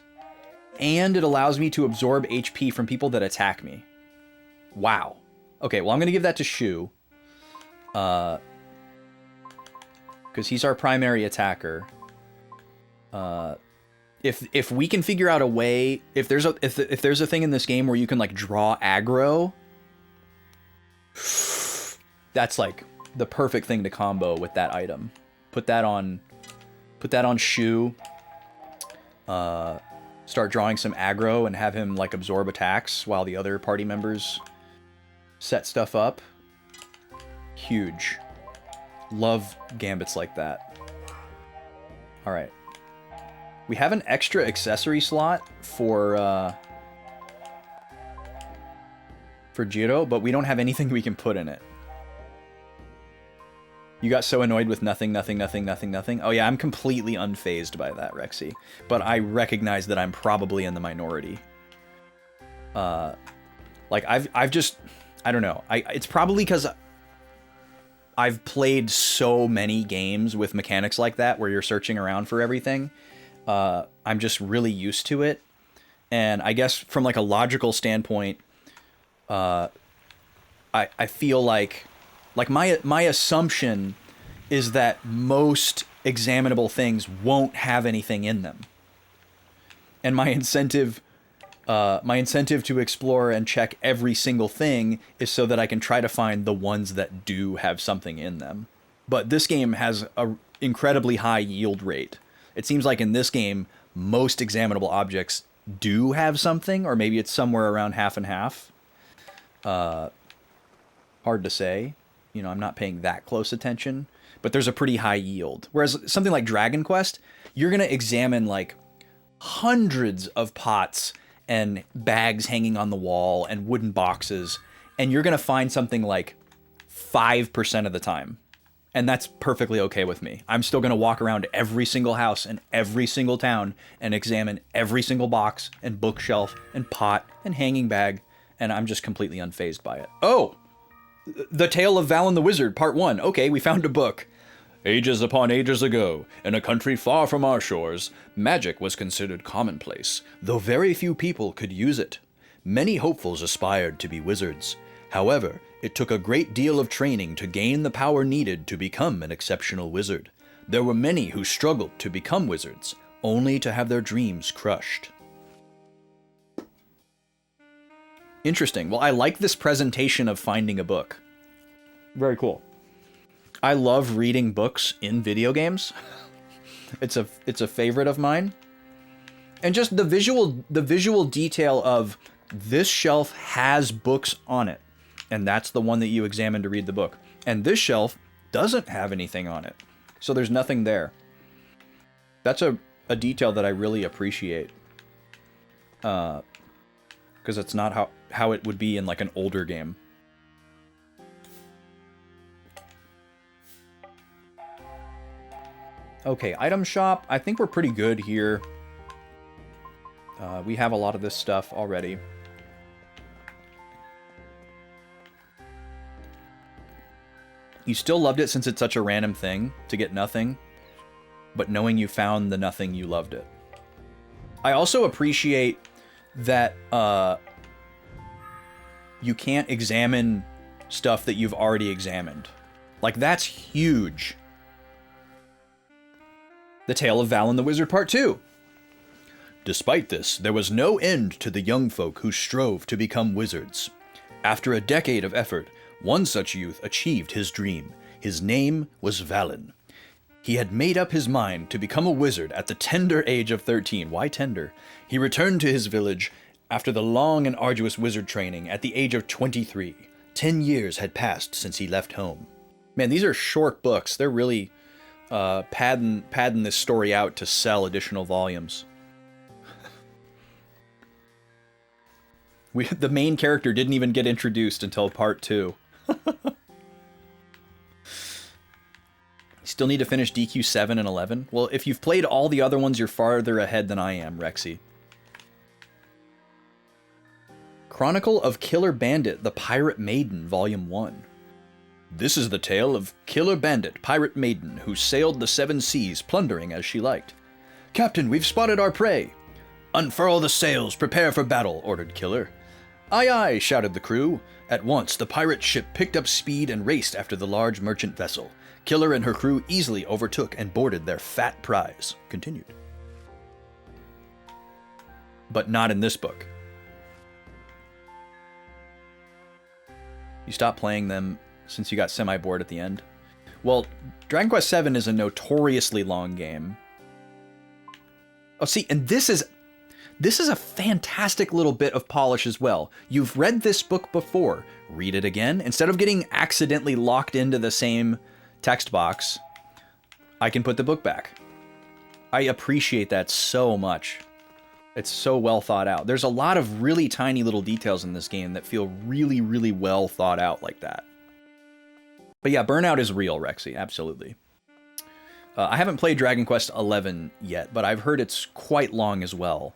and it allows me to absorb HP from people that attack me. Wow. Okay, well, I'm going to give that to Shu. Because he's our primary attacker. If we can figure out a way, if there's a thing in this game where you can like draw aggro, that's like the perfect thing to combo with that item. Put that on Shu. Start drawing some aggro and have him like absorb attacks while the other party members set stuff up. Huge. Love gambits like that. All right. We have an extra accessory slot for Jiro, but we don't have anything we can put in it. You got so annoyed with nothing. Oh yeah, I'm completely unfazed by that, Rexy. But I recognize that I'm probably in the minority. Like I've just, I don't know. It's probably because I've played so many games with mechanics like that where you're searching around for everything. I'm just really used to it. And I guess from like a logical standpoint, I feel like my assumption is that most examinable things won't have anything in them. And my incentive to explore and check every single thing is so that I can try to find the ones that do have something in them. But this game has an incredibly high yield rate. It seems like in this game, most examinable objects do have something, or maybe it's somewhere around half and half. Hard to say. You know, I'm not paying that close attention, but there's a pretty high yield. Whereas something like Dragon Quest, you're going to examine like hundreds of pots and bags hanging on the wall and wooden boxes, and you're going to find something like 5% of the time. And that's perfectly okay with me. I'm still going to walk around every single house and every single town and examine every single box and bookshelf and pot and hanging bag, and I'm just completely unfazed by it. Oh! The Tale of Valen the Wizard, Part 1. Okay, we found a book. Ages upon ages ago, in a country far from our shores, magic was considered commonplace, though very few people could use it. Many hopefuls aspired to be wizards. However, it took a great deal of training to gain the power needed to become an exceptional wizard. There were many who struggled to become wizards, only to have their dreams crushed. Interesting. Well, I like this presentation of finding a book. Very cool. I love reading books in video games. It's a favorite of mine. And just the visual detail of this shelf has books on it. And that's the one that you examine to read the book. And this shelf doesn't have anything on it. So there's nothing there. That's a detail that I really appreciate. Because it's not how it would be in like an older game. Okay, item shop. I think we're pretty good here. We have a lot of this stuff already. You still loved it since it's such a random thing to get nothing, but knowing you found the nothing, you loved it. I also appreciate that you can't examine stuff that you've already examined. Like, that's huge. The Tale of Valen the Wizard Part 2. Despite this, there was no end to the young folk who strove to become wizards. After a decade of effort, one such youth achieved his dream. His name was Valen. He had made up his mind to become a wizard at the tender age of 13. Why tender? He returned to his village after the long and arduous wizard training at the age of 23. 10 years had passed since he left home. Man, these are short books. They're really padding this story out to sell additional volumes. The main character didn't even get introduced until part 2. Still need to finish DQ 7 and 11? Well, if you've played all the other ones, you're farther ahead than I am, Rexy. Chronicle of Killer Bandit, the Pirate Maiden, Volume 1. This is the tale of Killer Bandit, Pirate Maiden, who sailed the 7 seas, plundering as she liked. Captain, we've spotted our prey. Unfurl the sails, prepare for battle, ordered Killer. Aye, aye, shouted the crew. At once, the pirate ship picked up speed and raced after the large merchant vessel. Killer and her crew easily overtook and boarded their fat prize. Continued. But not in this book. You stopped playing them since you got semi-bored at the end. Well, Dragon Quest VII is a notoriously long game. Oh, see, and this is a fantastic little bit of polish as well. You've read this book before. Read it again. Instead of getting accidentally locked into the same text box, I can put the book back. I appreciate that so much. It's so well thought out. There's a lot of really tiny little details in this game that feel really, really well thought out like that. But yeah, burnout is real, Rexy. Absolutely. I haven't played Dragon Quest XI yet, but I've heard it's quite long as well.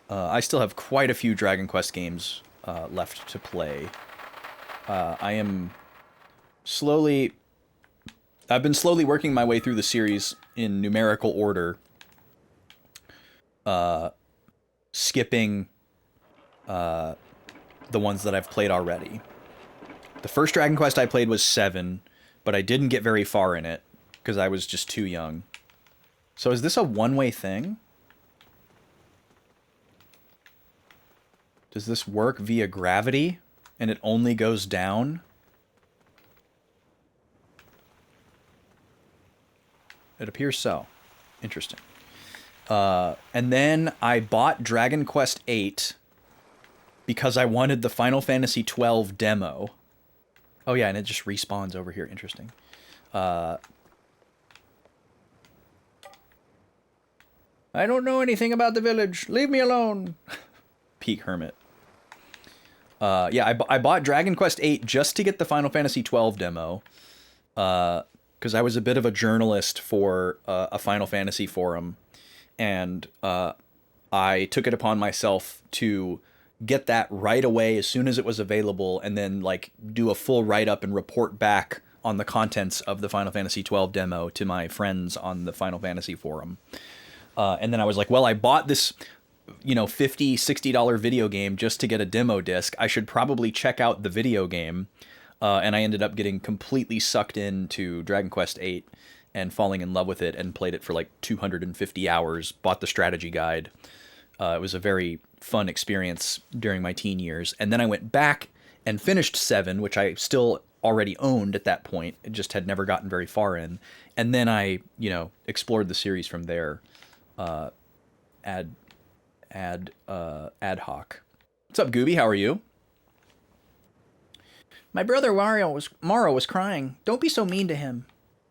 I still have quite a few Dragon Quest games left to play. I've been slowly working my way through the series in numerical order, skipping the ones that I've played already. The first Dragon Quest I played was 7, but I didn't get very far in it because I was just too young. So is this a one-way thing? Does this work via gravity and it only goes down? It appears so. Interesting. And then I bought Dragon Quest VIII because I wanted the Final Fantasy XII demo. Oh yeah, and it just respawns over here. Interesting. I don't know anything about the village. Leave me alone. Peak Hermit. Yeah, I bought Dragon Quest VIII just to get the Final Fantasy XII demo. Because I was a bit of a journalist for a Final Fantasy forum. And I took it upon myself to get that right away as soon as it was available, and then like do a full write-up and report back on the contents of the Final Fantasy XII demo to my friends on the Final Fantasy forum. And then I was like, well, I bought this, $50, $60 video game just to get a demo disc. I should probably check out the video game. And I ended up getting completely sucked into Dragon Quest VIII and falling in love with it, and played it for like 250 hours, bought the strategy guide. It was a very fun experience during my teen years. And then I went back and finished 7, which I still already owned at that point. It just had never gotten very far in. And then I, explored the series from there, ad hoc. What's up, Gooby? How are you? My brother Maro was crying. Don't be so mean to him.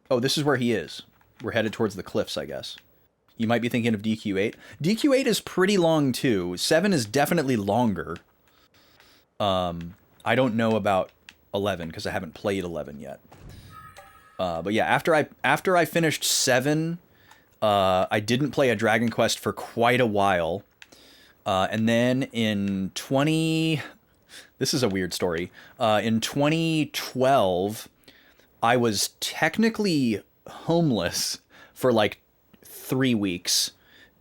Oh, this is where he is. We're headed towards the cliffs, I guess. You might be thinking of DQ8. DQ8 is pretty long too. 7 is definitely longer. I don't know about 11 because I haven't played 11 yet. But yeah, after I finished 7, I didn't play a Dragon Quest for quite a while. And then in this is a weird story. In 2012, I was technically homeless for like 3 weeks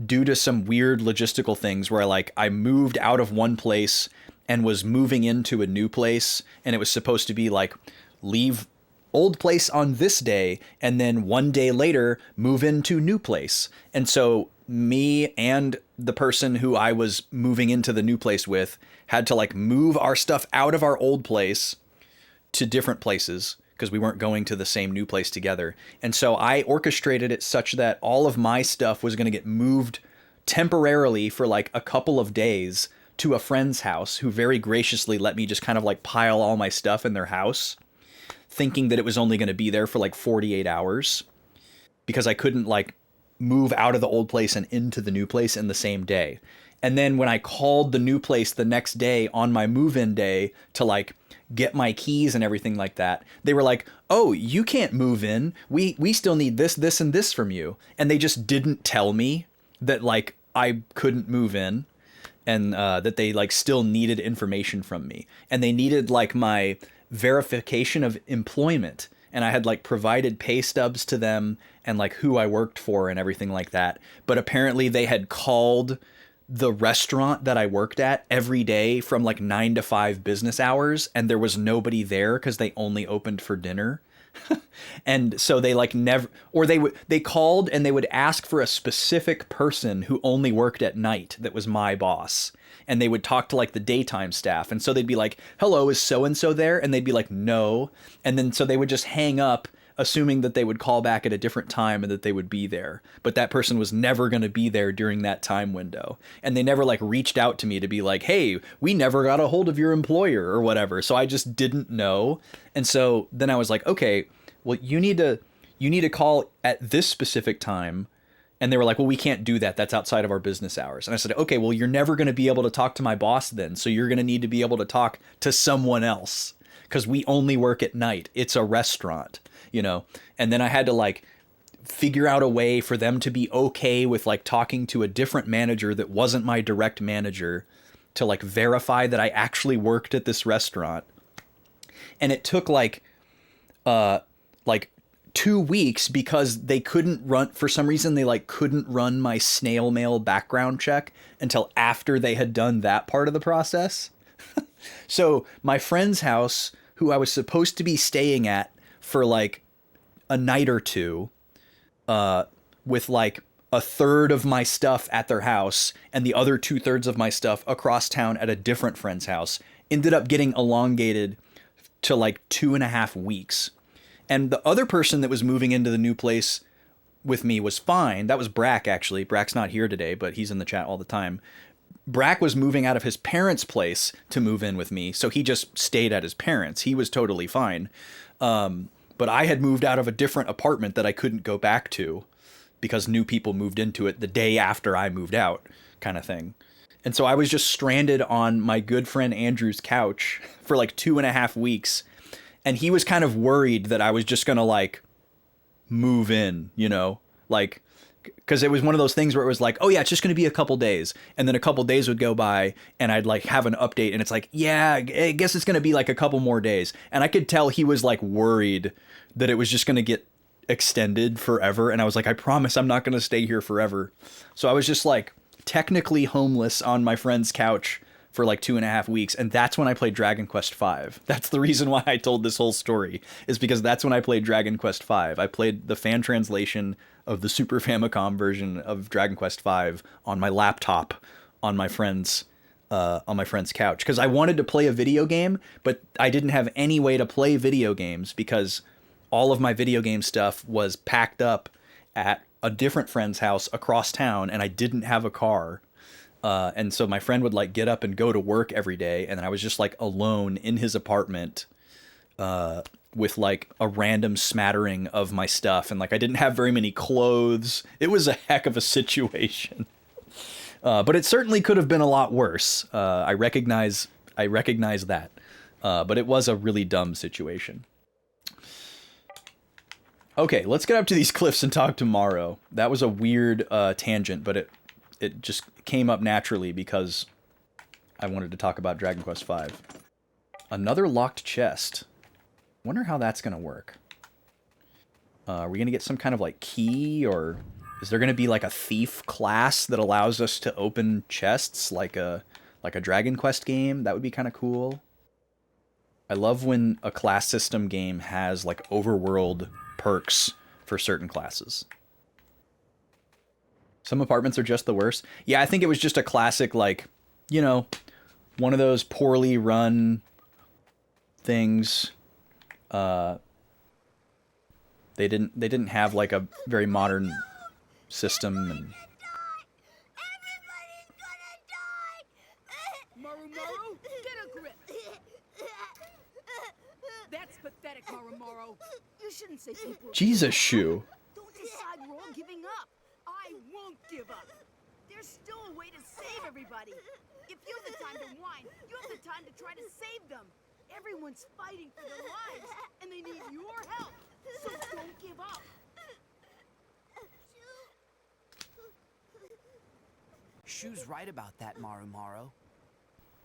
due to some weird logistical things where I moved out of one place and was moving into a new place, and it was supposed to be like leave old place on this day and then one day later move into new place. And so me and the person who I was moving into the new place with had to like move our stuff out of our old place to different places because we weren't going to the same new place together. And so I orchestrated it such that all of my stuff was going to get moved temporarily for like a couple of days to a friend's house who very graciously let me just kind of like pile all my stuff in their house, thinking that it was only going to be there for like 48 hours because I couldn't like move out of the old place and into the new place in the same day. And then when I called the new place the next day on my move-in day to like get my keys and everything like that, they were like, oh, you can't move in. We still need this, this, and this from you. And they just didn't tell me that like I couldn't move in and that they like still needed information from me. And they needed like my verification of employment. And I had like provided pay stubs to them and like who I worked for and everything like that. But apparently they had called the restaurant that I worked at every day from like 9 to 5 business hours, and there was nobody there because they only opened for dinner. And so they like never, or they called and they would ask for a specific person who only worked at night that was my boss. And they would talk to like the daytime staff. And so they'd be like, hello, is so-and-so there? And they'd be like, no. And then so they would just hang up, assuming that they would call back at a different time and that they would be there. But that person was never going to be there during that time window. And they never like reached out to me to be like, hey, we never got a hold of your employer or whatever. So I just didn't know. And so then I was like, okay, well, you need to call at this specific time. And they were like, well, we can't do that. That's outside of our business hours. And I said, okay, well, you're never going to be able to talk to my boss then. So you're going to need to be able to talk to someone else because we only work at night. It's a restaurant, And then I had to like figure out a way for them to be okay with like talking to a different manager that wasn't my direct manager to like verify that I actually worked at this restaurant. And it took like 2 weeks because they couldn't run, for some reason they like couldn't run my snail mail background check until after they had done that part of the process. So my friend's house, who I was supposed to be staying at for like a night or two, with like a third of my stuff at their house and the other 2/3 of my stuff across town at a different friend's house, ended up getting elongated to like 2.5 weeks. And the other person that was moving into the new place with me was fine. That was Brack, actually. Brack's not here today, but he's in the chat all the time. Brack was moving out of his parents' place to move in with me, so he just stayed at his parents'. He was totally fine. But I had moved out of a different apartment that I couldn't go back to because new people moved into it the day after I moved out, kind of thing. And so I was just stranded on my good friend Andrew's couch for like 2.5 weeks. And he was kind of worried that I was just going to like move in, like, because it was one of those things where it was like, oh yeah, it's just going to be a couple days. And then a couple days would go by and I'd like have an update and it's like, yeah, I guess it's going to be like a couple more days. And I could tell he was like worried that it was just going to get extended forever. And I was like, I promise I'm not going to stay here forever. So I was just like technically homeless on my friend's couch for like 2.5 weeks. And that's when I played Dragon Quest V. That's the reason why I told this whole story, is because that's when I played Dragon Quest V. I played the fan translation of the Super Famicom version of Dragon Quest V on my laptop on my friend's on my friend's couch because I wanted to play a video game, but I didn't have any way to play video games because all of my video game stuff was packed up at a different friend's house across town, and I didn't have a car. And so my friend would like get up and go to work every day, and then I was just like alone in his apartment with like a random smattering of my stuff, and like I didn't have very many clothes. It was a heck of a situation. But it certainly could have been a lot worse. I recognize that. But it was a really dumb situation. Okay, let's get up to these cliffs and talk to Morrow. That was a weird tangent, but it just came up naturally because I wanted to talk about Dragon Quest V. Another locked chest. Wonder how that's going to work. Are we going to get some kind of like key, or is there going to be like a thief class that allows us to open chests like a Dragon Quest game? That would be kind of cool. I love when a class system game has like overworld perks for certain classes. Some apartments are just the worst. Yeah, I think it was just a classic, like, you know, one of those poorly run things. They didn't have like a very modern system, and Maru, get a grip. That's pathetic, Maru. You shouldn't say people. Jesus, Shu. Don't decide we're all giving up. I won't give up. There's still a way to save everybody. If you have the time to whine, you have the time to try to save them. Everyone's fighting for their lives, and they need your help. So don't give up. Shu's right about that, Maru.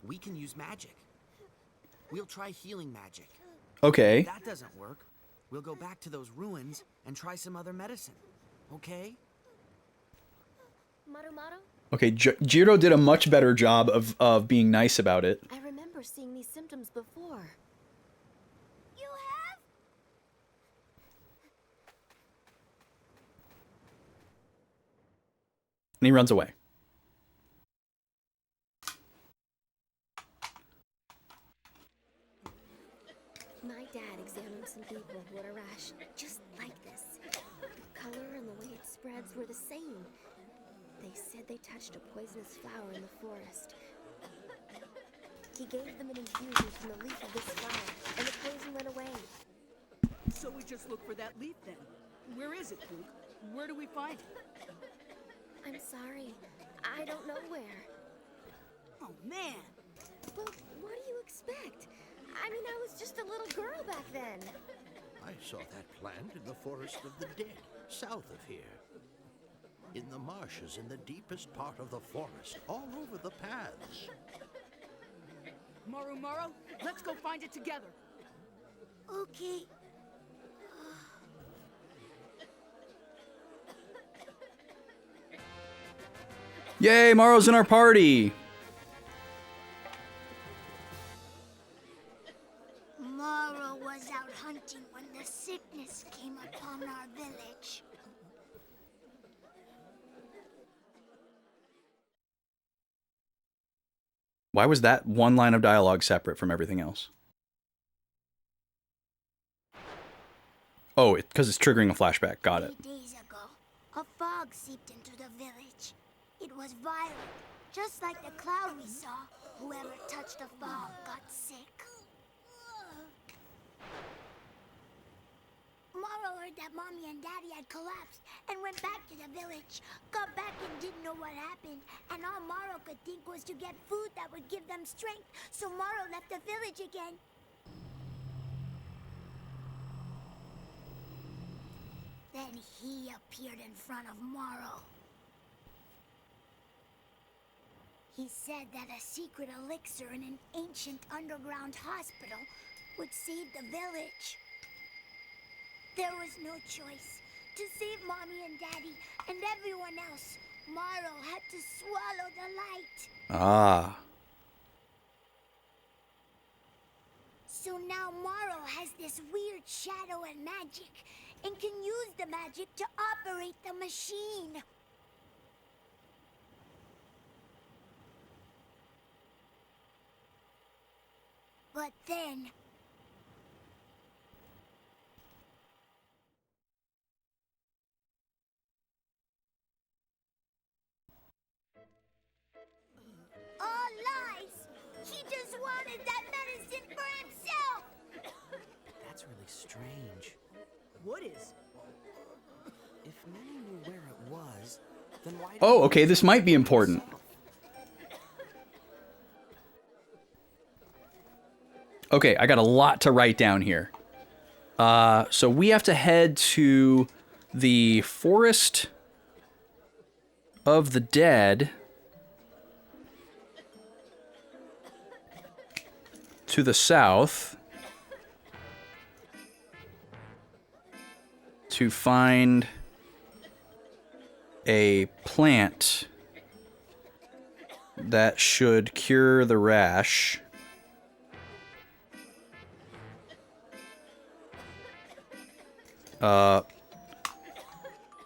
We can use magic. We'll try healing magic. Okay. If that doesn't work, we'll go back to those ruins and try some other medicine. Okay? Maru? Okay, Jiro did a much better job of being nice about it. I remember seeing these symptoms before. You have? And he runs away. My dad examined some people who had a rash just like this. The color and the way it spreads were the same. They said they touched a poisonous flower in the forest. He gave them an infusion from the leaf of this flower, and the poison went away. So we just look for that leaf then. Where is it, Luke? Where do we find it? I'm sorry. I don't know where. Oh, man. Well, what do you expect? I mean, I was just a little girl back then. I saw that plant in the Forest of the Dead, south of here. In the marshes in the deepest part of the forest, all over the paths. Maru, let's go find it together. Okay. Yay, Morrow's in our party! Morrow was out hunting when the sickness came upon our village. Why was that one line of dialogue separate from everything else? Oh, because it's triggering a flashback. Got it. 3 days ago, a fog seeped into the village. It was violent, just like the cloud we saw. Whoever touched the fog got sick. Morrow heard that Mommy and Daddy had collapsed and went back to the village. Got back and didn't know what happened, and all Morrow could think was to get food that would give them strength, so Morrow left the village again. Then he appeared in front of Morrow. He said that a secret elixir in an ancient underground hospital would save the village. There was no choice. To save Mommy and Daddy and everyone else, Morrow had to swallow the light. Ah. So now Morrow has this weird shadow and magic, and can use the magic to operate the machine. But then... All lies! He just wanted that medicine for himself! That's really strange. What is? If Nenny knew where it was, then why... Oh, okay, this might be important. Okay, I got a lot to write down here. So we have to head to the Forest of the Dead to the south to find a plant that should cure the rash.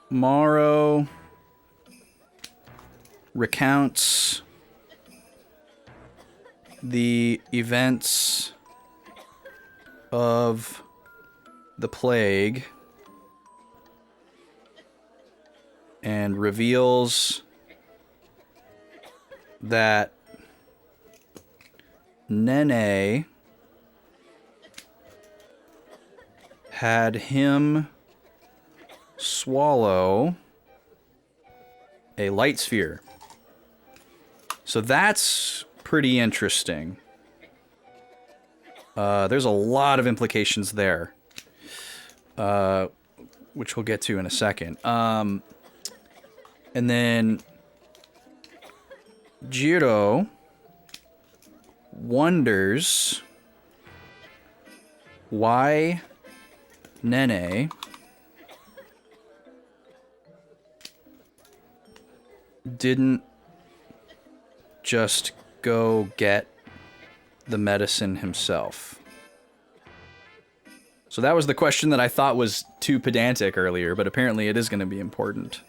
Morrow recounts the events of the plague and reveals that Nene had him swallow a light sphere. So that's pretty interesting. There's a lot of implications there, which we'll get to in a second. And then Jiro wonders why Nene didn't just go get the medicine himself. So that was the question that I thought was too pedantic earlier, but apparently it is going to be important.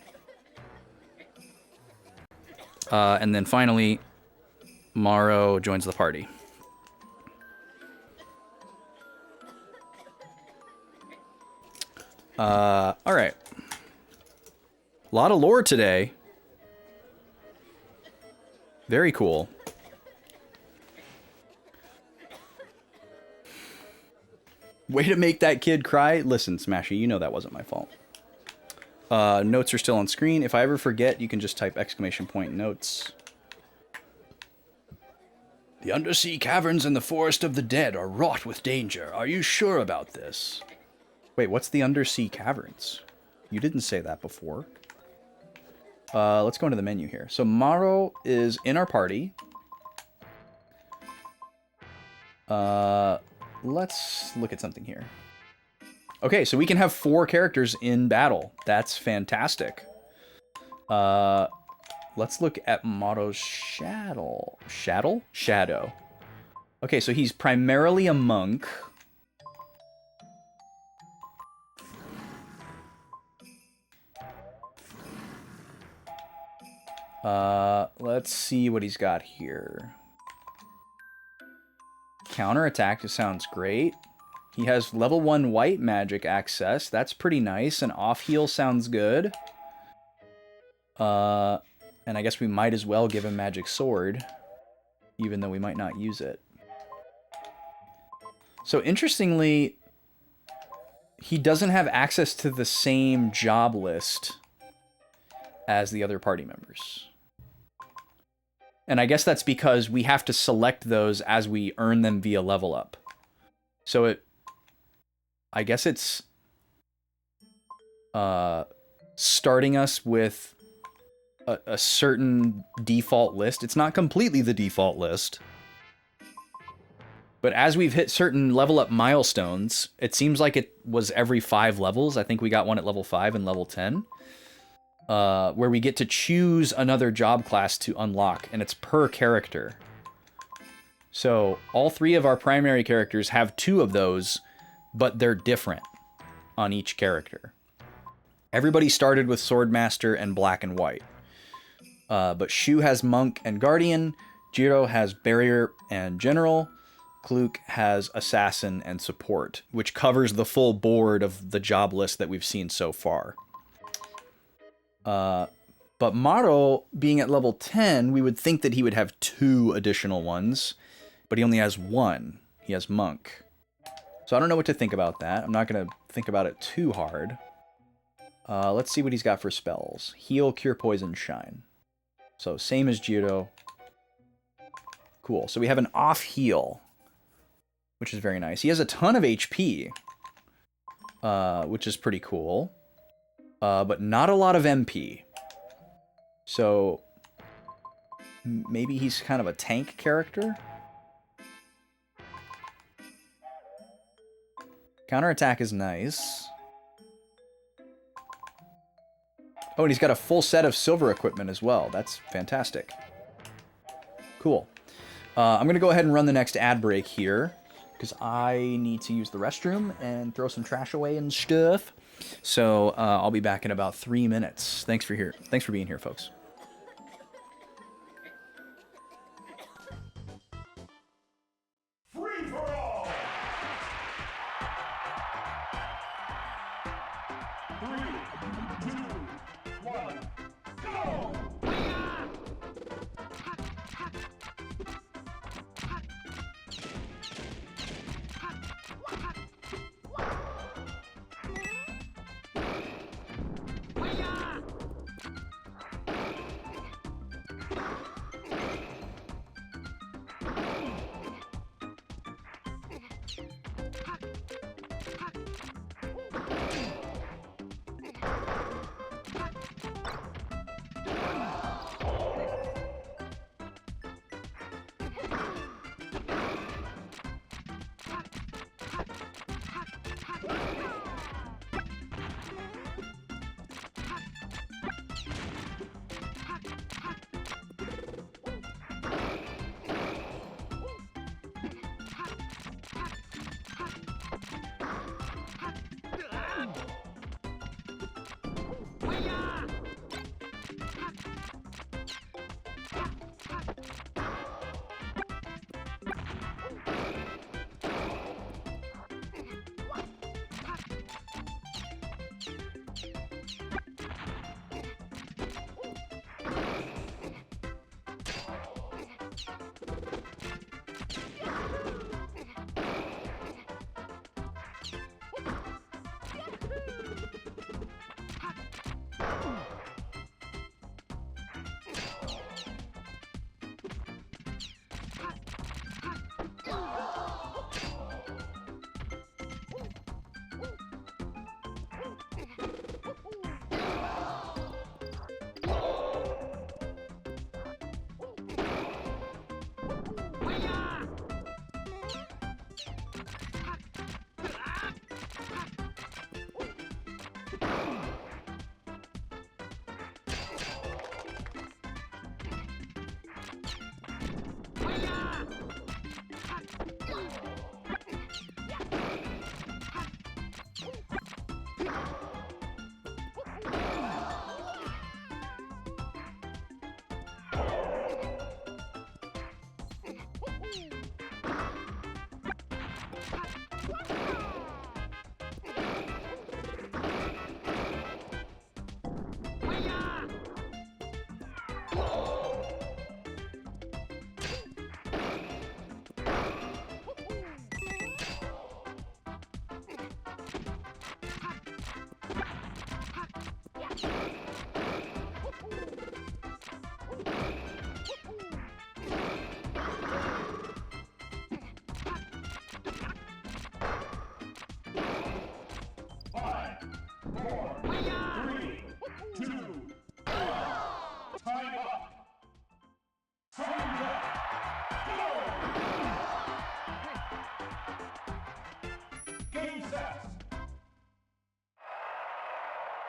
And then finally, Morrow joins the party. Alright. A lot of lore today. Very cool. Way to make that kid cry. Listen, Smashy, you know that wasn't my fault. Notes are still on screen. If I ever forget, you can just type !notes. The undersea caverns in the Forest of the Dead are wrought with danger. Are you sure about this? Wait, what's the undersea caverns? You didn't say that before. Let's go into the menu here. So Morrow is in our party. Let's look at something here. Okay, so we can have 4 characters in battle. That's fantastic. Let's look at Morrow's shadow. Shadow. Okay, so he's primarily a monk. Let's see what he's got here. Counterattack just sounds great. He has level 1 white magic access. That's pretty nice. And off heal sounds good. And I guess we might as well give him magic sword, even though we might not use it. So interestingly, he doesn't have access to the same job list as the other party members. And I guess that's because we have to select those as we earn them via level up. So I guess it's starting us with a certain default list. It's not completely the default list. But as we've hit certain level up milestones, it seems like it was every 5 levels. I think we got one at level 5 and level 10. Where we get to choose another job class to unlock, and it's per character. So all 3 of our primary characters have 2 of those, but they're different on each character. Everybody started with Swordmaster and Black and White. But Shu has Monk and Guardian, Jiro has Barrier and General, Kluk has Assassin and Support, which covers the full board of the job list that we've seen so far. But Maro, being at level 10, we would think that he would have 2 additional ones, but he only has 1. He has Monk. So I don't know what to think about that. I'm not going to think about it too hard. Let's see what he's got for spells. Heal, Cure, Poison, Shine. So same as Gyuto. Cool. So we have an off heal, which is very nice. He has a ton of HP, which is pretty cool, but not a lot of MP. So maybe he's kind of a tank character. Counterattack is nice. Oh, and he's got a full set of silver equipment as well. That's fantastic. Cool. I'm going to go ahead and run the next ad break here, because I need to use the restroom and throw some trash away and stuff. So I'll be back in about 3 minutes. Thanks for being here, folks. Free for all. 3, 2, 1, go!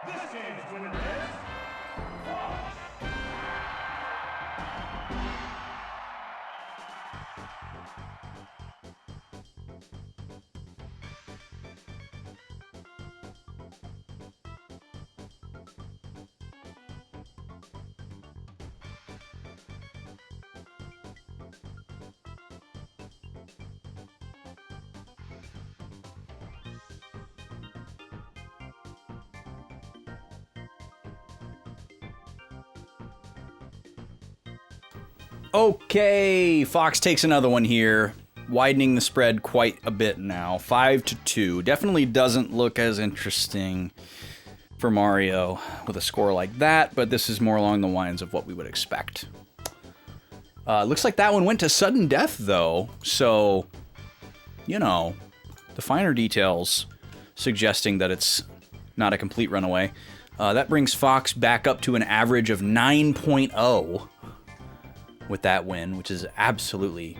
This game's winner is Fox. Okay, Fox takes another one here, widening the spread quite a bit now. 5-2. Definitely doesn't look as interesting for Mario with a score like that, but this is more along the lines of what we would expect. Looks like that one went to sudden death, though, so, you know, the finer details suggesting that it's not a complete runaway. That brings Fox back up to an average of 9.0 with that win, which is absolutely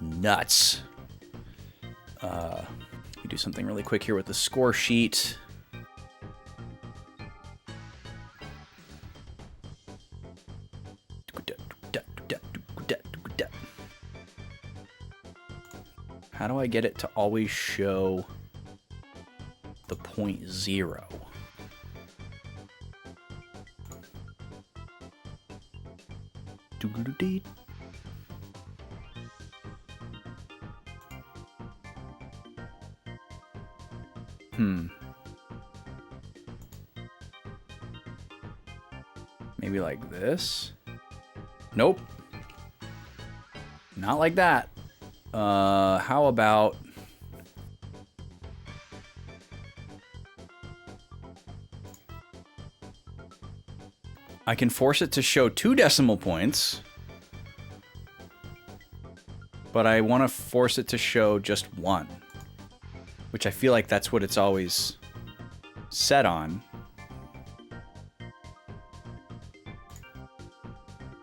nuts. Let me do something really quick here with the score sheet. How do I get it to always show the 0.0? Maybe like this? Nope. Not like that. How about... I can force it to show 2 decimal points, but I want to force it to show just 1, which I feel like that's what it's always set on.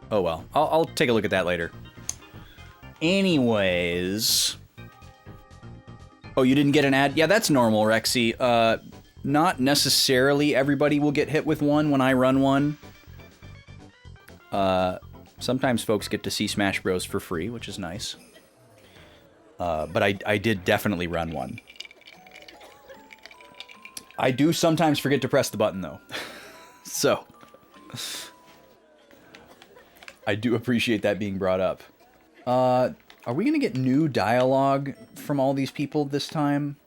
Oh well, I'll take a look at that later. Anyways... Oh, you didn't get an ad? Yeah, that's normal, Rexy. Not necessarily everybody will get hit with one when I run one. Sometimes folks get to see Smash Bros. For free, which is nice. But I did definitely run one. I do sometimes forget to press the button, though. So... I do appreciate that being brought up. Are we going to get new dialogue from all these people this time?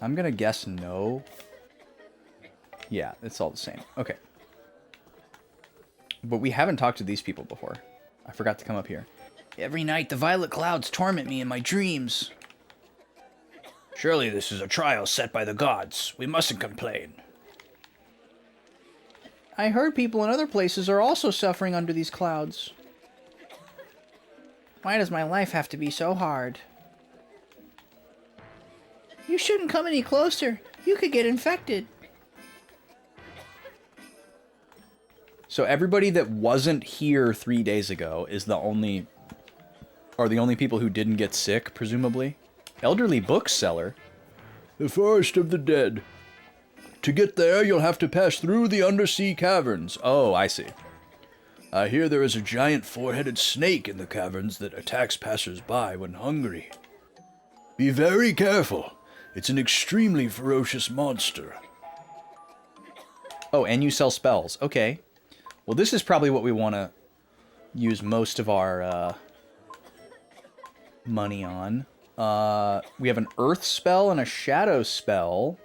I'm going to guess no. Yeah, it's all the same. Okay. But we haven't talked to these people before. I forgot to come up here. Every night the violet clouds torment me in my dreams. Surely this is a trial set by the gods. We mustn't complain. I heard people in other places are also suffering under these clouds. Why does my life have to be so hard? You shouldn't come any closer. You could get infected. So everybody that wasn't here 3 days ago is the only people who didn't get sick, presumably. Elderly bookseller. The Forest of the Dead. To get there, you'll have to pass through the undersea caverns. Oh, I see. I hear there is a giant four-headed snake in the caverns that attacks passers-by when hungry. Be very careful. It's an extremely ferocious monster. Oh, and you sell spells. Okay. Well, this is probably what we want to use most of our money on. We have an earth spell and a shadow spell.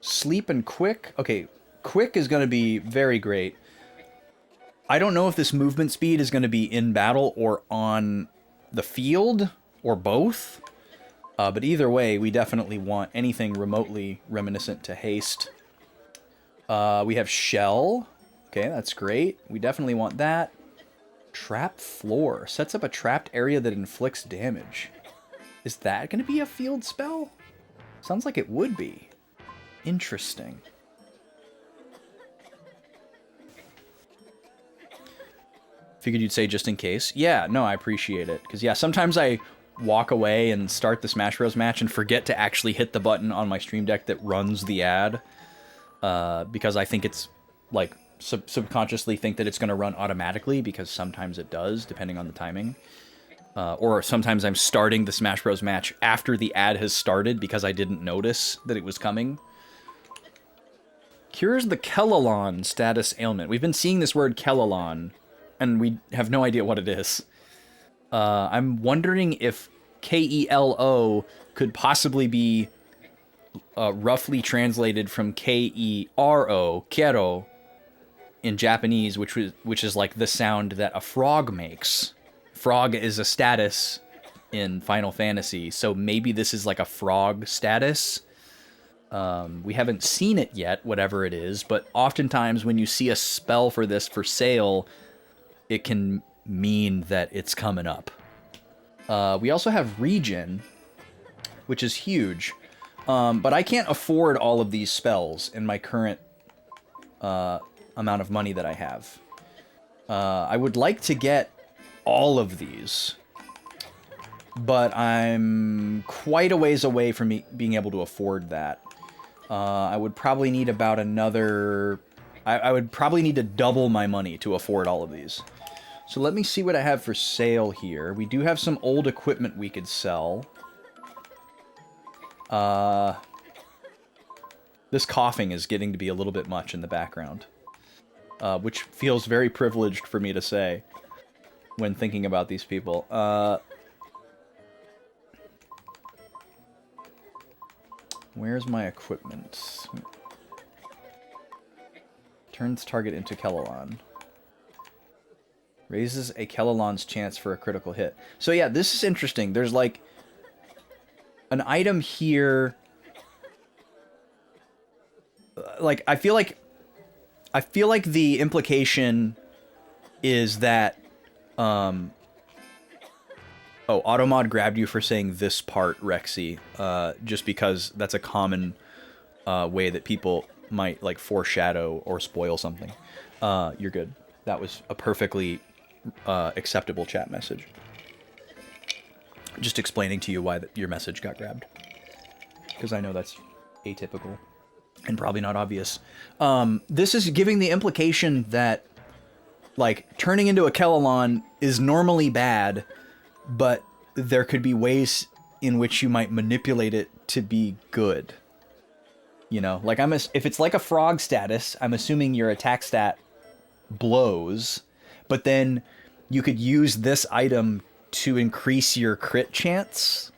Sleep and quick. Okay, quick is going to be very great. I don't know if this movement speed is going to be in battle or on the field, or both. But either way, we definitely want anything remotely reminiscent to haste. We have shell. Okay, that's great. We definitely want that. Trap floor. Sets up a trapped area that inflicts damage. Is that going to be a field spell? Sounds like it would be. Interesting. Figured you'd say just in case. Yeah, no, I appreciate it. Because, yeah, sometimes I walk away and start the Smash Bros. Match and forget to actually hit the button on my Stream Deck that runs the ad. Because I think it's, like, subconsciously think that it's going to run automatically, because sometimes it does, depending on the timing. Or sometimes I'm starting the Smash Bros. Match after the ad has started because I didn't notice that it was coming. Cures the Kellalon status ailment. We've been seeing this word Kellalon, and we have no idea what it is. I'm wondering if K-E-L-O could possibly be roughly translated from K-E-R-O, Kero, in Japanese, which is like the sound that a frog makes. Frog is a status in Final Fantasy, so maybe this is like a frog status. We haven't seen it yet, whatever it is, but oftentimes when you see a spell for this for sale, it can mean that it's coming up. We also have Regen, which is huge, but I can't afford all of these spells in my current amount of money that I have. I would like to get all of these, but I'm quite a ways away from being able to afford that. I would probably need about another... I would probably need to double my money to afford all of these. So let me see what I have for sale here. We do have some old equipment we could sell. This coughing is getting to be a little bit much in the background. Which feels very privileged for me to say when thinking about these people. Where's my equipment? Turns target into Kellalon. Raises a Kellalon's chance for a critical hit. So yeah, this is interesting. There's like an item here. Like I feel like the implication is that oh, Automod grabbed you for saying this part, Rexy, just because that's a common way that people might like foreshadow or spoil something. You're good. That was a perfectly acceptable chat message. Just explaining to you why your message got grabbed. Because I know that's atypical and probably not obvious. This is giving the implication that, like, turning into a Kellalon is normally bad, but there could be ways in which you might manipulate it to be good. You know, like if it's like a frog status, I'm assuming your attack stat blows, but then you could use this item to increase your crit chance,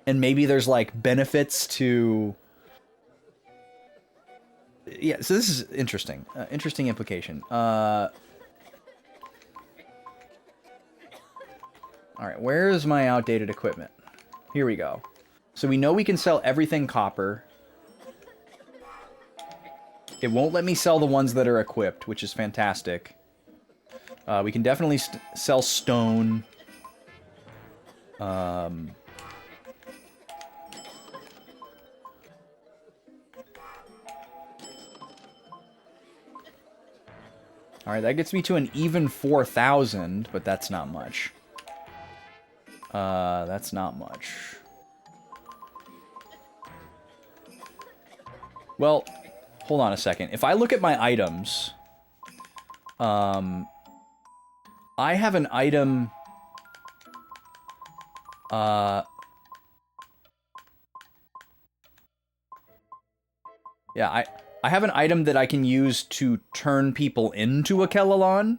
and maybe there's like benefits to... Yeah, so this is interesting. Interesting implication. Alright, where's my outdated equipment? Here we go. So we know we can sell everything copper. It won't let me sell the ones that are equipped, which is fantastic. We can definitely sell stone. Alright, that gets me to an even 4,000, but that's not much. That's not much. Well, hold on a second. If I look at my items, I have an item... Yeah, I have an item that I can use to turn people into a Kellalon,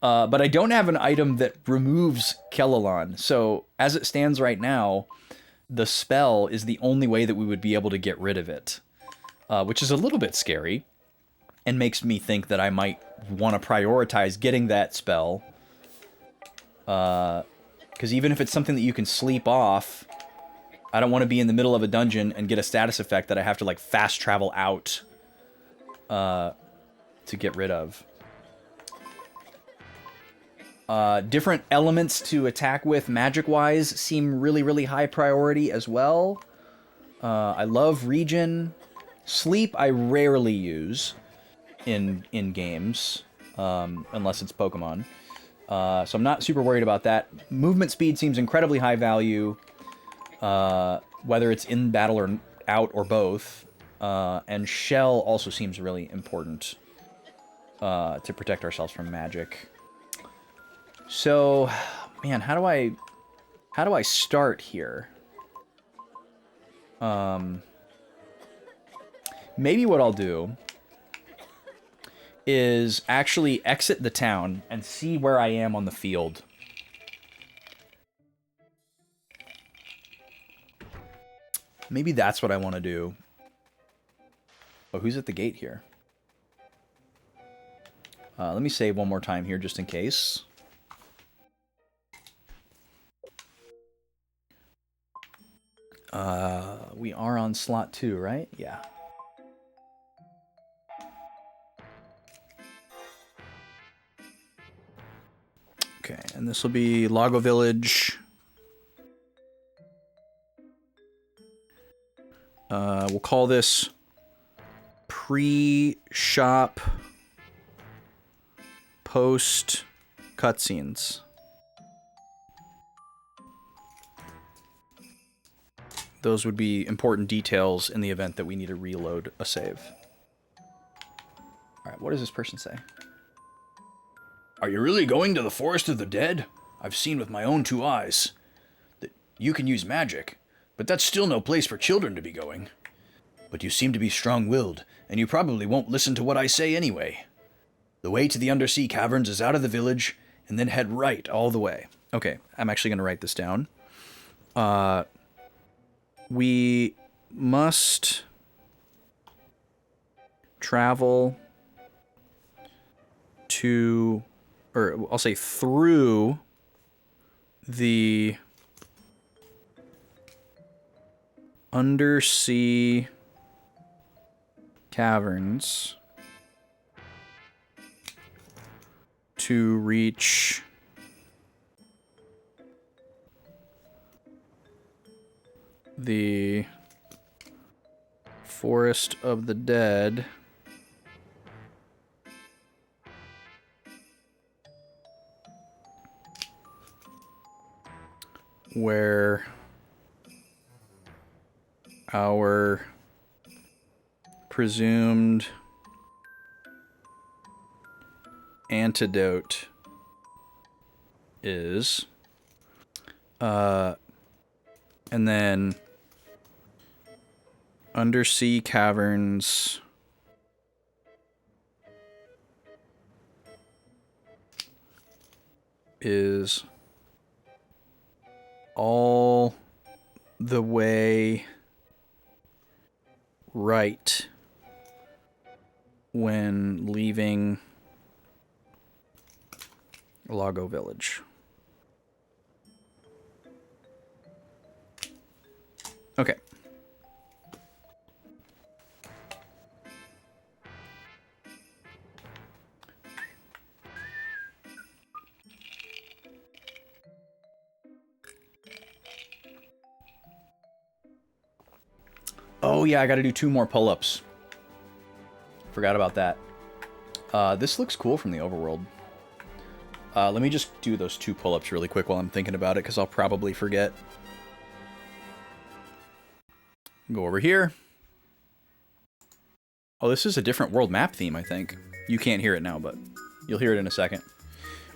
but I don't have an item that removes Kellalon. So, as it stands right now, the spell is the only way that we would be able to get rid of it, which is a little bit scary, and makes me think that I might want to prioritize getting that spell, because even if it's something that you can sleep off, I don't want to be in the middle of a dungeon and get a status effect that I have to, like, fast travel out to get rid of. Different elements to attack with magic-wise seem really, really high priority as well. I love Regen. Sleep I rarely use in games, unless it's Pokemon. So I'm not super worried about that. Movement speed seems incredibly high value, whether it's in battle or out or both. And Shell also seems really important to protect ourselves from magic. So, man, how do I start here? Maybe what I'll do is actually exit the town and see where I am on the field. Maybe that's what I want to do. Oh, who's at the gate here? Let me save one more time here just in case. We are on slot 2, right? Yeah. Okay, and this will be Lago Village. We'll call this pre-shop post cutscenes. Those would be important details in the event that we need to reload a save. Alright, what does this person say? Are you really going to the Forest of the Dead? I've seen with my own 2 eyes that you can use magic, but that's still no place for children to be going. But you seem to be strong-willed, and you probably won't listen to what I say anyway. The way to the undersea caverns is out of the village, and then head right all the way. Okay, I'm actually going to write this down. We must travel to, or I'll say through the undersea caverns to reach the Forest of the Dead, where our presumed antidote is, and then undersea caverns is all the way right when leaving Lago Village. Okay. Oh yeah, I gotta do 2 more pull-ups. Forgot about that. This looks cool from the overworld. Let me just do those 2 pull-ups really quick while I'm thinking about it, because I'll probably forget. Go over here. Oh, this is a different world map theme, I think. You can't hear it now, but you'll hear it in a second.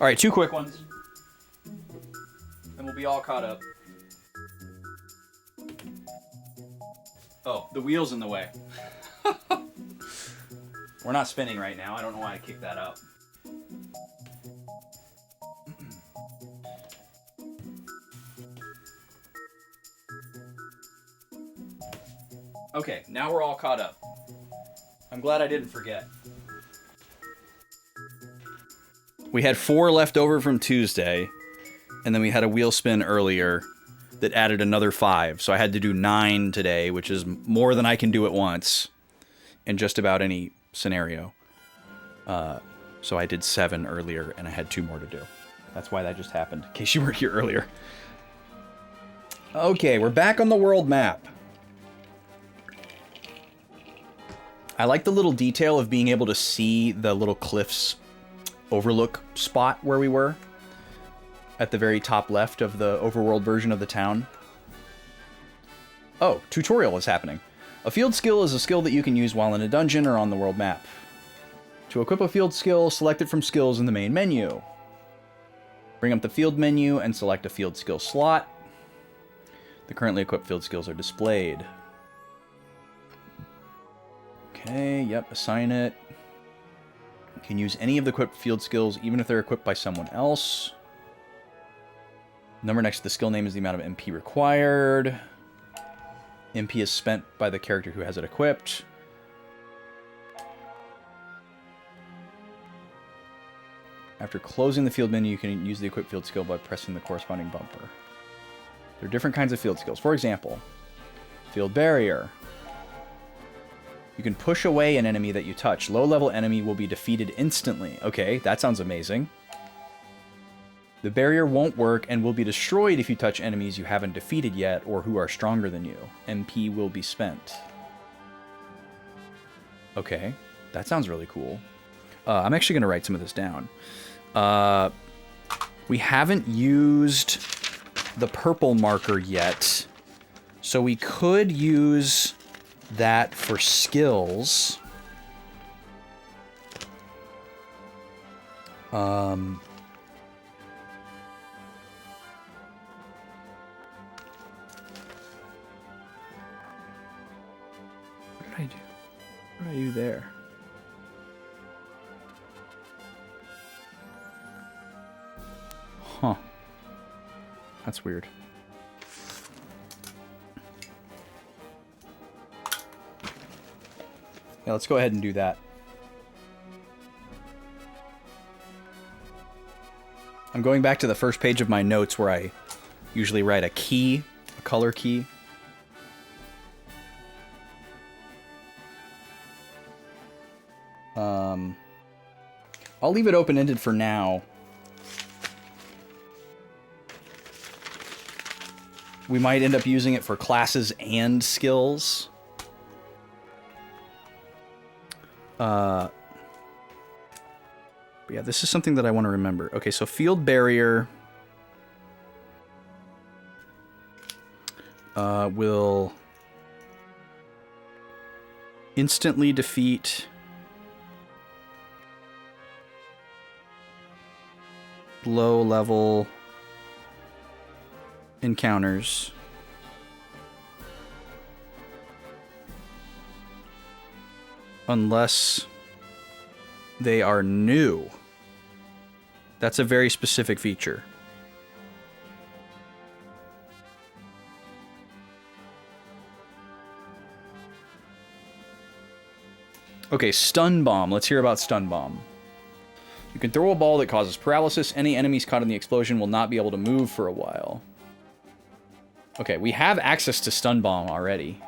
Alright, 2 quick ones. And we'll be all caught up. Oh, the wheel's in the way. We're not spinning right now. I don't know why I kicked that up. Okay, now we're all caught up. I'm glad I didn't forget. We had 4 left over from Tuesday, and then we had a wheel spin earlier that added another 5. So I had to do 9 today, which is more than I can do at once in just about any scenario. So I did 7 earlier, and I had 2 more to do. That's why that just happened, in case you weren't here earlier. Okay, we're back on the world map. I like the little detail of being able to see the little cliffs overlook spot where we were at the very top left of the overworld version of the town. Oh, tutorial is happening. A field skill is a skill that you can use while in a dungeon or on the world map. To equip a field skill, select it from skills in the main menu. Bring up the field menu and select a field skill slot. The currently equipped field skills are displayed. Okay, yep, assign it. You can use any of the equipped field skills, even if they're equipped by someone else. Number next to the skill name is the amount of MP required. MP is spent by the character who has it equipped. After closing the field menu, you can use the equip field skill by pressing the corresponding bumper. There are different kinds of field skills. For example, field barrier. You can push away an enemy that you touch. Low-level enemy will be defeated instantly. Okay, that sounds amazing. The barrier won't work and will be destroyed if you touch enemies you haven't defeated yet or who are stronger than you. MP will be spent. Okay, that sounds really cool. I'm actually going to write some of this down. We haven't used the purple marker yet, so we could use that for skills. What did I do? What did I do there? Huh. That's weird. Yeah, let's go ahead and do that. I'm going back to the first page of my notes where I usually write a key, a color key. I'll leave it open-ended for now. We might end up using it for classes and skills. But yeah, this is something that I want to remember. Okay, so field barrier will instantly defeat low-level encounters. Unless they are new. That's a very specific feature. Okay, stun bomb. Let's hear about stun bomb. You can throw a ball that causes paralysis. Any enemies caught in the explosion will not be able to move for a while. Okay, we have access to stun bomb already.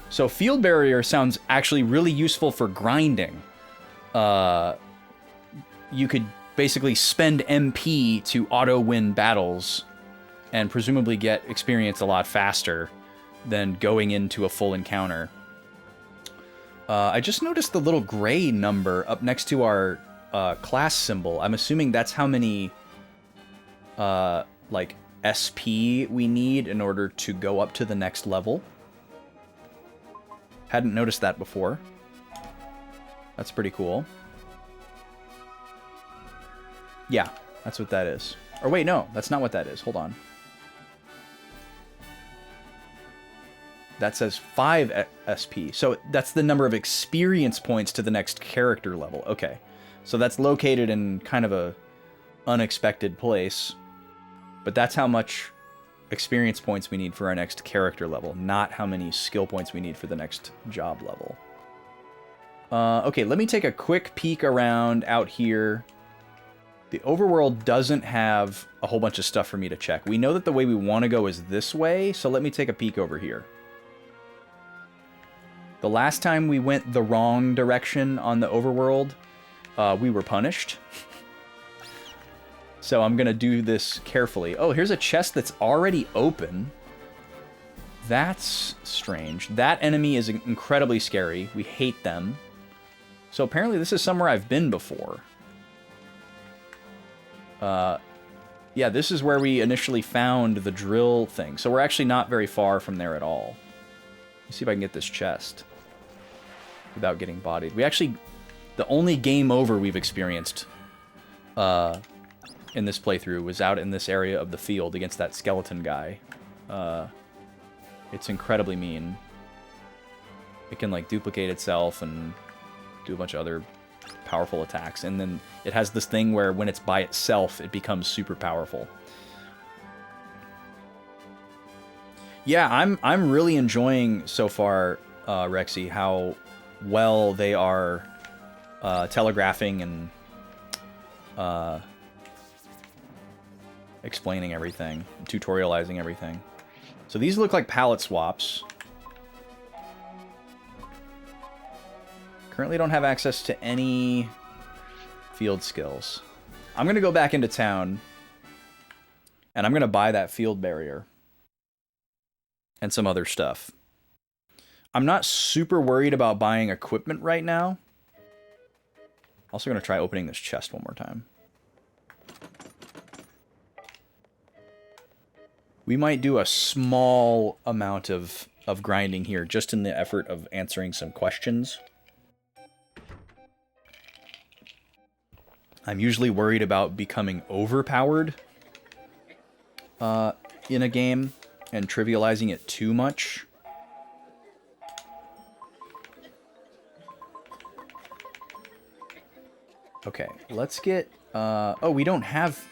So field barrier sounds actually really useful for grinding. You could basically spend MP to auto-win battles and presumably get experience a lot faster than going into a full encounter. I just noticed the little gray number up next to our class symbol. I'm assuming that's how many like SP we need in order to go up to the next level. Hadn't noticed that before. That's pretty cool. Yeah, that's what that is. Or wait, no, that's not what that is. Hold on. That says 5 SP. So that's the number of experience points to the next character level. Okay. So that's located in kind of a unexpected place. But that's how much experience points we need for our next character level, not how many skill points we need for the next job level. Okay, let me take a quick peek around out here. The overworld doesn't have a whole bunch of stuff for me to check. We know that the way we want to go is this way, so let me take a peek over here. The last time we went the wrong direction on the overworld, we were punished. So I'm going to do this carefully. Oh, here's a chest that's already open. That's strange. That enemy is incredibly scary. We hate them. So apparently this is somewhere I've been before. Yeah, this is where we initially found the drill thing. So we're actually not very far from there at all. Let's see if I can get this chest without getting bodied. We actually... The only game over we've experienced in this playthrough was out in this area of the field against that skeleton guy. It's incredibly mean. It can, like, duplicate itself and do a bunch of other powerful attacks. And then it has this thing where when it's by itself, it becomes super powerful. Yeah, I'm really enjoying so far, Rexy, how well they are telegraphing and explaining everything, tutorializing everything. So these look like palette swaps. Currently don't have access to any field skills. I'm going to go back into town, and I'm going to buy that field barrier and some other stuff. I'm not super worried about buying equipment right now. Also going to try opening this chest one more time. We might do a small amount of grinding here, just in the effort of answering some questions. I'm usually worried about becoming overpowered in a game and trivializing it too much. Okay, let's get... oh, we don't have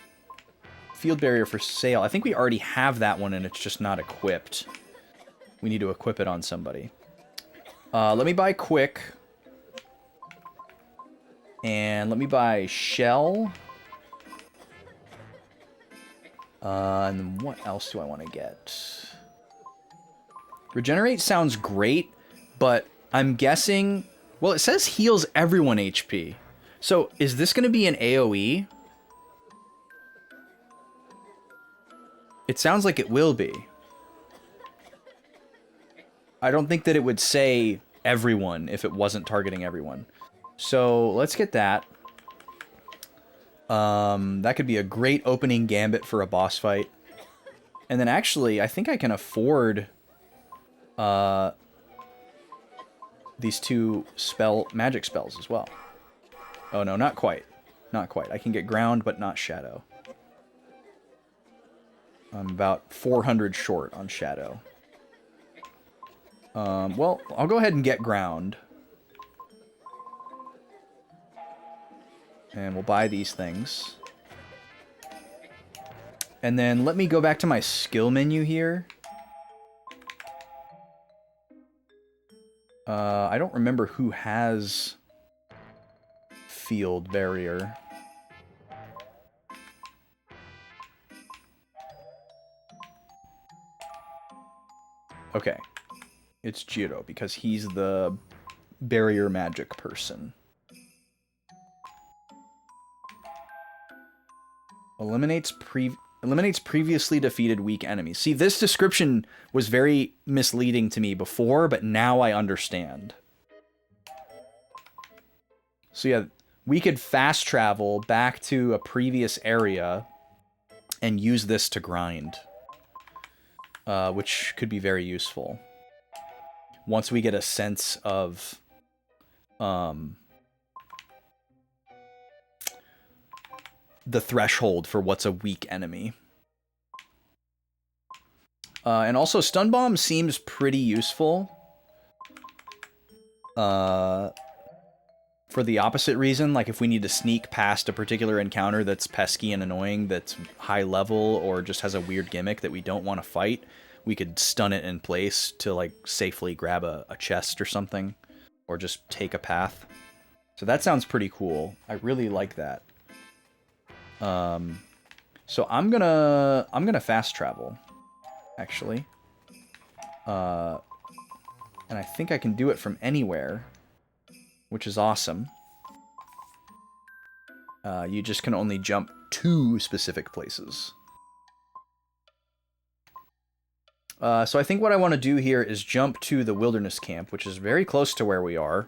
field barrier for sale. I think we already have that one and it's just not equipped. We need to equip it on somebody. Let me buy quick. And let me buy shell. And then what else do I want to get? Regenerate sounds great, but I'm guessing... Well, it says heals everyone HP. So, is this going to be an AoE? It sounds like it will be. I don't think that it would say everyone if it wasn't targeting everyone. So, let's get that. That could be a great opening gambit for a boss fight. And then actually, I think I can afford these two magic spells as well. Oh no, not quite. Not quite. I can get ground, but not shadow. I'm about 400 short on shadow. Well, I'll go ahead and get ground. And we'll buy these things. And then let me go back to my skill menu here. I don't remember who has field barrier. Okay. It's Jiro, because he's the barrier magic person. Eliminates previously defeated weak enemies. See, this description was very misleading to me before, but now I understand. So yeah, we could fast travel back to a previous area and use this to grind. Which could be very useful. Once we get a sense of the threshold for what's a weak enemy. And also, Stun Bomb seems pretty useful. For the opposite reason, like if we need to sneak past a particular encounter that's pesky and annoying, that's high level, or just has a weird gimmick that we don't want to fight, we could stun it in place to like safely grab a chest or something, or just take a path. So that sounds pretty cool. I really like that. So I'm gonna fast travel, actually. And I think I can do it from anywhere, which is awesome. You just can only jump to specific places. So I think what I want to do here is jump to the wilderness camp, which is very close to where we are.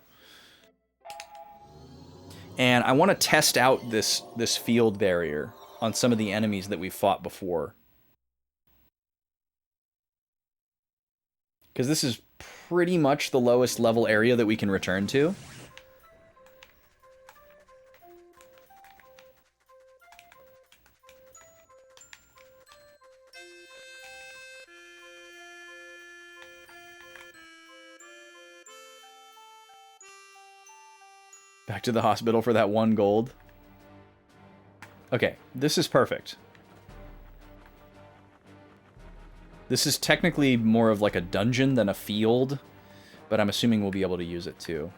And I want to test out this field barrier on some of the enemies that we've fought before. Because this is pretty much the lowest level area that we can return to. Back to the hospital for that 1 gold. Okay, this is perfect. This is technically more of like a dungeon than a field, but I'm assuming we'll be able to use it too.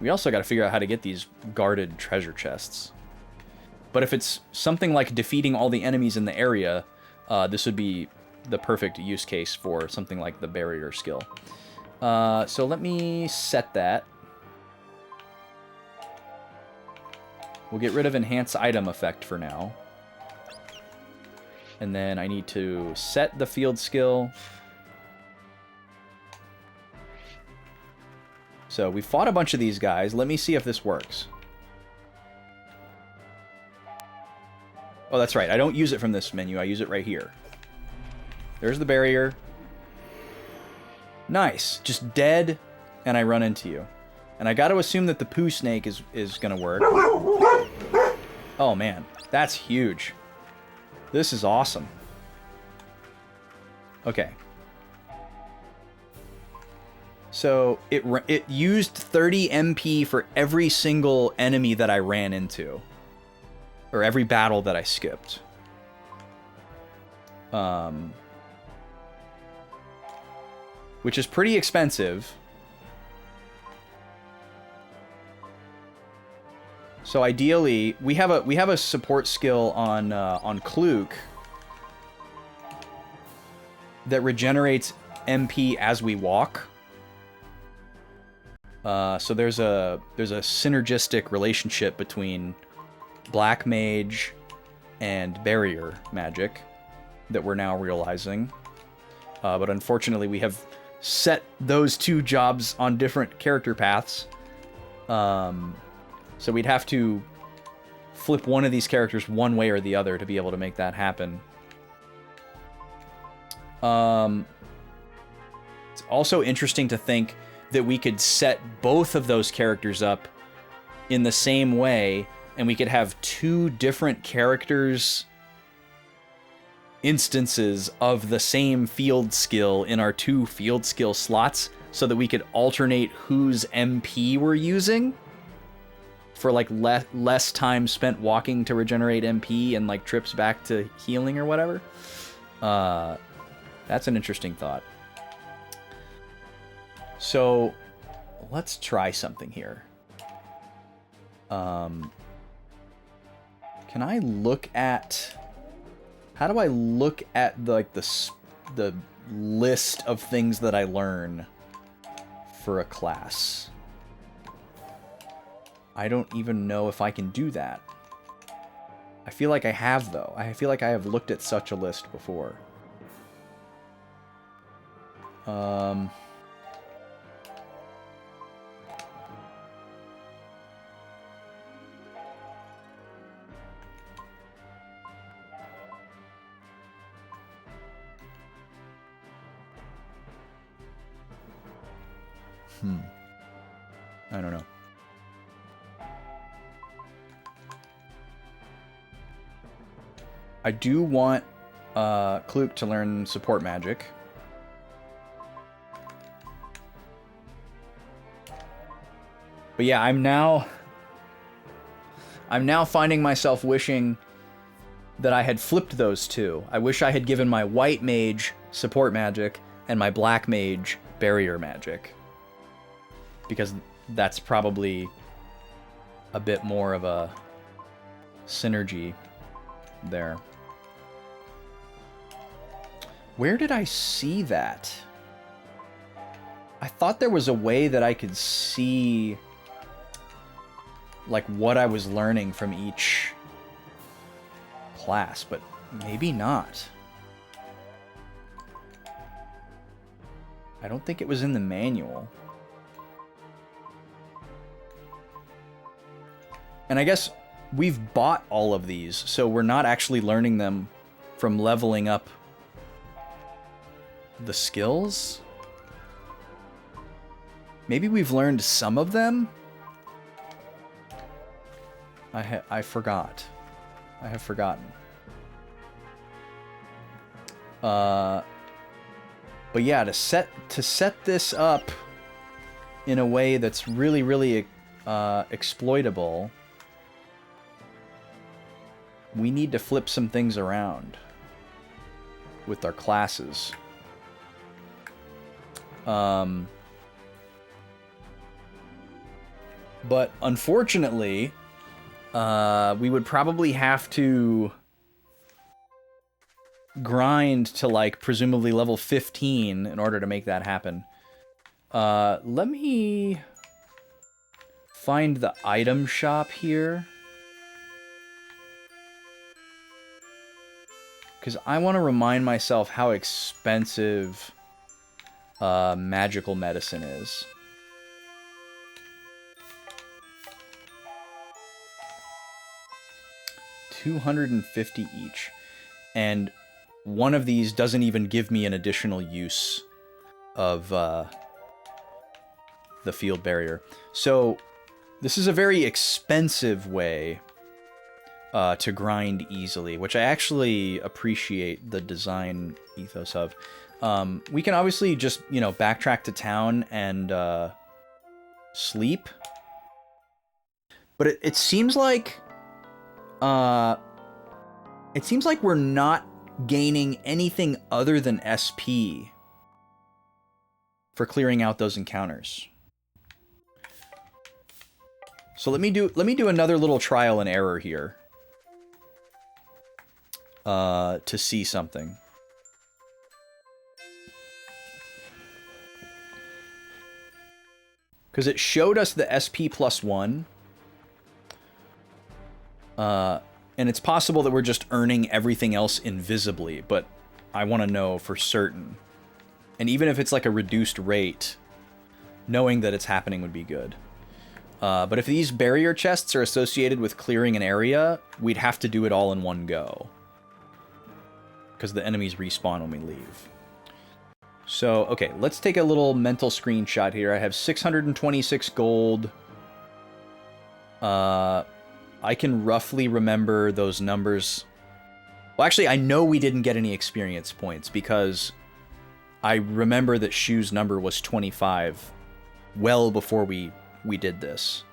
We also got to figure out how to get these guarded treasure chests. But if it's something like defeating all the enemies in the area, this would be the perfect use case for something like the barrier skill. So let me set that. We'll get rid of enhance item effect for now. And then I need to set the field skill. So we fought a bunch of these guys. Let me see if this works. Oh, that's right. I don't use it from this menu. I use it right here. There's the barrier. Nice. Just dead, and I run into you. And I got to assume that the poo snake is going to work. Oh, man. That's huge. This is awesome. Okay. So it used 30 MP for every single enemy that I ran into. Or every battle that I skipped. Which is pretty expensive. So ideally, we have a support skill on Kluk that regenerates MP as we walk. So there's a synergistic relationship between Black Mage and Barrier Magic that we're now realizing. But unfortunately, we have set those two jobs on different character paths. So we'd have to flip one of these characters one way or the other to be able to make that happen. It's also interesting to think that we could set both of those characters up in the same way, and we could have two different characters' instances of the same field skill in our two field skill slots, so that we could alternate whose MP we're using for like less time spent walking to regenerate MP and like trips back to healing or whatever. That's an interesting thought. So let's try something here. Can I look at... How do I look at the list of things that I learn for a class? I don't even know if I can do that. I feel like I have, though. I feel like I have looked at such a list before. I don't know. I do want Kluk to learn support magic. But yeah, I'm now finding myself wishing that I had flipped those two. I wish I had given my white mage support magic and my black mage barrier magic. Because that's probably a bit more of a synergy there. Where did I see that? I thought there was a way that I could see like what I was learning from each class, but maybe not. I don't think it was in the manual. And I guess we've bought all of these, so we're not actually learning them from leveling up the skills? Maybe we've learned some of them? I forgot. I have forgotten. But yeah, to set this up in a way that's really, really exploitable, we need to flip some things around with our classes. But unfortunately, We would probably have to grind to, like, presumably level 15 in order to make that happen. Let me find the item shop here. Because I want to remind myself how expensive magical medicine is. $250 each. And one of these doesn't even give me an additional use of the field barrier. So this is a very expensive way to grind easily, which I actually appreciate the design ethos of. We can obviously just, you know, backtrack to town and sleep. But it seems like we're not gaining anything other than SP for clearing out those encounters. So let me do another little trial and error here to see something. Because it showed us the SP +1. And it's possible that we're just earning everything else invisibly, but I want to know for certain. And even if it's like a reduced rate, knowing that it's happening would be good. But if these barrier chests are associated with clearing an area, we'd have to do it all in one go. Because the enemies respawn when we leave. So, okay, let's take a little mental screenshot here. I have 626 gold. I can roughly remember those numbers. Well, actually, I know we didn't get any experience points because I remember that Shu's number was 25 well before we did this.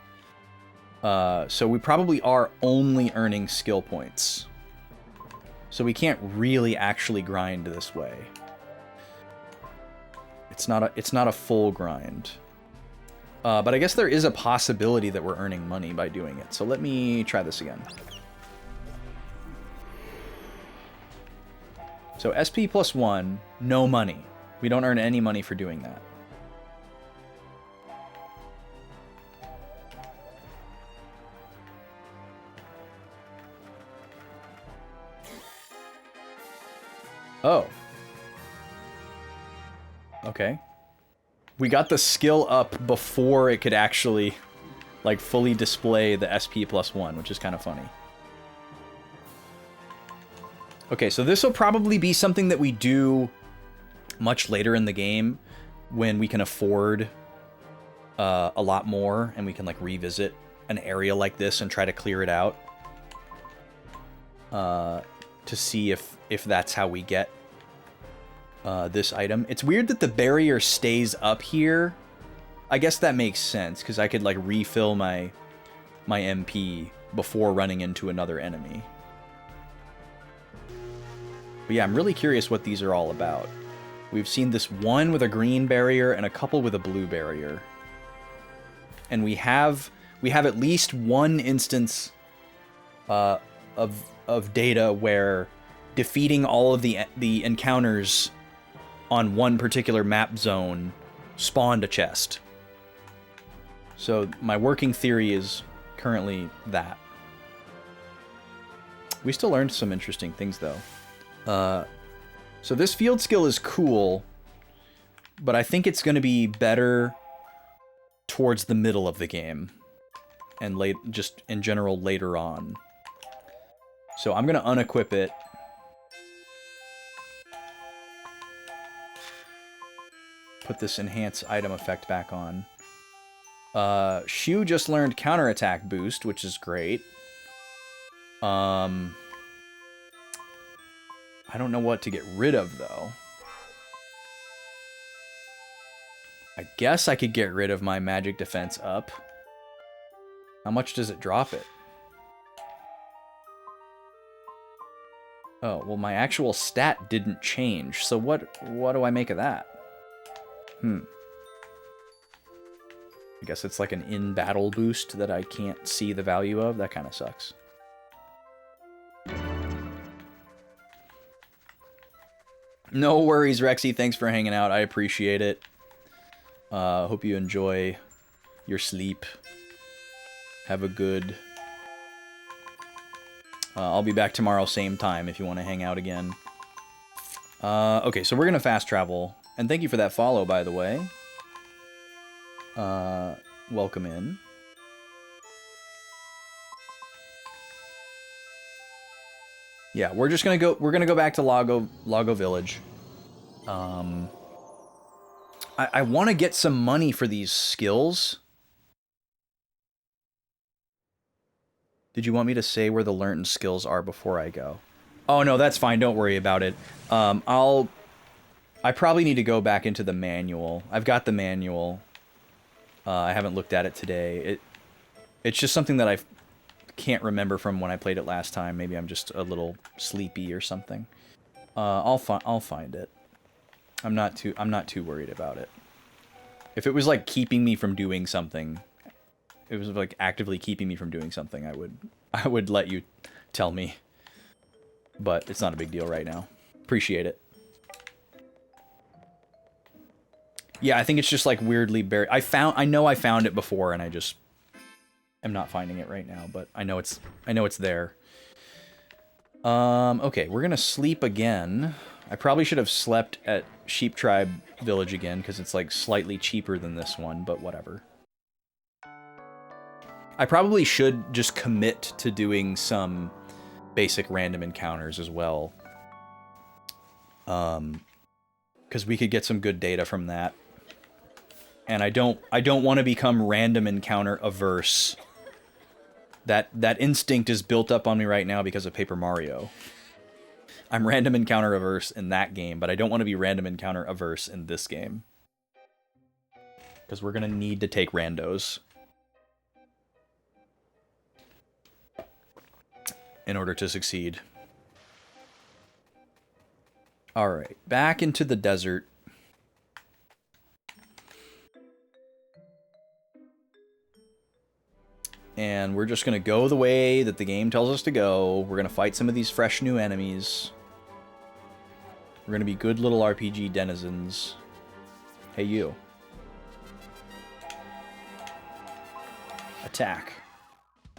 So we probably are only earning skill points. So we can't really actually grind this way. It's not a full grind. But I guess there is a possibility that we're earning money by doing it. So let me try this again. So SP +1, no money. We don't earn any money for doing that. Oh. Okay. We got the skill up before it could actually, like, fully display the SP +1, which is kind of funny. Okay, so this will probably be something that we do much later in the game when we can afford a lot more and we can, like, revisit an area like this and try to clear it out to see if that's how we get this item. It's weird that the barrier stays up here. I guess that makes sense, because I could, like, refill my MP before running into another enemy. But yeah, I'm really curious what these are all about. We've seen this one with a green barrier and a couple with a blue barrier. And we have at least one instance of data where defeating all of the encounters on one particular map zone spawned a chest. So my working theory is currently that. We still learned some interesting things, though. So this field skill is cool, but I think it's going to be better towards the middle of the game, and just in general later on. So I'm going to unequip it. Put this enhance item effect back on. Shu just learned counterattack boost, which is great. I don't know what to get rid of, though. I guess I could get rid of my magic defense up. How much does it drop it? Oh, well, my actual stat didn't change, so what do I make of that? I guess it's like an in-battle boost that I can't see the value of. That kind of sucks. No worries, Rexy. Thanks for hanging out. I appreciate it. Hope you enjoy your sleep. Have a good... I'll be back tomorrow, same time, if you want to hang out again. Okay, so we're going to fast travel. And thank you for that follow, by the way. Welcome in. Yeah, we're just gonna go. We're gonna go back to Lago Village. I want to get some money for these skills. Did you want me to say where the learned skills are before I go? Oh no, that's fine. Don't worry about it. I probably need to go back into the manual. I've got the manual. I haven't looked at it today. It's just something that I can't remember from when I played it last time. Maybe I'm just a little sleepy or something. I'll find it. I'm not too worried about it. If it was like keeping me from doing something, it was like actively keeping me from doing something, I would let you tell me. But it's not a big deal right now. Appreciate it. Yeah, I think it's just like weirdly buried. I know I found it before and I just am not finding it right now, but I know it's there. Okay, we're gonna sleep again. I probably should have slept at Sheep Tribe Village again, because it's like slightly cheaper than this one, but whatever. I probably should just commit to doing some basic random encounters as well. Because we could get some good data from that. And I don't want to become random encounter averse. That instinct is built up on me right now because of Paper Mario. I'm random encounter averse in that game, but I don't want to be random encounter averse in this game. Because we're going to need to take randos in order to succeed. Alright, back into the desert. And we're just going to go the way that the game tells us to go. We're going to fight some of these fresh new enemies. We're going to be good little RPG denizens. Hey, you. Attack.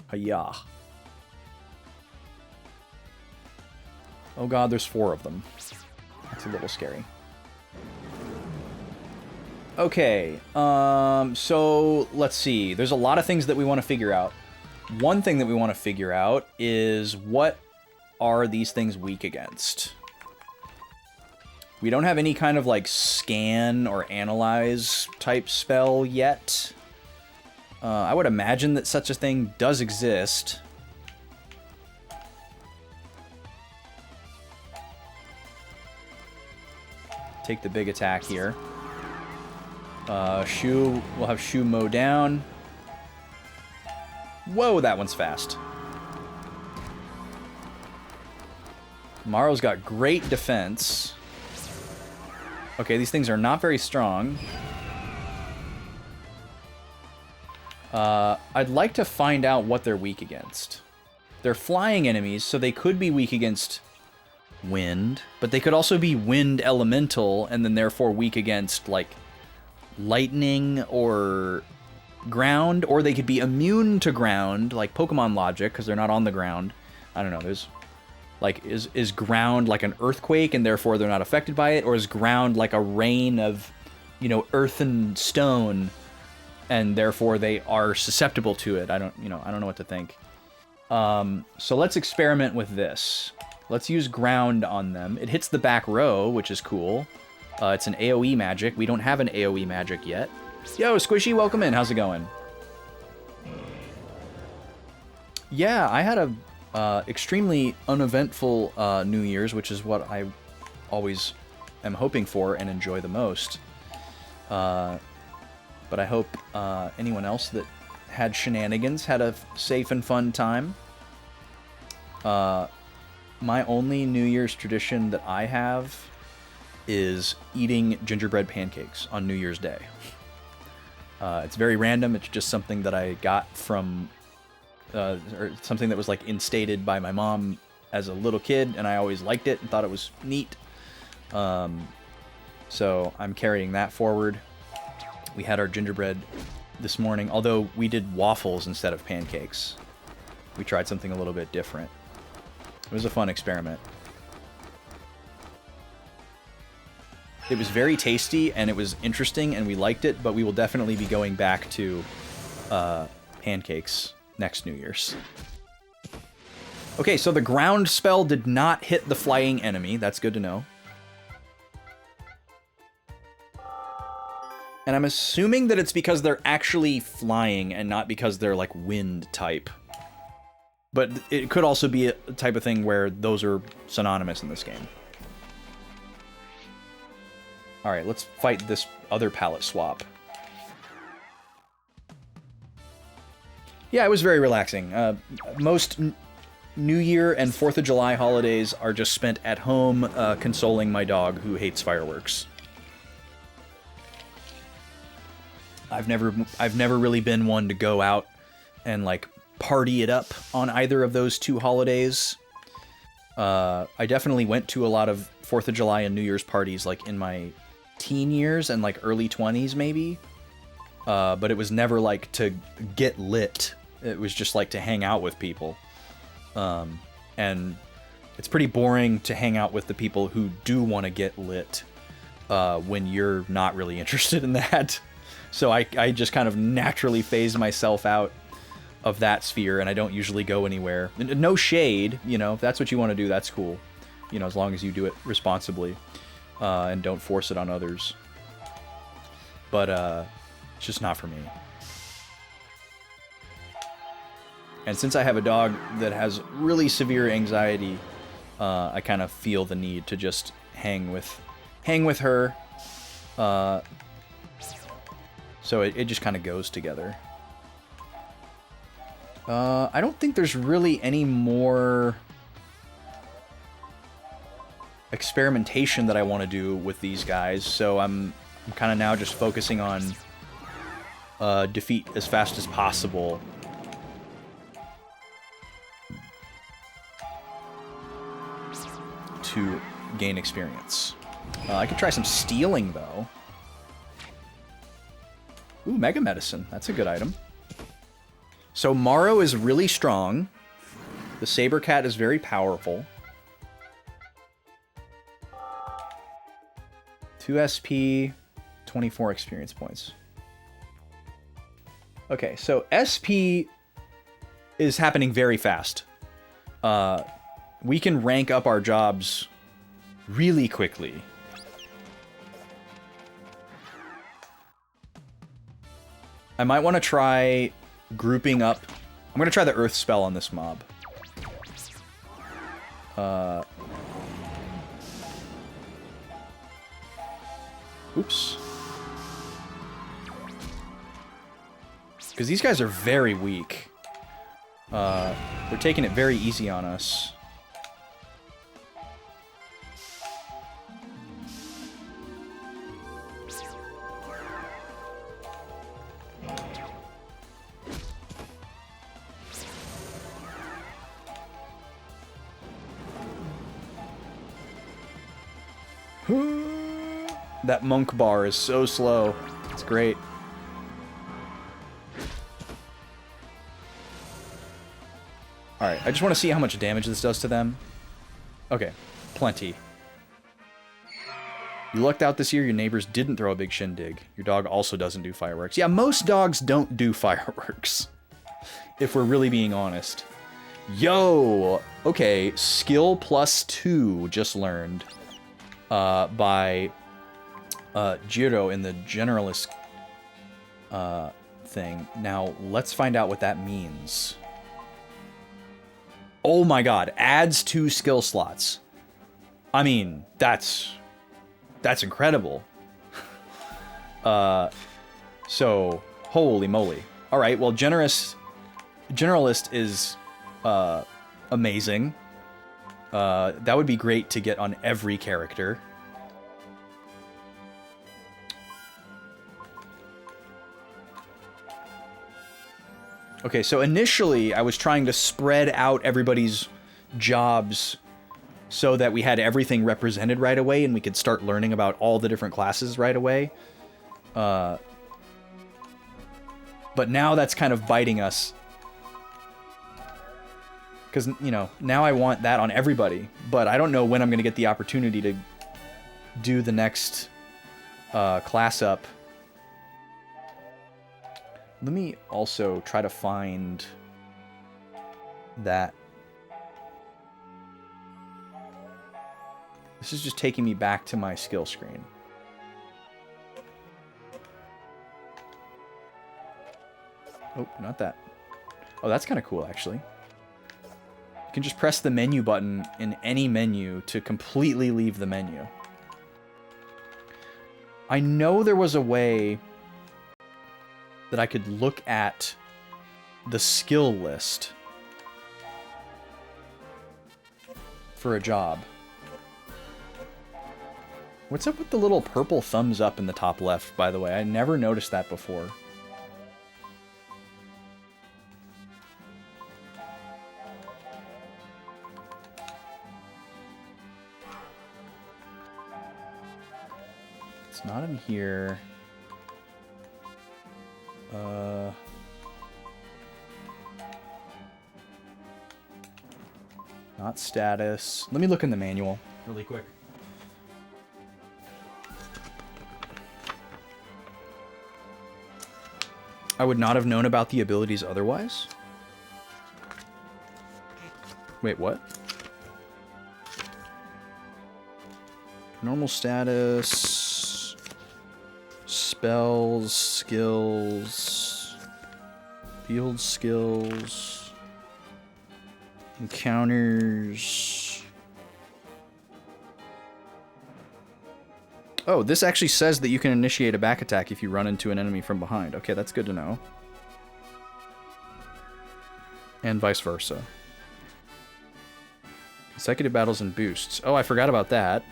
Hi-yah. Oh god, there's 4 of them. That's a little scary. Okay, so let's see. There's a lot of things that we want to figure out. One thing that we want to figure out is what are these things weak against? We don't have any kind of like scan or analyze type spell yet. I would imagine that such a thing does exist. Take the big attack here. Shu, we'll have Shu mow down. Whoa, that one's fast. Maro's got great defense. Okay, these things are not very strong. I'd like to find out what they're weak against. They're flying enemies, so they could be weak against wind, but they could also be wind elemental, and then therefore weak against, like, lightning or ground, or they could be immune to ground, like Pokemon logic, because they're not on the ground. I don't know, there's... Like, is ground like an earthquake, and therefore they're not affected by it? Or is ground like a rain of, you know, earth and stone, and therefore they are susceptible to it? I don't know what to think. So let's experiment with this. Let's use ground on them. It hits the back row, which is cool. It's an AoE magic. We don't have an AoE magic yet. Yo, Squishy, welcome in. How's it going? Yeah, I had a extremely uneventful New Year's, which is what I always am hoping for and enjoy the most. But I hope anyone else that had shenanigans had a safe and fun time. My only New Year's tradition that I have is eating gingerbread pancakes on New Year's Day. It's very random. It's just something that I got from, or something that was like instated by my mom as a little kid, and I always liked it and thought it was neat. So I'm carrying that forward. We had our gingerbread this morning, although we did waffles instead of pancakes. We tried something a little bit different. It was a fun experiment. It was very tasty, and it was interesting, and we liked it, but we will definitely be going back to pancakes next New Year's. Okay, so the ground spell did not hit the flying enemy. That's good to know. And I'm assuming that it's because they're actually flying and not because they're like wind type. But it could also be a type of thing where those are synonymous in this game. Alright, let's fight this other palette swap. Yeah, it was very relaxing. Most New Year and 4th of July holidays are just spent at home consoling my dog who hates fireworks. I've never really been one to go out and like party it up on either of those two holidays. I definitely went to a lot of 4th of July and New Year's parties like in my teen years and like early 20s maybe. But it was never like to get lit. It was just like to hang out with people. And it's pretty boring to hang out with the people who do want to get lit when you're not really interested in that. So I just kind of naturally phased myself out of that sphere, and I don't usually go anywhere. No shade, you know, if that's what you want to do, that's cool. You know, as long as you do it responsibly and don't force it on others. But it's just not for me. And since I have a dog that has really severe anxiety, I kind of feel the need to just hang with her. So it just kind of goes together. I don't think there's really any more experimentation that I want to do with these guys, so I'm kind of now just focusing on defeat as fast as possible. To gain experience. I could try some stealing, though. Ooh, Mega Medicine. That's a good item. So Morrow is really strong. The Saber Cat is very powerful. 2 SP, 24 experience points. Okay, so SP is happening very fast. We can rank up our jobs really quickly. I might want to try grouping up. I'm going to try the Earth spell on this mob. Oops. Because these guys are very weak. They're taking it very easy on us. That monk bar is so slow. It's great. Alright, I just want to see how much damage this does to them. Okay, plenty. You lucked out this year, your neighbors didn't throw a big shindig. Your dog also doesn't do fireworks. Yeah, most dogs don't do fireworks. If we're really being honest. Yo! Okay, skill +2 just learned. By Jiro in the generalist thing. Now, let's find out what that means. Oh my god, adds 2 skill slots. I mean, that's incredible. So, holy moly. Alright, well, generalist is amazing. That would be great to get on every character. Okay, so initially I was trying to spread out everybody's jobs so that we had everything represented right away and we could start learning about all the different classes right away. But now that's kind of biting us. Because, you know, now I want that on everybody, but I don't know when I'm going to get the opportunity to do the next class up. Let me also try to find that. This is just taking me back to my skill screen. Oh, not that. Oh, that's kind of cool, actually. You can just press the menu button in any menu to completely leave the menu. I know there was a way that I could look at the skill list for a job. What's up with the little purple thumbs up in the top left, by the way? I never noticed that before. It's not in here. Not status. Let me look in the manual really quick. I would not have known about the abilities otherwise. Wait, what? Normal status, spells, skills, field skills, encounters. Oh, this actually says that you can initiate a back attack if you run into an enemy from behind. Okay, that's good to know. And vice versa. Consecutive battles and boosts. Oh, I forgot about that.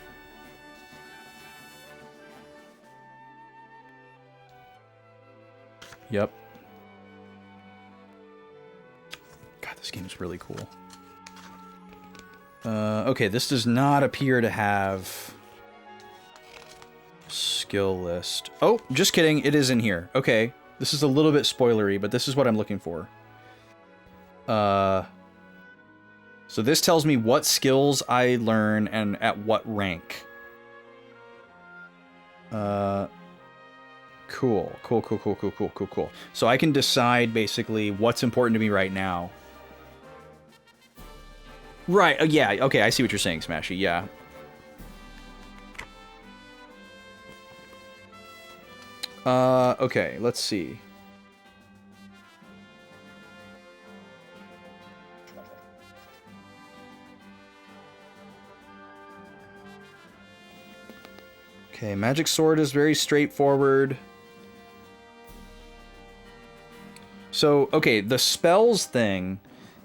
Yep. God, this game is really cool. Okay, this does not appear to have skill list. Oh, just kidding. It is in here. Okay. This is a little bit spoilery, but this is what I'm looking for. So this tells me what skills I learn and at what rank. Cool. Cool. So I can decide basically what's important to me right now. Right. Yeah. Okay. I see what you're saying, Smashy. Yeah. Okay. Let's see. Okay. Magic Sword is very straightforward. So, okay, the spells thing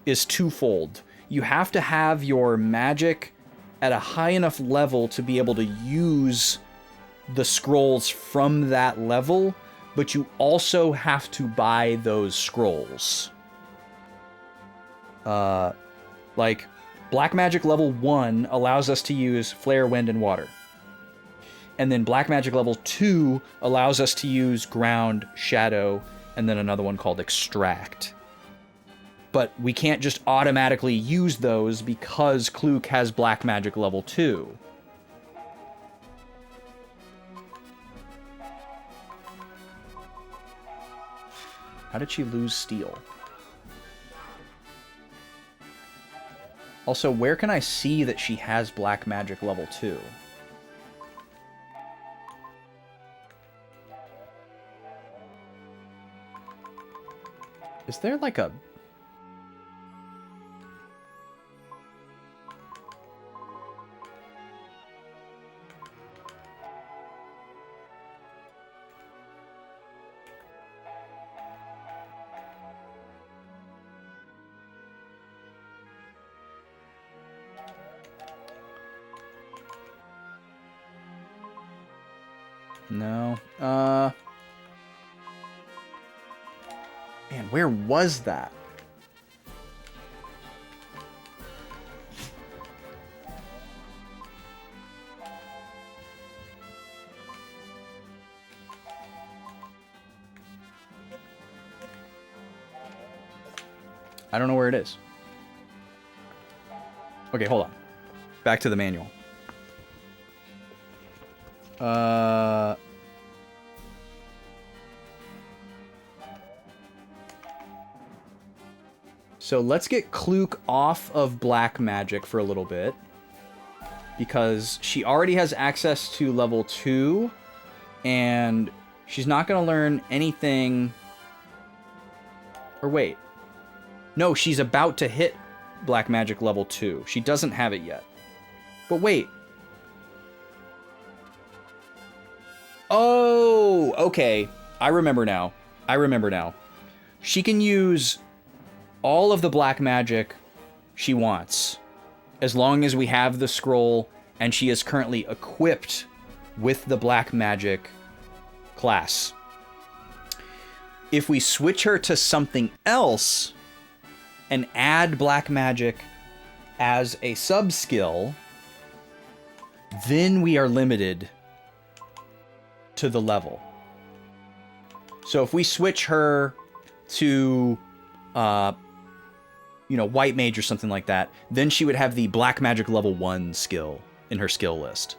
is twofold. You have to have your magic at a high enough level to be able to use the scrolls from that level, but you also have to buy those scrolls. Like, Black Magic level 1 allows us to use Flare, Wind, and Water. And then Black Magic level 2 allows us to use Ground, Shadow, and then another one called Extract. But we can't just automatically use those because Kluk has Black Magic level 2. How did she lose Steel? Also, where can I see that she has Black Magic level 2? Is there like a... No. Man, Where was that? I don't know where it is. Okay, hold on. Back to the manual. So let's get Kluk off of black magic for a little bit, because she already has access to level 2, and she's not going to learn anything. Or wait. No, she's about to hit black magic level 2. She doesn't have it yet. But wait. Oh, okay. I remember now. She can use all of the black magic she wants, as long as we have the scroll and she is currently equipped with the black magic class. If we switch her to something else and add black magic as a sub-skill, then we are limited to the level. So if we switch her to, white mage or something like that, then she would have the black magic level 1 skill in her skill list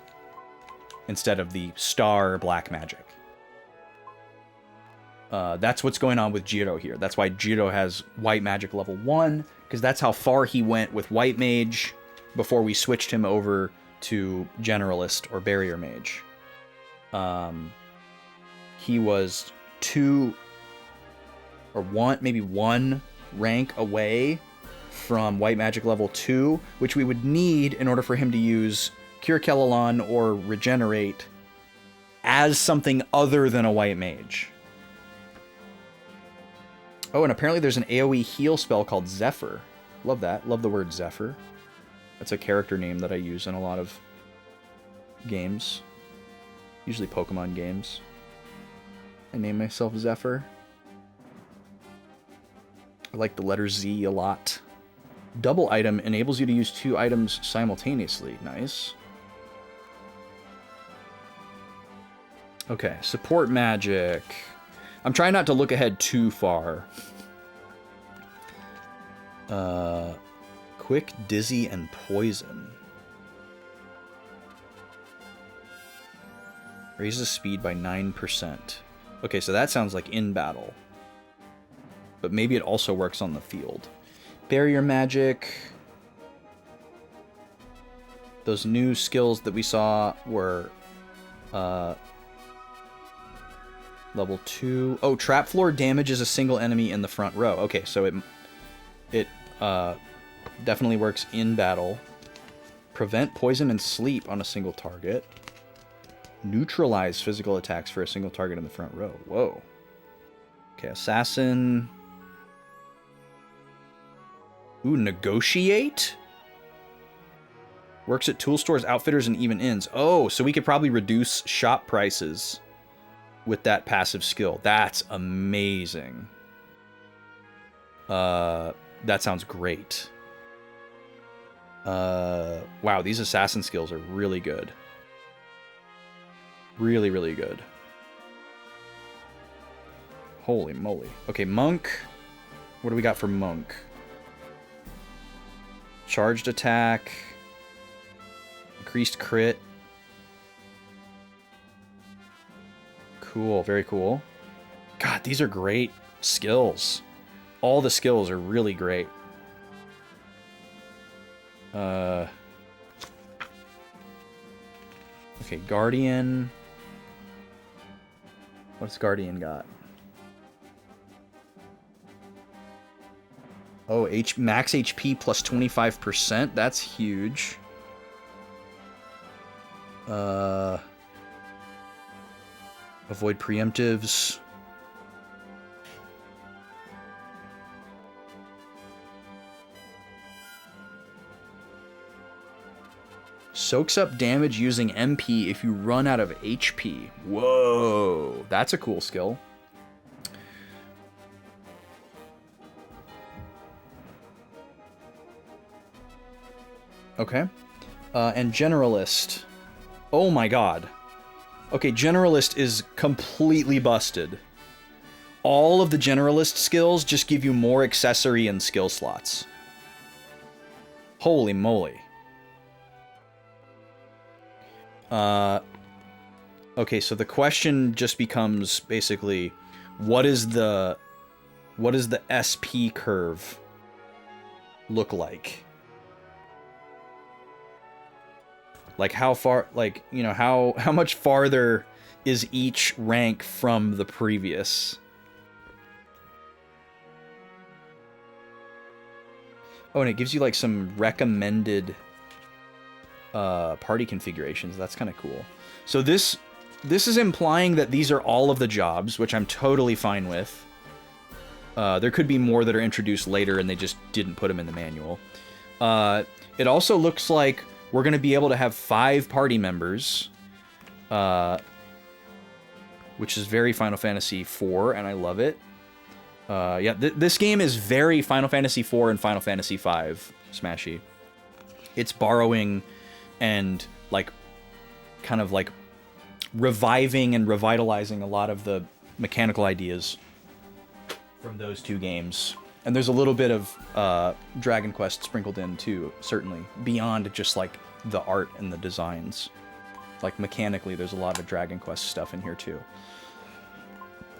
instead of the star black magic. That's what's going on with Jiro here. That's why Jiro has white magic level 1, because that's how far he went with white mage before we switched him over to generalist or barrier mage. He was 2 or 1, maybe 1 rank away from white magic level 2, which we would need in order for him to use Cure Kellalon or Regenerate as something other than a white mage. Oh, and apparently there's an AoE heal spell called Zephyr. Love that. Love the word Zephyr. That's a character name that I use in a lot of games. Usually Pokemon games. I name myself Zephyr. I like the letter Z a lot. Double item enables you to use 2 items simultaneously. Nice. Okay, support magic. I'm trying not to look ahead too far. Quick, dizzy, and poison. Raises speed by 9%. Okay, so that sounds like in battle. But maybe it also works on the field. Barrier magic. Those new skills that we saw were level 2. Oh, trap floor damages a single enemy in the front row. Okay, so it definitely works in battle. Prevent poison and sleep on a single target. Neutralize physical attacks for a single target in the front row. Whoa. Okay, assassin. Ooh, negotiate? Works at tool stores, outfitters, and even inns. Oh, so we could probably reduce shop prices with that passive skill. That's amazing. That sounds great. Wow, these assassin skills are really good. Really, really good. Holy moly. Okay, monk. What do we got for monk? Charged attack. Increased crit. Cool, very cool. God, these are great skills. All the skills are really great. Okay, Guardian. What's Guardian got? Oh, max HP plus 25%. That's huge. Avoid preemptives. Soaks up damage using MP if you run out of HP. Whoa, that's a cool skill. Okay. And Generalist. Oh my god. Okay, Generalist is completely busted. All of the Generalist skills just give you more accessory and skill slots. Holy moly. Okay, so the question just becomes basically, what is the SP curve look like? Like how far, like, you know, how much farther is each rank from the previous? Oh, and it gives you like some recommended party configurations. That's kind of cool. So this is implying that these are all of the jobs, which I'm totally fine with. There could be more that are introduced later and they just didn't put them in the manual. It also looks like we're going to be able to have 5 party members, which is very Final Fantasy IV, and I love it. Yeah, this game is very Final Fantasy IV and Final Fantasy V Smashy. It's borrowing and, like, kind of, like, reviving and revitalizing a lot of the mechanical ideas from those 2 games. And there's a little bit of Dragon Quest sprinkled in, too, certainly, beyond just, like, the art and the designs. Like, mechanically, there's a lot of Dragon Quest stuff in here, too.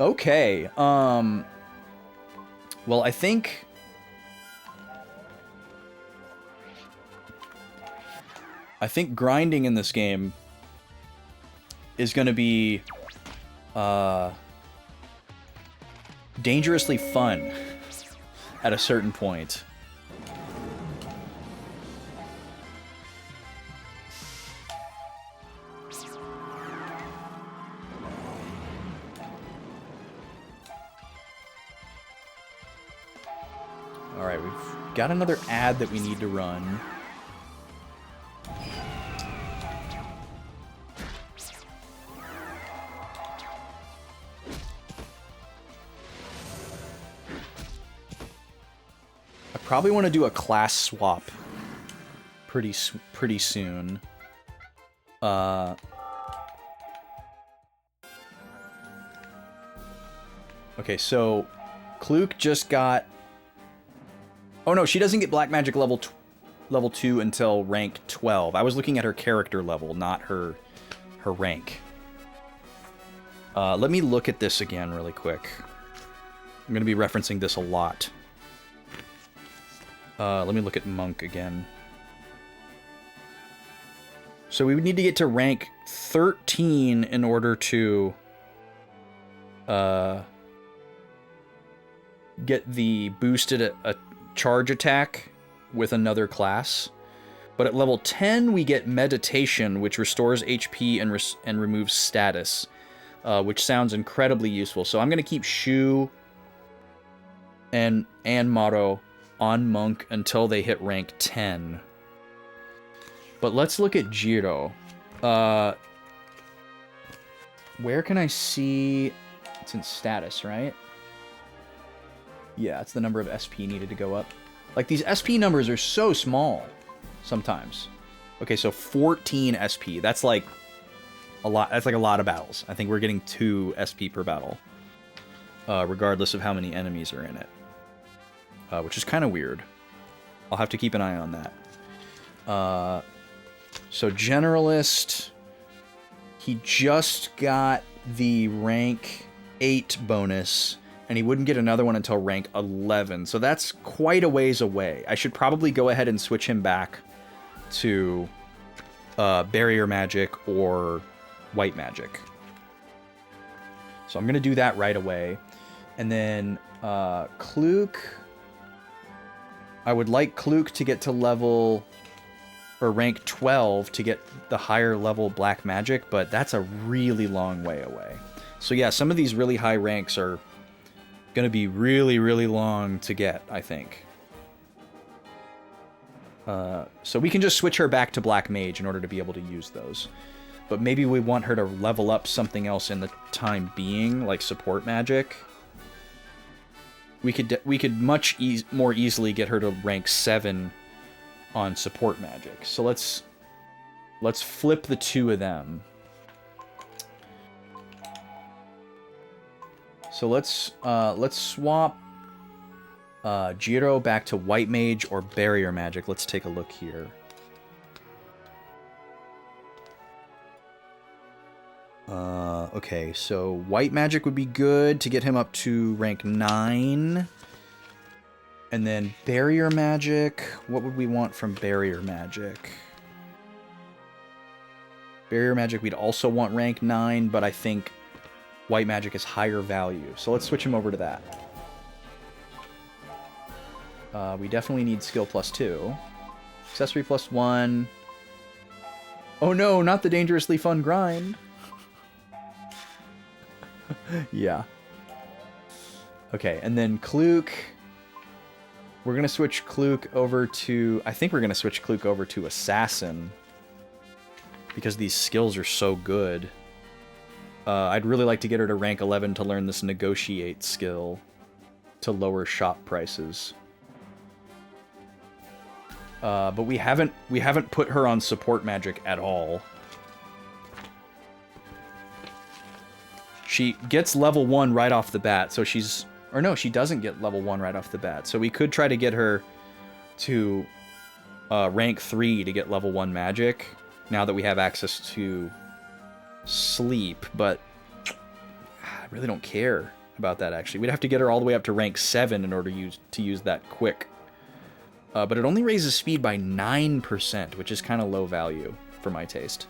Okay, well, I think grinding in this game is going to be dangerously fun at a certain point. Alright, we've got another ad that we need to run. I probably want to do a class swap pretty soon. Okay, so Kluke just got... Oh no, she doesn't get Black Magic level 2 until rank 12. I was looking at her character level, not her rank. Let me look at this again really quick. I'm going to be referencing this a lot. Let me look at Monk again. So we would need to get to rank 13 in order to get the boosted a charge attack with another class. But at level 10 we get Meditation, which restores HP and removes status, which sounds incredibly useful. So I'm going to keep Shu and Maro on Monk until they hit rank 10. But let's look at Jiro. Where can I see... It's in status, right? Yeah, it's the number of SP needed to go up. Like, these SP numbers are so small sometimes. Okay, so 14 SP. That's like a lot. That's like a lot of battles. I think we're getting 2 SP per battle, regardless of how many enemies are in it, which is kind of weird. I'll have to keep an eye on that. So Generalist, he just got the rank 8 bonus, and he wouldn't get another one until rank 11. So that's quite a ways away. I should probably go ahead and switch him back to Barrier Magic or White Magic. So I'm going to do that right away. And then Kluke, I would like Kluke to get to level... or rank 12 to get the higher level Black Magic, but that's a really long way away. So yeah, some of these really high ranks are going to be really, really long to get, I think. So we can just switch her back to Black Mage in order to be able to use those. But maybe we want her to level up something else in the time being, like support magic. We could much more easily get her to rank 7 on support magic. So let's flip the two of them. So let's swap Jiro back to white mage or barrier magic. Let's take a look here. Okay, so white magic would be good to get him up to rank 9. And then barrier magic, what would we want from barrier magic? Barrier magic we'd also want rank 9, but I think white magic is higher value. So let's switch him over to that. We definitely need skill +2. Accessory +1. Oh no, not the dangerously fun grind. Yeah. Okay, and then Kluk. We're going to switch Kluk over to... I think we're going to switch Kluk over to Assassin. Because these skills are so good. I'd really like to get her to rank 11 to learn this Negotiate skill. To lower shop prices. But we haven't put her on support magic at all. She gets level 1 right off the bat, so she's... Or no, she doesn't get level 1 right off the bat. So we could try to get her to rank 3 to get level 1 magic, now that we have access to sleep, but I really don't care about that, actually. We'd have to get her all the way up to rank 7 in order to use that quick. But it only raises speed by 9%, which is kind of low value for my taste.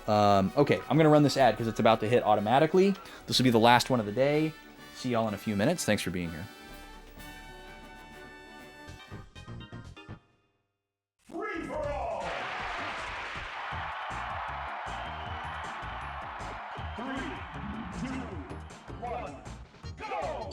Okay, I'm going to run this ad because it's about to hit automatically. This will be the last one of the day. See y'all in a few minutes. Thanks for being here. Free for all! 3, 2, 1, go!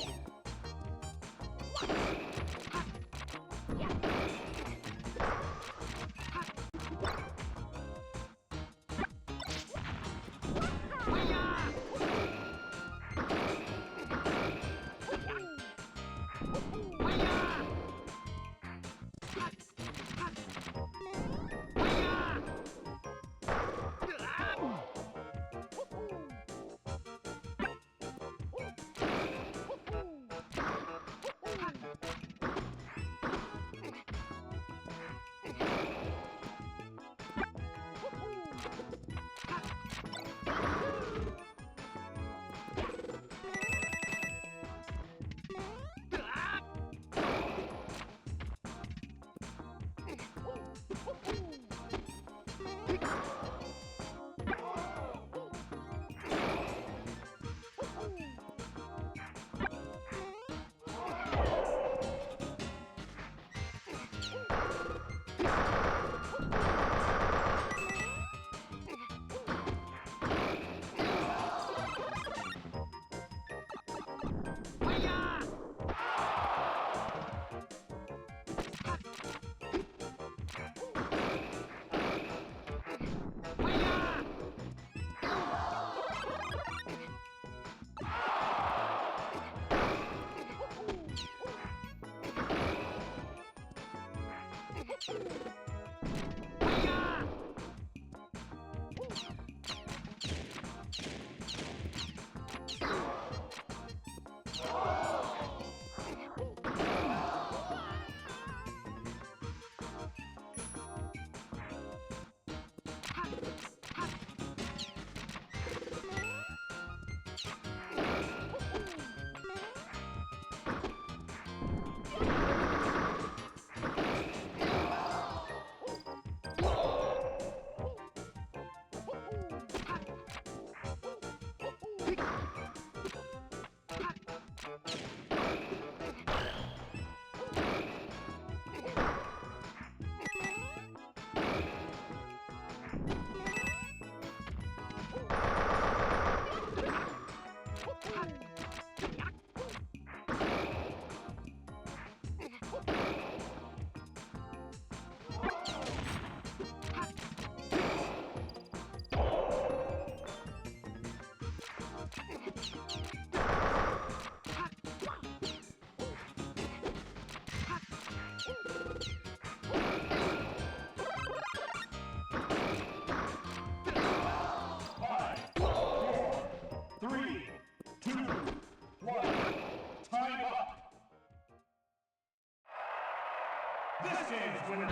This game's winner is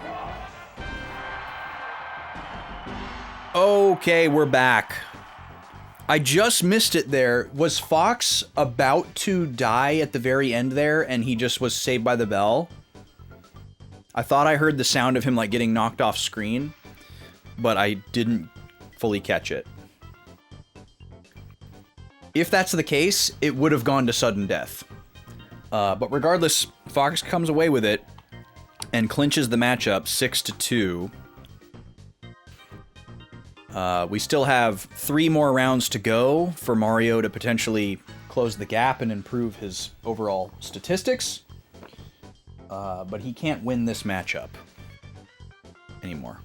Fox. Okay, we're back. I just missed it there. Was Fox about to die at the very end there and he just was saved by the bell? I thought I heard the sound of him like getting knocked off screen, but I didn't fully catch it. If that's the case, it would have gone to sudden death. But regardless, Fox comes away with it and clinches the matchup 6-2. We still have 3 more rounds to go for Mario to potentially close the gap and improve his overall statistics. But he can't win this matchup anymore.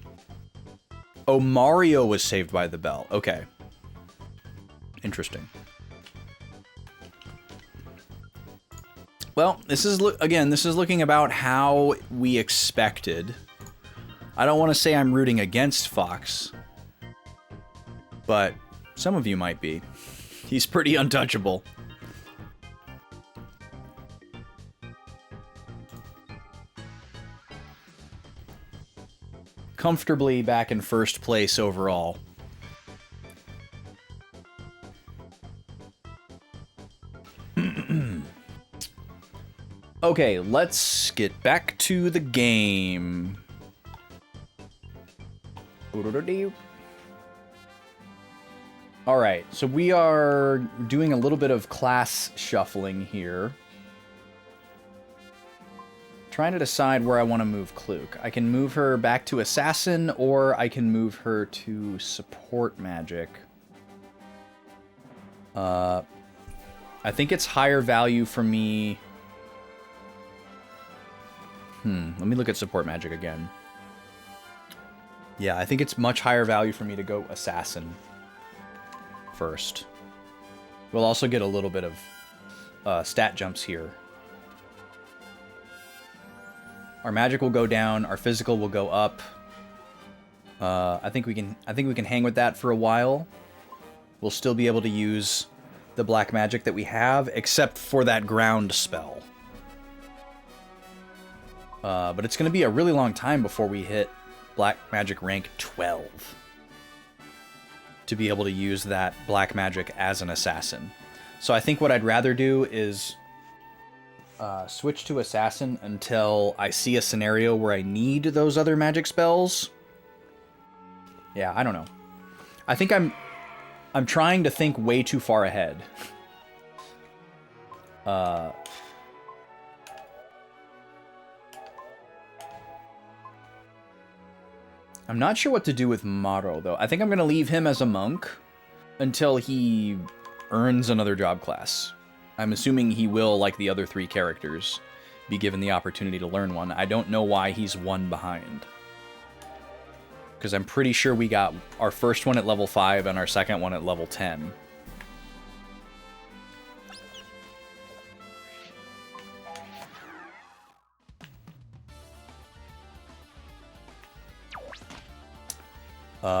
Oh, Mario was saved by the bell. Okay. Interesting. Well, this is looking about how we expected. I don't want to say I'm rooting against Fox, but some of you might be. He's pretty untouchable. Comfortably back in first place overall. Okay, let's get back to the game. Alright, so we are doing a little bit of class shuffling here. Trying to decide where I want to move Kluke. I can move her back to Assassin, or I can move her to Support Magic. I think it's higher value for me... let me look at Support Magic again. Yeah, I think it's much higher value for me to go Assassin first. We'll also get a little bit of stat jumps here. Our magic will go down, our physical will go up. I think we can hang with that for a while. We'll still be able to use the black magic that we have, except for that ground spell. But it's going to be a really long time before we hit black magic rank 12 to be able to use that black magic as an assassin. So I think what I'd rather do is switch to assassin until I see a scenario where I need those other magic spells. Yeah, I don't know. I think I'm trying to think way too far ahead. I'm not sure what to do with Maro, though. I think I'm going to leave him as a monk until he earns another job class. I'm assuming he will, like the other 3 characters, be given the opportunity to learn one. I don't know why he's 1 behind. Because I'm pretty sure we got our first one at level 5 and our second one at level 10.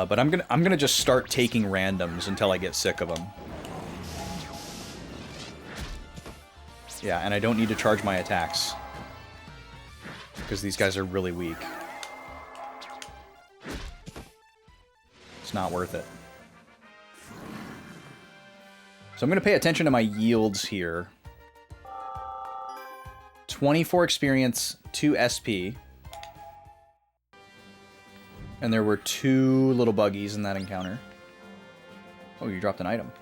But I'm gonna just start taking randoms until I get sick of them. Yeah, and I don't need to charge my attacks because these guys are really weak. It's not worth it. So I'm gonna pay attention to my yields here. 24 experience, 2 SP. And there were 2 little buggies in that encounter. Oh, you dropped an item.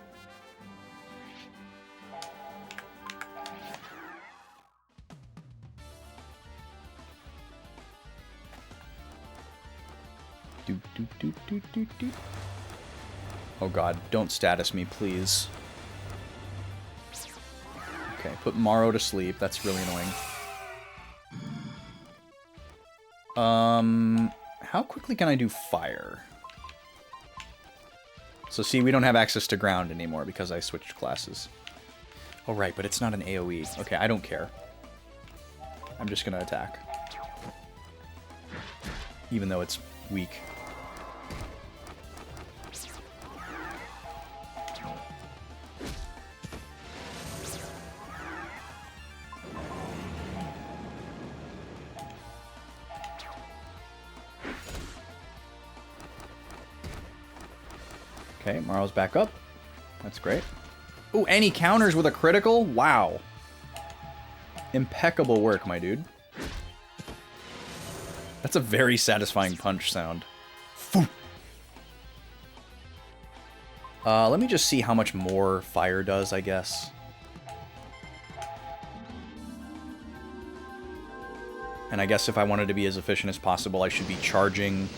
Oh god, don't status me, please. Okay, put Maro to sleep. That's really annoying. How quickly can I do fire? So see, we don't have access to ground anymore because I switched classes. Oh right, but it's not an AoE. Okay, I don't care. I'm just gonna attack. Even though it's weak. Okay, Morrow's back up. That's great. Ooh, and he counters with a critical? Wow. Impeccable work, my dude. That's a very satisfying punch sound. Let me just see how much more fire does, I guess. And I guess if I wanted to be as efficient as possible, I should be charging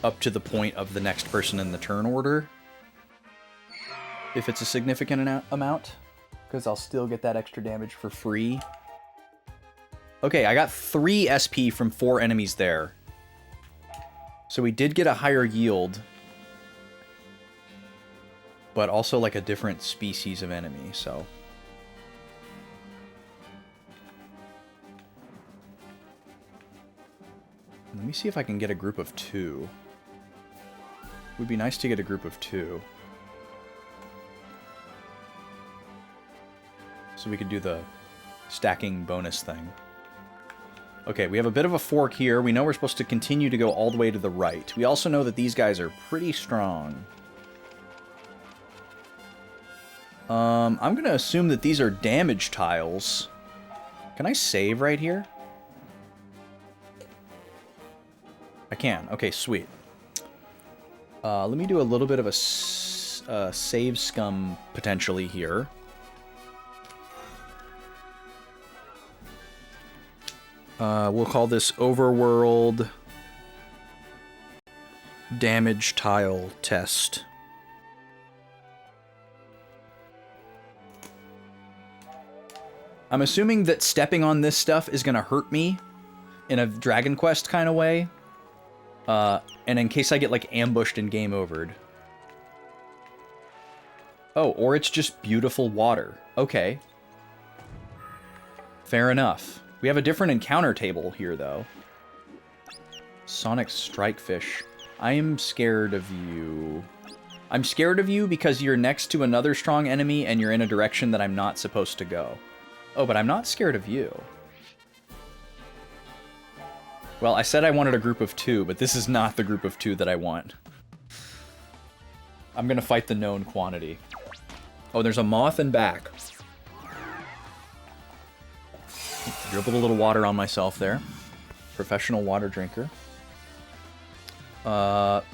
up to the point of the next person in the turn order. If it's a significant amount. Because I'll still get that extra damage for free. Okay, I got 3 SP from 4 enemies there. So we did get a higher yield. But also like a different species of enemy, so... Let me see if I can get a group of 2. It would be nice to get a group of 2. So we could do the stacking bonus thing. Okay, we have a bit of a fork here. We know we're supposed to continue to go all the way to the right. We also know that these guys are pretty strong. I'm going to assume that these are damage tiles. Can I save right here? I can. Okay, sweet. Let me do a little bit of a save scum potentially here. We'll call this Overworld Damage Tile Test. I'm assuming that stepping on this stuff is going to hurt me in a Dragon Quest kind of way. And in case I get, like, ambushed and game overed. Oh, or it's just beautiful water. Okay. Fair enough. We have a different encounter table here, though. Sonic Strikefish. I am scared of you. I'm scared of you because you're next to another strong enemy and you're in a direction that I'm not supposed to go. Oh, but I'm not scared of you. Well, I said I wanted a group of 2, but this is not the group of 2 that I want. I'm gonna fight the known quantity. Oh, there's a moth and back. Dribbled a little water on myself there. Professional water drinker. Let's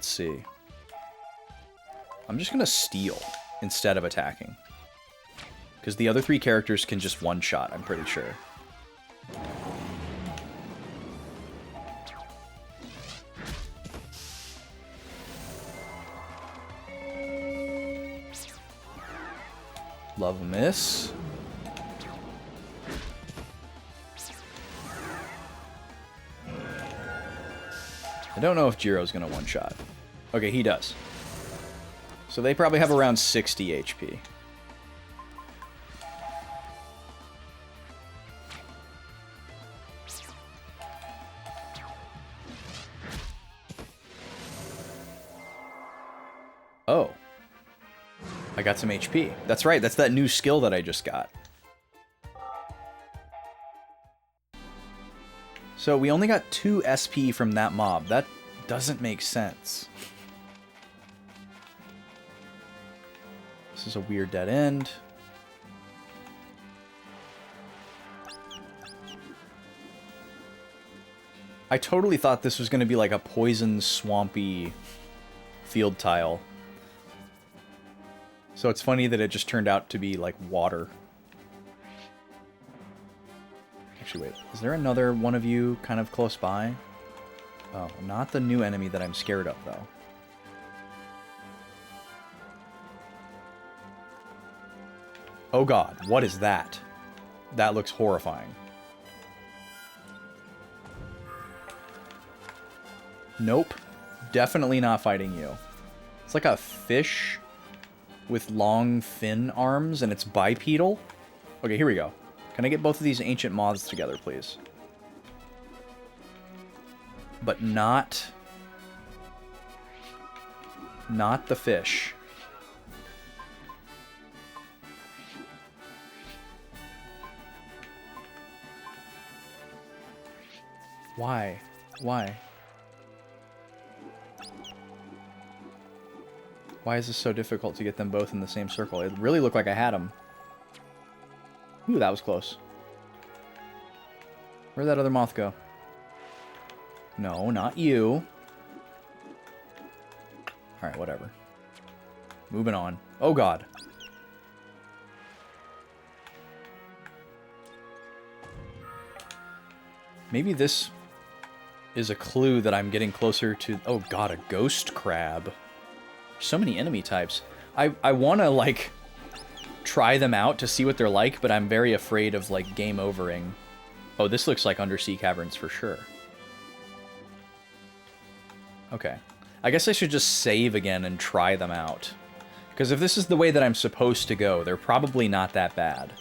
see. I'm just gonna steal instead of attacking. Because the other 3 characters can just one-shot, I'm pretty sure. Love a miss. I don't know if Jiro's gonna one-shot. Okay, he does. So they probably have around 60 HP. Oh. I got some HP. That's right, that's that new skill that I just got. So we only got 2 SP from that mob. That doesn't make sense. This is a weird dead end. I totally thought this was going to be like a poison, swampy field tile. So it's funny that it just turned out to be like water. Actually, wait. Is there another one of you kind of close by? Oh, not the new enemy that I'm scared of, though. Oh god, what is that? That looks horrifying. Nope. Definitely not fighting you. It's like a fish with long, thin arms, and it's bipedal. Okay, here we go. Can I get both of these ancient moths together, please? But not the fish. Why? Why? Why is this so difficult to get them both in the same circle? It really looked like I had them. Ooh, that was close. Where'd that other moth go? No, not you. Alright, whatever. Moving on. Oh, God. Maybe this is a clue that I'm getting closer to... Oh, God, a ghost crab. So many enemy types. I want to, like, try them out to see what they're like, but I'm very afraid of, like, game overing. Oh, this looks like undersea caverns for sure. Okay. I guess I should just save again and try them out. Because if this is the way that I'm supposed to go, they're probably not that bad.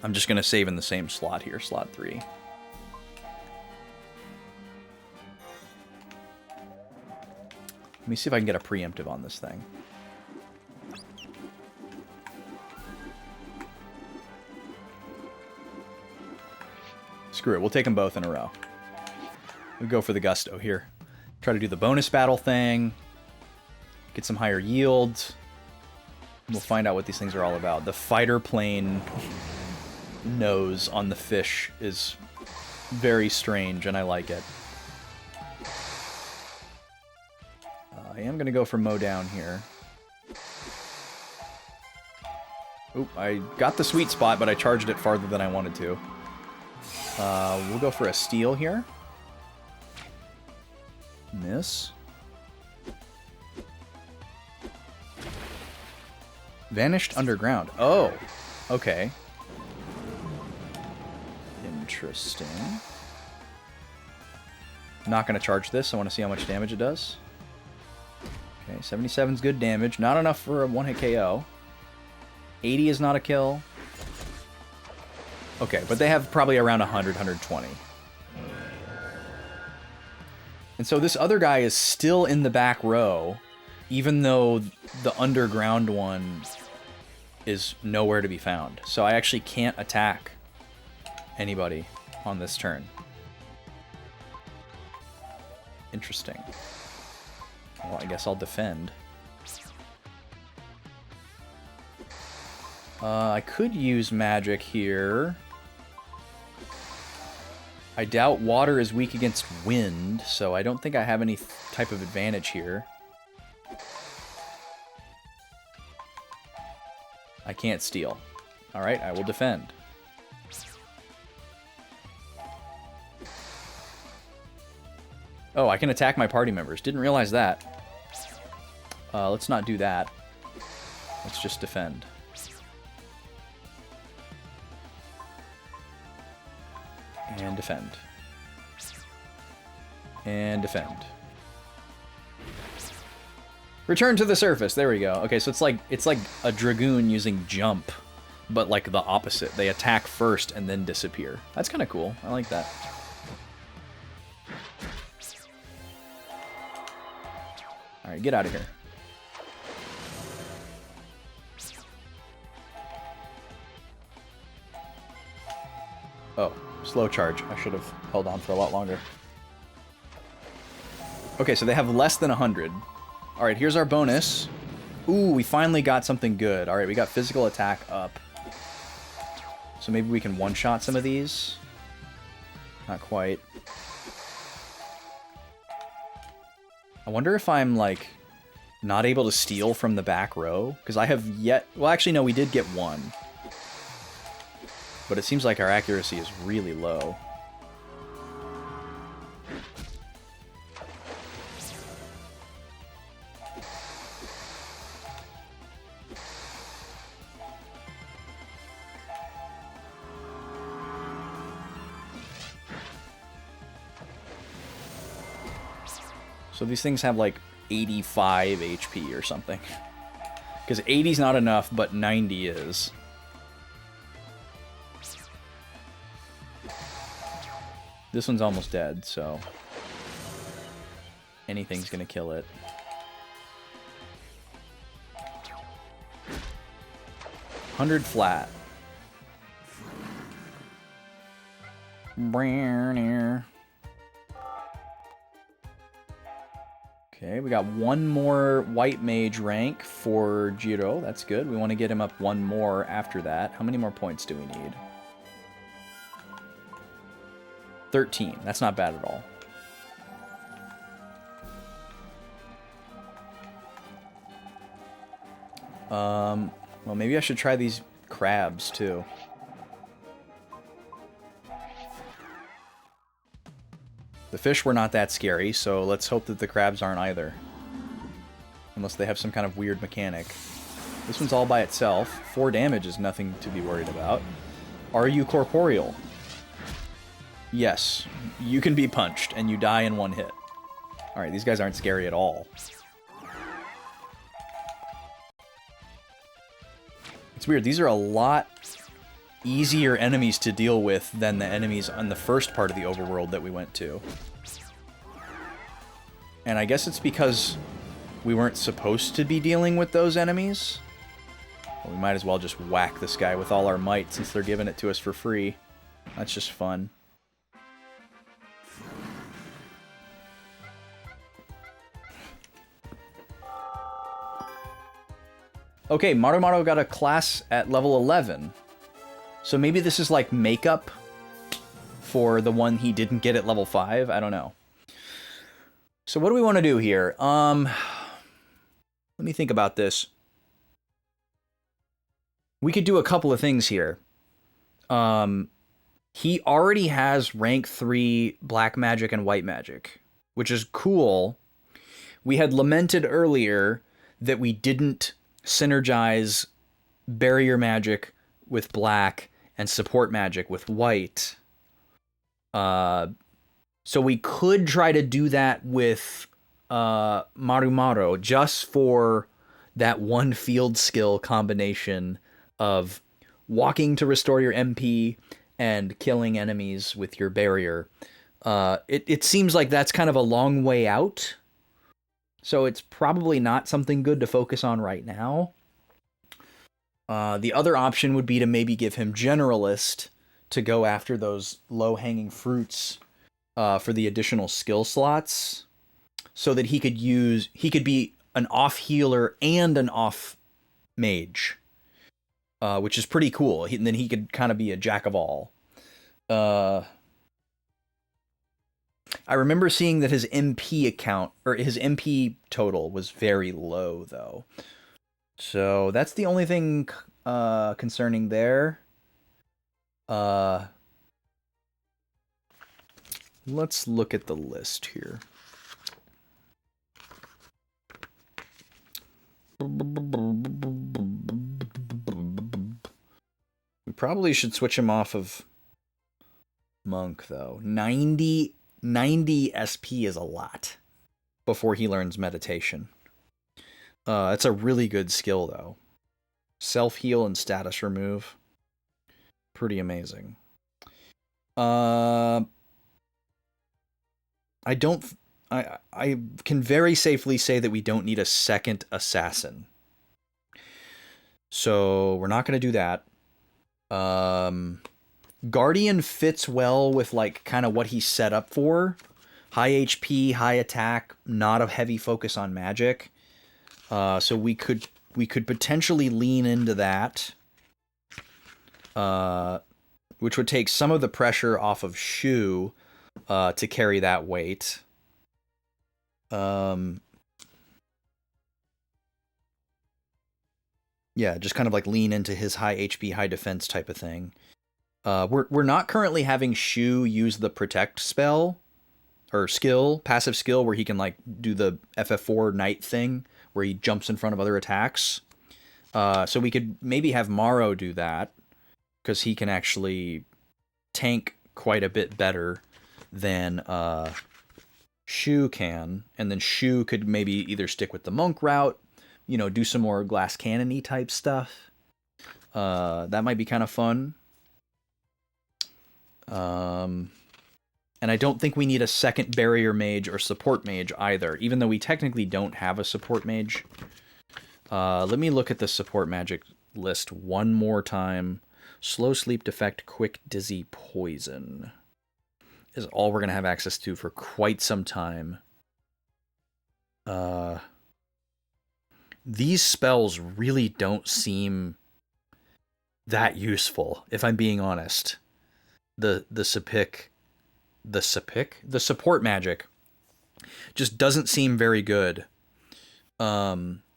I'm just going to save in the same slot here, slot 3. Let me see if I can get a preemptive on this thing. Screw it, we'll take them both in a row. We'll go for the gusto here. Try to do the bonus battle thing. Get some higher yields. We'll find out what these things are all about. The fighter plane nose on the fish is very strange, and I like it. I am going to go for mow down here. Oop, I got the sweet spot, but I charged it farther than I wanted to. We'll go for a steal here. Miss. Vanished underground. Oh, okay. Interesting. Not going to charge this. I want to see how much damage it does. Okay, 77's good damage. Not enough for a one-hit KO. 80 is not a kill. Okay, but they have probably around 100, 120. And so this other guy is still in the back row, even though the underground one is nowhere to be found. So I actually can't attack anybody on this turn. Interesting. Well, I guess I'll defend. I could use magic here. I doubt water is weak against wind, so I don't think I have any type of advantage here. I can't steal. Alright, I will defend. Oh, I can attack my party members. Didn't realize that. Let's not do that. Let's just defend. And defend. And defend. Return to the surface. There we go. Okay, so it's like a dragoon using jump, but like the opposite. They attack first and then disappear. That's kind of cool. I like that. All right, get out of here. Oh, slow charge. I should have held on for a lot longer. Okay, so they have less than 100. All right, here's our bonus. Ooh, we finally got something good. All right, we got physical attack up. So maybe we can one-shot some of these. Not quite. I wonder if I'm, like, not able to steal from the back row. Because I have yet... Well, actually, no, we did get one. But it seems like our accuracy is really low. So these things have like 85 HP or something. Because 80's not enough, but 90 is. This one's almost dead, so anything's gonna kill it. $100 flat. Okay, we got one more white mage rank for Jiro. That's good. We want to get him up one more after that. How many more points do we need? 13. That's not bad at all. Well, maybe I should try these crabs, too. The fish were not that scary, so let's hope that the crabs aren't either. Unless they have some kind of weird mechanic. This one's all by itself. 4 damage is nothing to be worried about. Are you corporeal? Yes. You can be punched, and you die in 1 hit. Alright, these guys aren't scary at all. It's weird. These are a lot easier enemies to deal with than the enemies on the first part of the overworld that we went to. And I guess it's because we weren't supposed to be dealing with those enemies. Well, we might as well just whack this guy with all our might since they're giving it to us for free. That's just fun. Okay, Marumaru got a class at level 11. So maybe this is like makeup for the one he didn't get at level 5? I don't know. So what do we want to do here? Let me think about this. We could do a couple of things here. He already has rank 3 black magic and white magic, which is cool. We had lamented earlier that we didn't synergize barrier magic with black and support magic with white. So we could try to do that with Marumaru just for that one field skill combination of walking to restore your MP and killing enemies with your barrier. It seems like that's kind of a long way out. So it's probably not something good to focus on right now. The other option would be to maybe give him Generalist to go after those low-hanging fruits for the additional skill slots, so that he could be an off healer and an off mage, which is pretty cool. And then he could kind of be a jack of all. I remember seeing that his MP account, or his MP total, was very low, though. So that's the only thing concerning there. Let's look at the list here. We probably should switch him off of Monk, though. 90 SP is a lot before he learns meditation. It's a really good skill, though. Self-heal and status remove. Pretty amazing. I can very safely say that we don't need a second assassin. So we're not going to do that. Guardian fits well with like kind of what he's set up for. High HP, high attack, not a heavy focus on magic. So we could potentially lean into that. Which would take some of the pressure off of Shu to carry that weight. Yeah, just kind of like lean into his high HP, high defense type of thing. We're not currently having Shu use the protect spell or skill, passive skill, where he can like do the FF4 knight thing where he jumps in front of other attacks. So we could maybe have Maro do that, because he can actually tank quite a bit better than Shu can. And then Shu could maybe either stick with the monk route, you know, do some more glass cannon-y type stuff. That might be kind of fun. And I don't think we need a second barrier mage or support mage either, even though we technically don't have a support mage. Let me look at the support magic list one more time. Slow sleep defect, quick dizzy poison is all we're going to have access to for quite some time. These spells really don't seem that useful, if I'm being honest. The support magic just doesn't seem very good.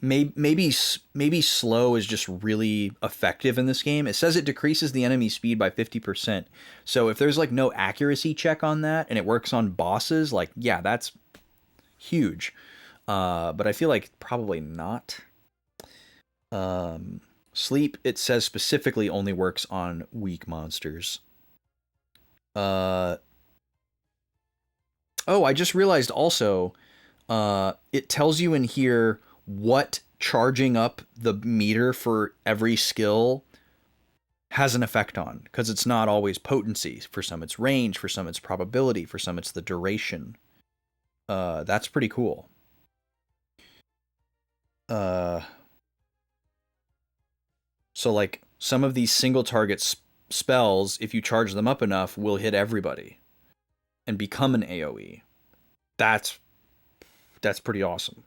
Maybe slow is just really effective in this game. It says it decreases the enemy speed by 50%. So if there's like no accuracy check on that and it works on bosses, like, yeah, that's huge. But I feel like probably not. Sleep, it says specifically only works on weak monsters. Oh, I just realized also, it tells you in here what charging up the meter for every skill has an effect on, because it's not always potency. For some it's range, for some it's probability, for some it's the duration. That's pretty cool. So like some of these single target spells, if you charge them up enough, will hit everybody and become an AoE. That's pretty awesome.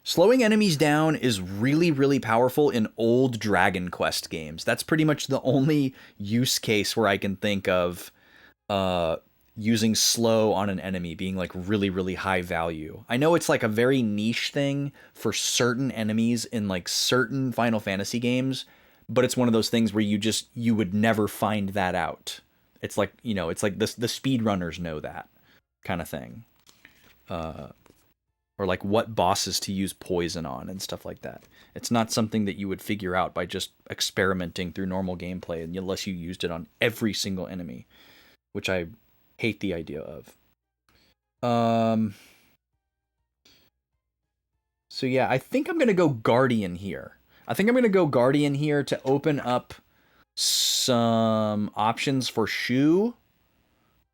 Slowing enemies down is really, really powerful in old Dragon Quest games. That's pretty much the only use case where I can think of using slow on an enemy being like really, really high value. I know it's like a very niche thing for certain enemies in like certain Final Fantasy games, but it's one of those things where you would never find that out. It's like, you know, it's like the speedrunners know that kind of thing. Or like what bosses to use poison on and stuff like that. It's not something that you would figure out by just experimenting through normal gameplay unless you used it on every single enemy, which I hate the idea of. So yeah, I think I'm going to go Guardian here. I think I'm going to go Guardian here to open up some options for Shu.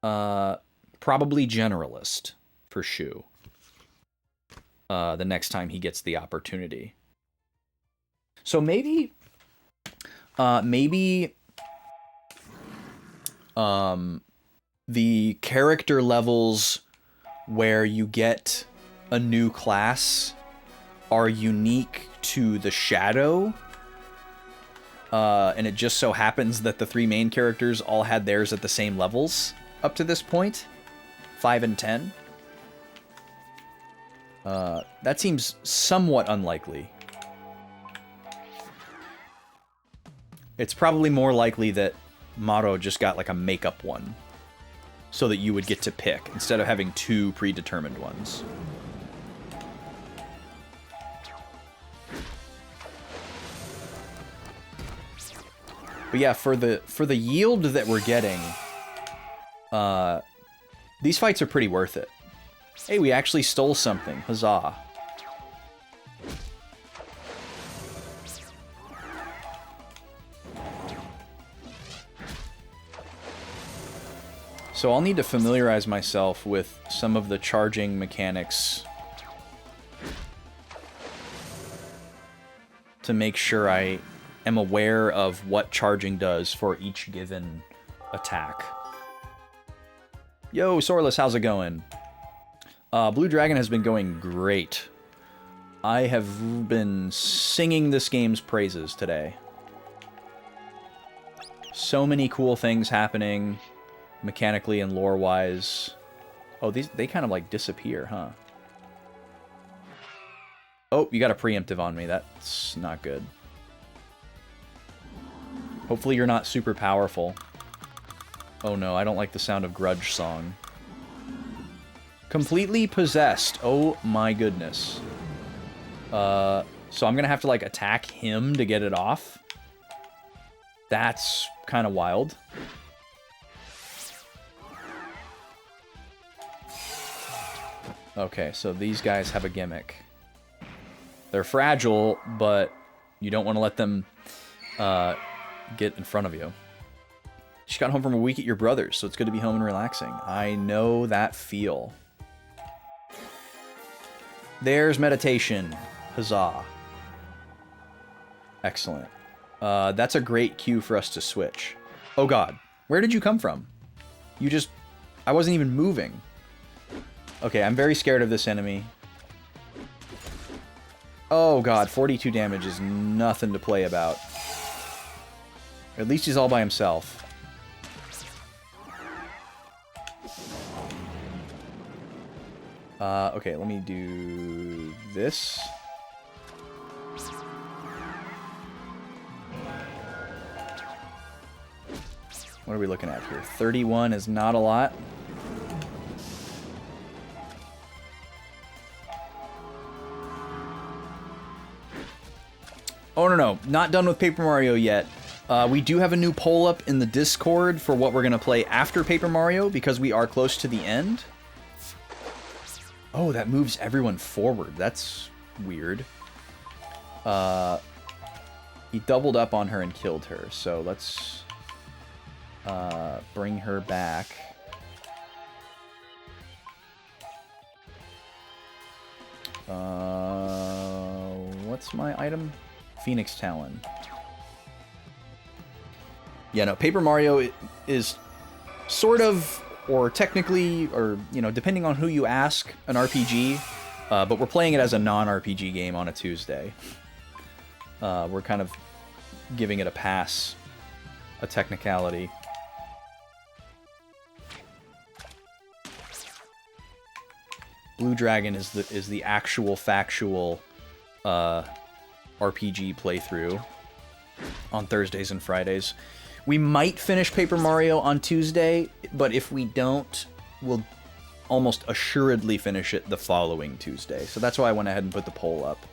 Probably Generalist for Shu. The next time he gets the opportunity. So maybe the character levels where you get a new class are unique to the Shadow. And it just so happens that the three main characters all had theirs at the same levels up to this point. 5 and 10. That seems somewhat unlikely. It's probably more likely that Maro just got like a makeup one, so that you would get to pick, instead of having two predetermined ones. But yeah, for the yield that we're getting, these fights are pretty worth it. Hey, we actually stole something. Huzzah. So I'll need to familiarize myself with some of the charging mechanics to make sure I am aware of what charging does for each given attack. Yo, Sorless, how's it going? Blue Dragon has been going great. I have been singing this game's praises today. So many cool things happening, mechanically and lore-wise. Oh, they kind of like disappear, huh? Oh, you got a preemptive on me. That's not good. Hopefully you're not super powerful. Oh no, I don't like the sound of Grudge Song. Completely possessed. Oh my goodness. So I'm gonna have to like attack him to get it off. That's kind of wild. Okay, so these guys have a gimmick. They're fragile, but you don't want to let them get in front of you. She got home from a week at your brother's, so it's good to be home and relaxing. I know that feel. There's meditation. Huzzah. Excellent. That's a great cue for us to switch. Oh god. Where did you come from? You just... I wasn't even moving. Okay, I'm very scared of this enemy. Oh god, 42 damage is nothing to play about. At least he's all by himself. Okay, let me do this. What are we looking at here? 31 is not a lot. Oh, no, not done with Paper Mario yet. We do have a new poll up in the Discord for what we're going to play after Paper Mario, because we are close to the end. Oh, that moves everyone forward. That's weird. He doubled up on her and killed her, so let's bring her back. What's my item? Phoenix Talon. Yeah, no, Paper Mario is sort of, or technically, or, you know, depending on who you ask, an RPG, but we're playing it as a non-RPG game on a Tuesday. We're kind of giving it a pass, a technicality. Blue Dragon is the actual factual RPG playthrough on Thursdays and Fridays. We might finish Paper Mario on Tuesday, but if we don't, we'll almost assuredly finish it the following Tuesday. So that's why I went ahead and put the poll up.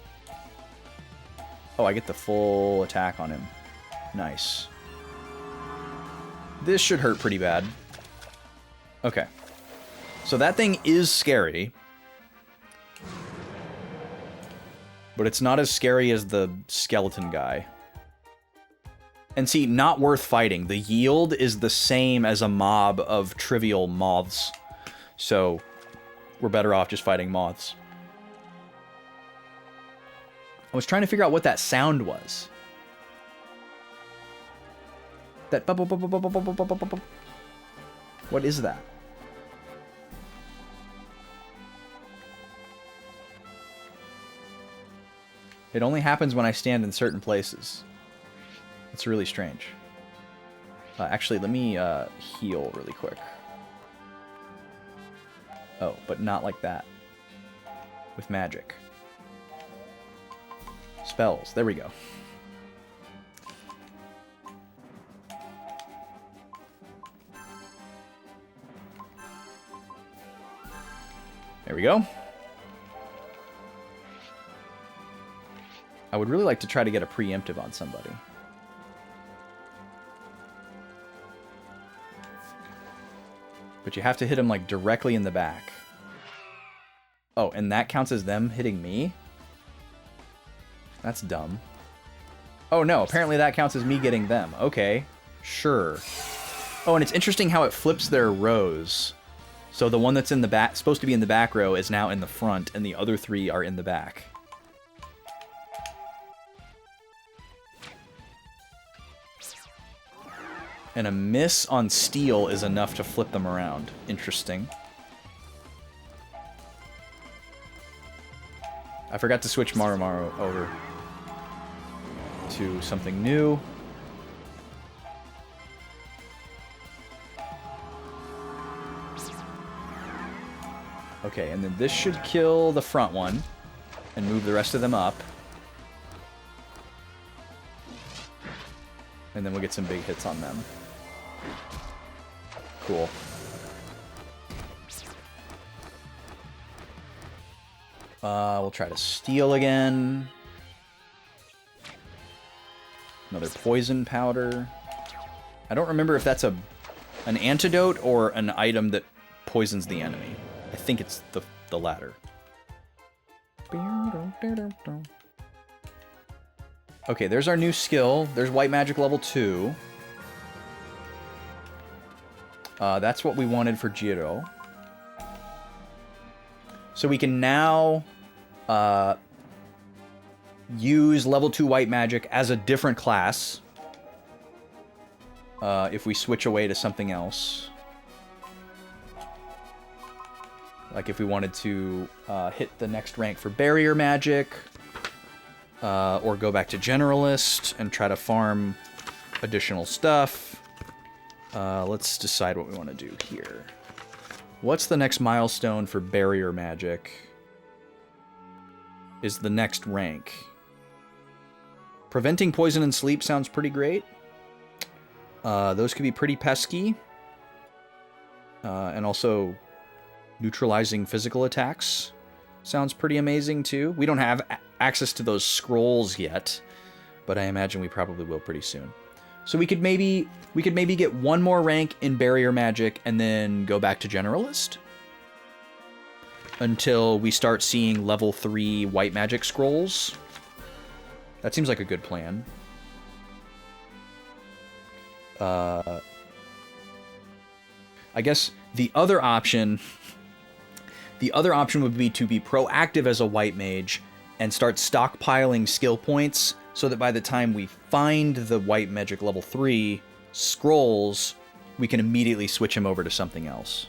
Oh, I get the full attack on him. Nice. This should hurt pretty bad. Okay. So that thing is scary. But it's not as scary as the skeleton guy. And see, not worth fighting. The yield is the same as a mob of trivial moths. So, we're better off just fighting moths. I was trying to figure out what that sound was. That bubble, bubble, bubble, bubble, bubble, bubble. What is that? It only happens when I stand in certain places. It's really strange. Actually, let me heal really quick. Oh, but not like that. With magic. Spells. There we go. There we go. I would really like to try to get a preemptive on somebody. But you have to hit him, like, directly in the back. Oh, and that counts as them hitting me? That's dumb. Oh, no, apparently that counts as me getting them. Okay, sure. Oh, and it's interesting how it flips their rows. So the one that's in the back, supposed to be in the back row, is now in the front, and the other three are in the back. And a miss on steel is enough to flip them around. Interesting. I forgot to switch Maru over to something new. Okay, and then this should kill the front one and move the rest of them up. And then we'll get some big hits on them. Cool. We'll try to steal again. Another poison powder. I don't remember if that's an antidote or an item that poisons the enemy. I think it's the latter. Okay, there's our new skill. There's White Magic level 2. That's what we wanted for Jiro. So we can now use level 2 White Magic as a different class if we switch away to something else. Like if we wanted to hit the next rank for barrier magic, or go back to generalist and try to farm additional stuff. Let's decide what we want to do here. What's the next milestone for barrier magic? Is the next rank. Preventing poison and sleep sounds pretty great. Those could be pretty pesky. And also neutralizing physical attacks sounds pretty amazing too. We don't have access to those scrolls yet, but I imagine we probably will pretty soon. So we could maybe get one more rank in barrier magic and then go back to generalist until we start seeing level 3 white magic scrolls. That seems like a good plan. I guess the other option would be to be proactive as a white mage and start stockpiling skill points so that by the time we find the white magic level 3 scrolls, we can immediately switch him over to something else.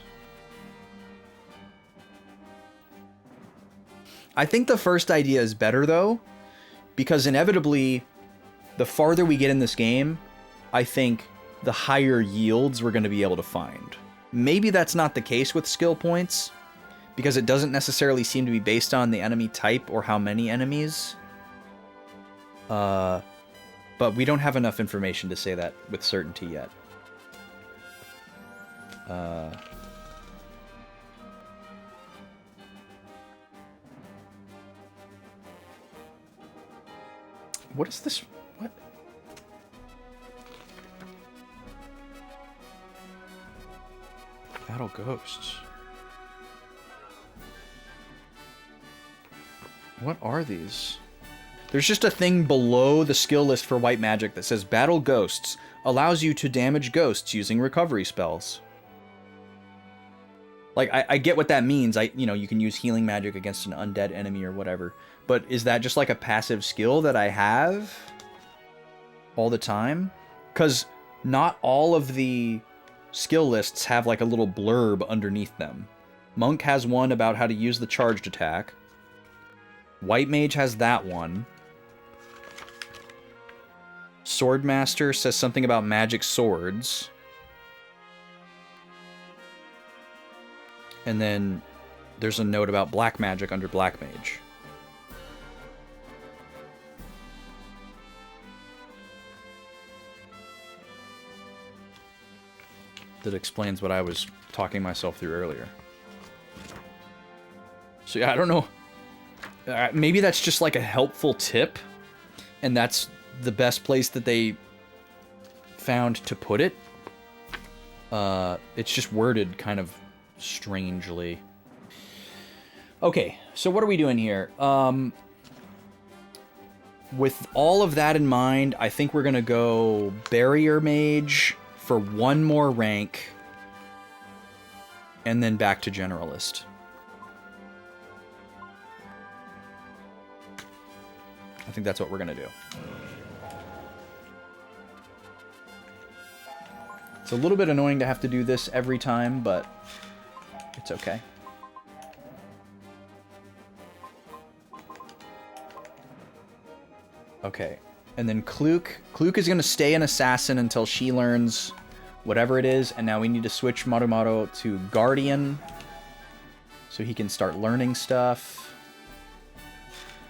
I think the first idea is better though, because inevitably, the farther we get in this game, I think the higher yields we're going to be able to find. Maybe that's not the case with skill points, because it doesn't necessarily seem to be based on the enemy type or how many enemies. But we don't have enough information to say that with certainty yet. What is this? What? Battle Ghosts. What are these? There's just a thing below the skill list for white magic that says Battle Ghosts allows you to damage ghosts using recovery spells. Like, I get what that means. You can use healing magic against an undead enemy or whatever. But is that just like a passive skill that I have all the time? Because not all of the skill lists have like a little blurb underneath them. Monk has one about how to use the charged attack. White Mage has that one. Swordmaster says something about magic swords. And then there's a note about black magic under Black Mage. That explains what I was talking myself through earlier. So yeah, I don't know. Maybe that's just like a helpful tip, and that's the best place that they found to put it. It's just worded kind of strangely. Okay, so what are we doing here? With all of that in mind, I think we're gonna go Barrier Mage for one more rank, and then back to Generalist. I think that's what we're gonna do. It's a little bit annoying to have to do this every time, but it's okay. Okay, and then Kluk is gonna stay an assassin until she learns whatever it is, and now we need to switch Marumaru to Guardian so he can start learning stuff.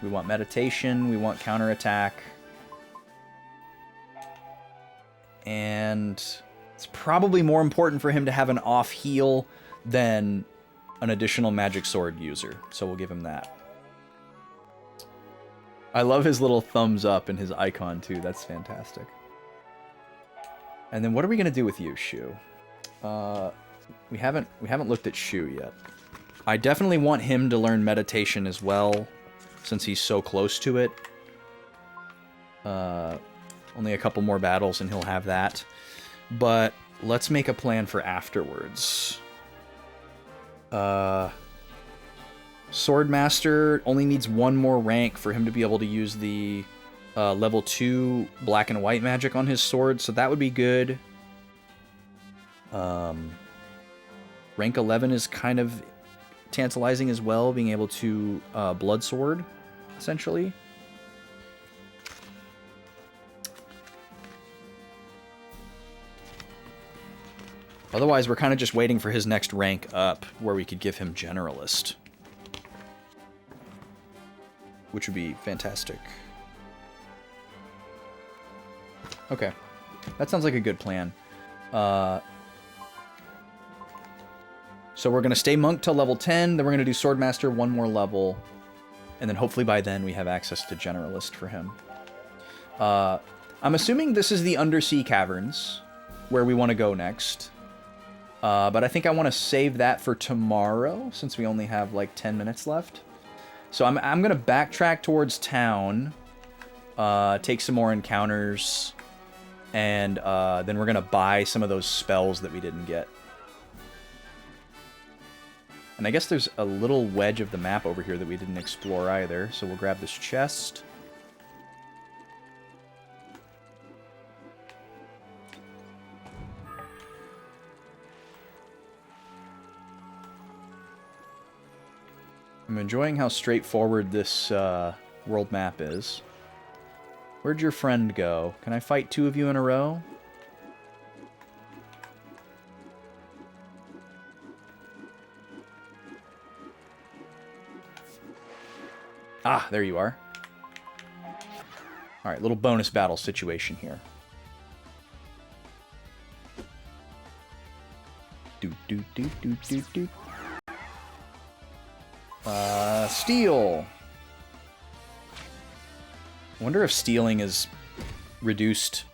We want meditation, we want counterattack. And it's probably more important for him to have an off heal than an additional magic sword user, so we'll give him that. I love his little thumbs up and his icon too, that's fantastic. And then what are we gonna do with you, Shu? We haven't looked at Shu yet. I definitely want him to learn meditation as well, since he's so close to it. Only a couple more battles and he'll have that. But let's make a plan for afterwards. Swordmaster only needs one more rank for him to be able to use the level 2 black and white magic on his sword, so that would be good. Rank 11 is kind of tantalizing as well, being able to blood sword, essentially. Otherwise, we're kind of just waiting for his next rank up, where we could give him Generalist. Which would be fantastic. Okay. That sounds like a good plan. So we're going to stay Monk till level 10, then we're going to do Swordmaster one more level, and then hopefully by then we have access to Generalist for him. I'm assuming this is the Undersea Caverns, where we want to go next. But I think I want to save that for tomorrow, since we only have like 10 minutes left. So I'm going to backtrack towards town, take some more encounters, and then we're going to buy some of those spells that we didn't get. And I guess there's a little wedge of the map over here that we didn't explore either, so we'll grab this chest. I'm enjoying how straightforward this world map is. Where'd your friend go? Can I fight 2 of you in a row? Ah, there you are. Alright, little bonus battle situation here. Steal! Wonder if stealing is reduced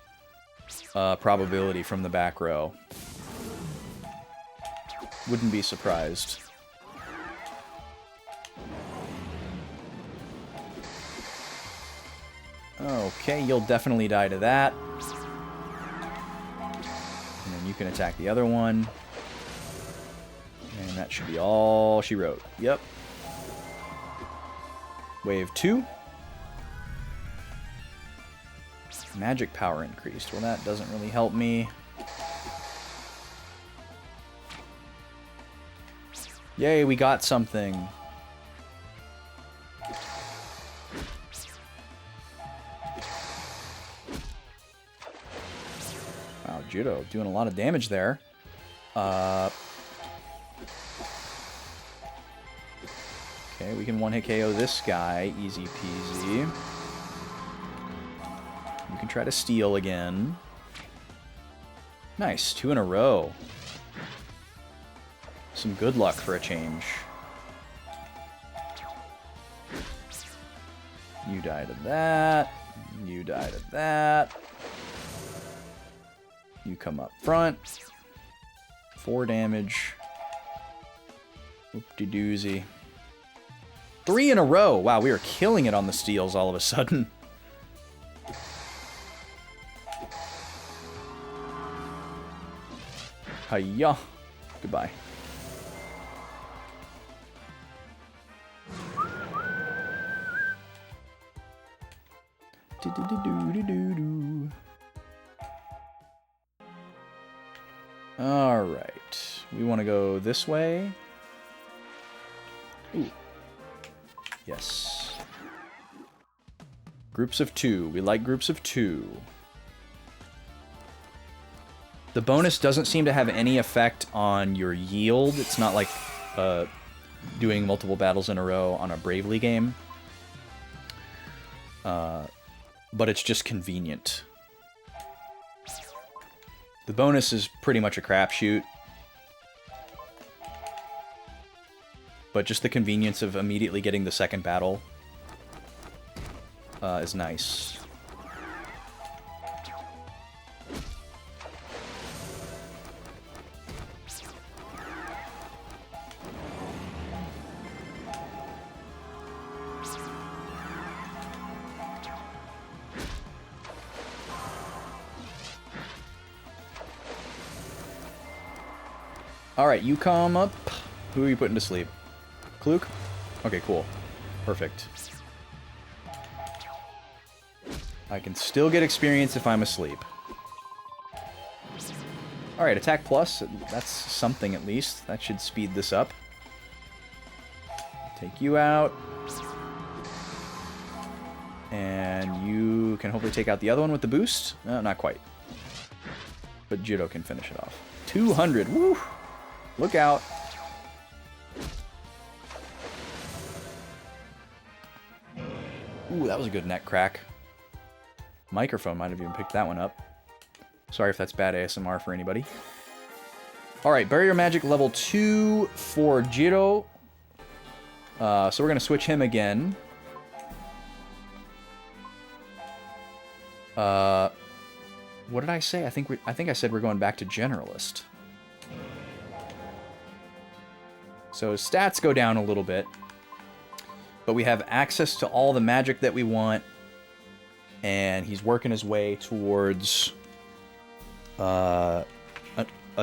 probability from the back row. Wouldn't be surprised. Okay, you'll definitely die to that. And then you can attack the other one. And that should be all she wrote. Yep. Wave 2. Magic power increased. Well, that doesn't really help me. Yay, we got something. Wow, Judo doing a lot of damage there. Okay, we can one-hit KO this guy. Easy peasy. You can try to steal again. Nice, 2 in a row. Some good luck for a change. You die to that. You die to that. You come up front. 4 damage. Whoop-de-doozy. 3 in a row. Wow, we are killing it on the steals all of a sudden. Hiya. Goodbye. Do-do-do-do-do-do. All right. We want to go this way. Ooh. Yes. Groups of 2. We like groups of 2. The bonus doesn't seem to have any effect on your yield. It's not like doing multiple battles in a row on a Bravely game. But it's just convenient. The bonus is pretty much a crapshoot. But just the convenience of immediately getting the second battle is nice. Alright, you come up. Who are you putting to sleep? Kluk? Okay, cool. Perfect. I can still get experience if I'm asleep. Alright, attack plus. That's something at least. That should speed this up. Take you out. And you can hopefully take out the other one with the boost. No, not quite. But Judo can finish it off. 200. Woo! Look out. Ooh, that was a good neck crack. Microphone might have even picked that one up. Sorry if that's bad ASMR for anybody. Alright, Barrier Magic level 2 for Jiro. So we're going to switch him again. What did I say? I think I said we're going back to Generalist. So his stats go down a little bit. But we have access to all the magic that we want. And he's working his way towards a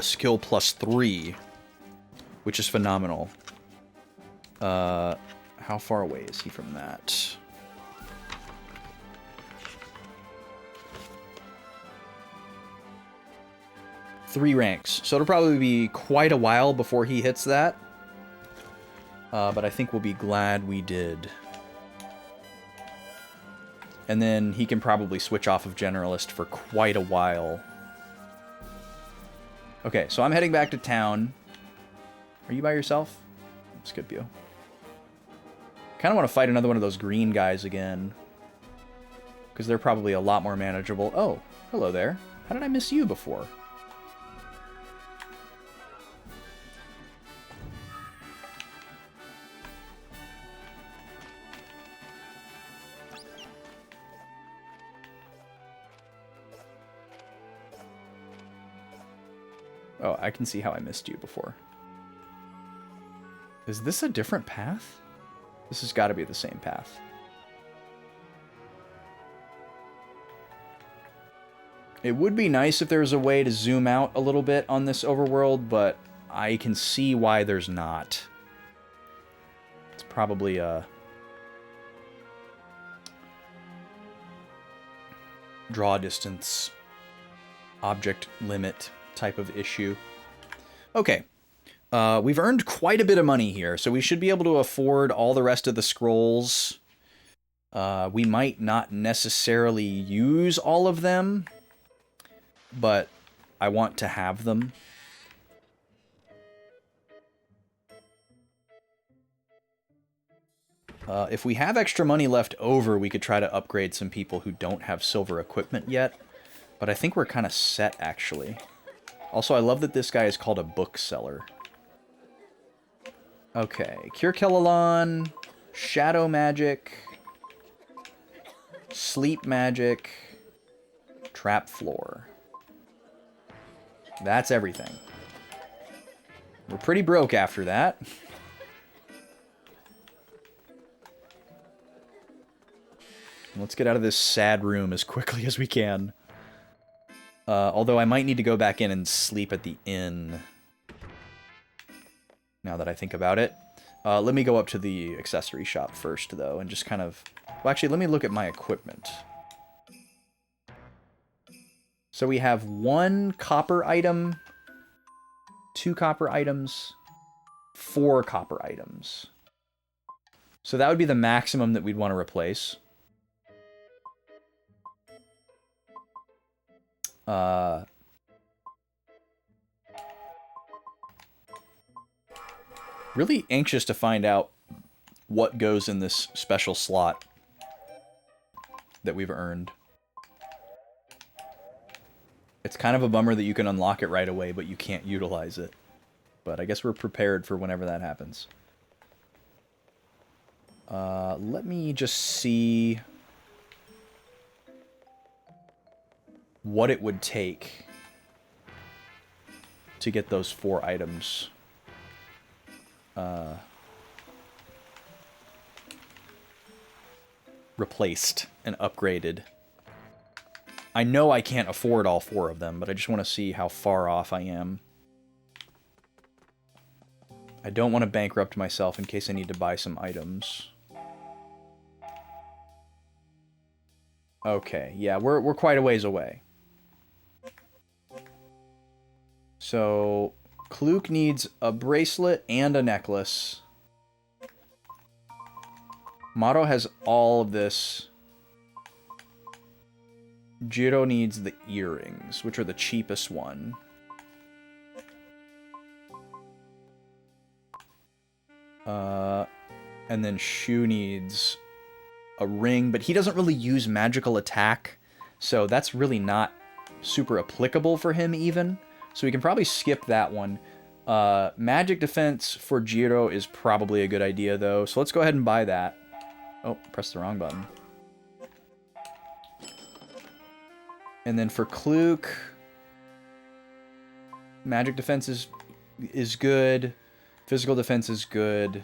skill +3, which is phenomenal. How far away is he from that? Three ranks. So it'll probably be quite a while before he hits that. But I think we'll be glad we did. And then he can probably switch off of Generalist for quite a while. Okay, so I'm heading back to town. Are you by yourself? Skip you. Kind of want to fight another one of those green guys again. Because they're probably a lot more manageable. Oh, hello there. How did I miss you before? Oh, I can see how I missed you before. Is this a different path? This has got to be the same path. It would be nice if there was a way to zoom out a little bit on this overworld, but I can see why there's not. It's probably a draw distance, object limit type of issue. Okay. We've earned quite a bit of money here, so we should be able to afford all the rest of the scrolls. We might not necessarily use all of them, but I want to have them. If we have extra money left over, we could try to upgrade some people who don't have silver equipment yet, but I think we're kind of set, actually. Also, I love that this guy is called a bookseller. Okay, Cure Kellalon, Shadow Magic, Sleep Magic, Trap Floor. That's everything. We're pretty broke after that. Let's get out of this sad room as quickly as we can. Although I might need to go back in and sleep at the inn. Now that I think about it. Let me go up to the accessory shop first, though, and just kind of... Well, actually, let me look at my equipment. So we have 1 copper item, 2 copper items, 4 copper items. So that would be the maximum that we'd want to replace. Really anxious to find out what goes in this special slot that we've earned. It's kind of a bummer that you can unlock it right away, but you can't utilize it. But I guess we're prepared for whenever that happens. Let me just see what it would take to get those 4 items replaced and upgraded. I know I can't afford all 4 of them, but I just want to see how far off I am. I don't want to bankrupt myself in case I need to buy some items. Okay, yeah, we're quite a ways away. So, Kluk needs a bracelet and a necklace. Motto has all of this. Jiro needs the earrings, which are the cheapest one. And then Shu needs a ring, but he doesn't really use magical attack, so that's really not super applicable for him even. So we can probably skip that one. Magic defense for Jiro is probably a good idea though, so let's go ahead and buy that. Oh, pressed the wrong button. And then for Kluk, magic defense is good. Physical defense is good.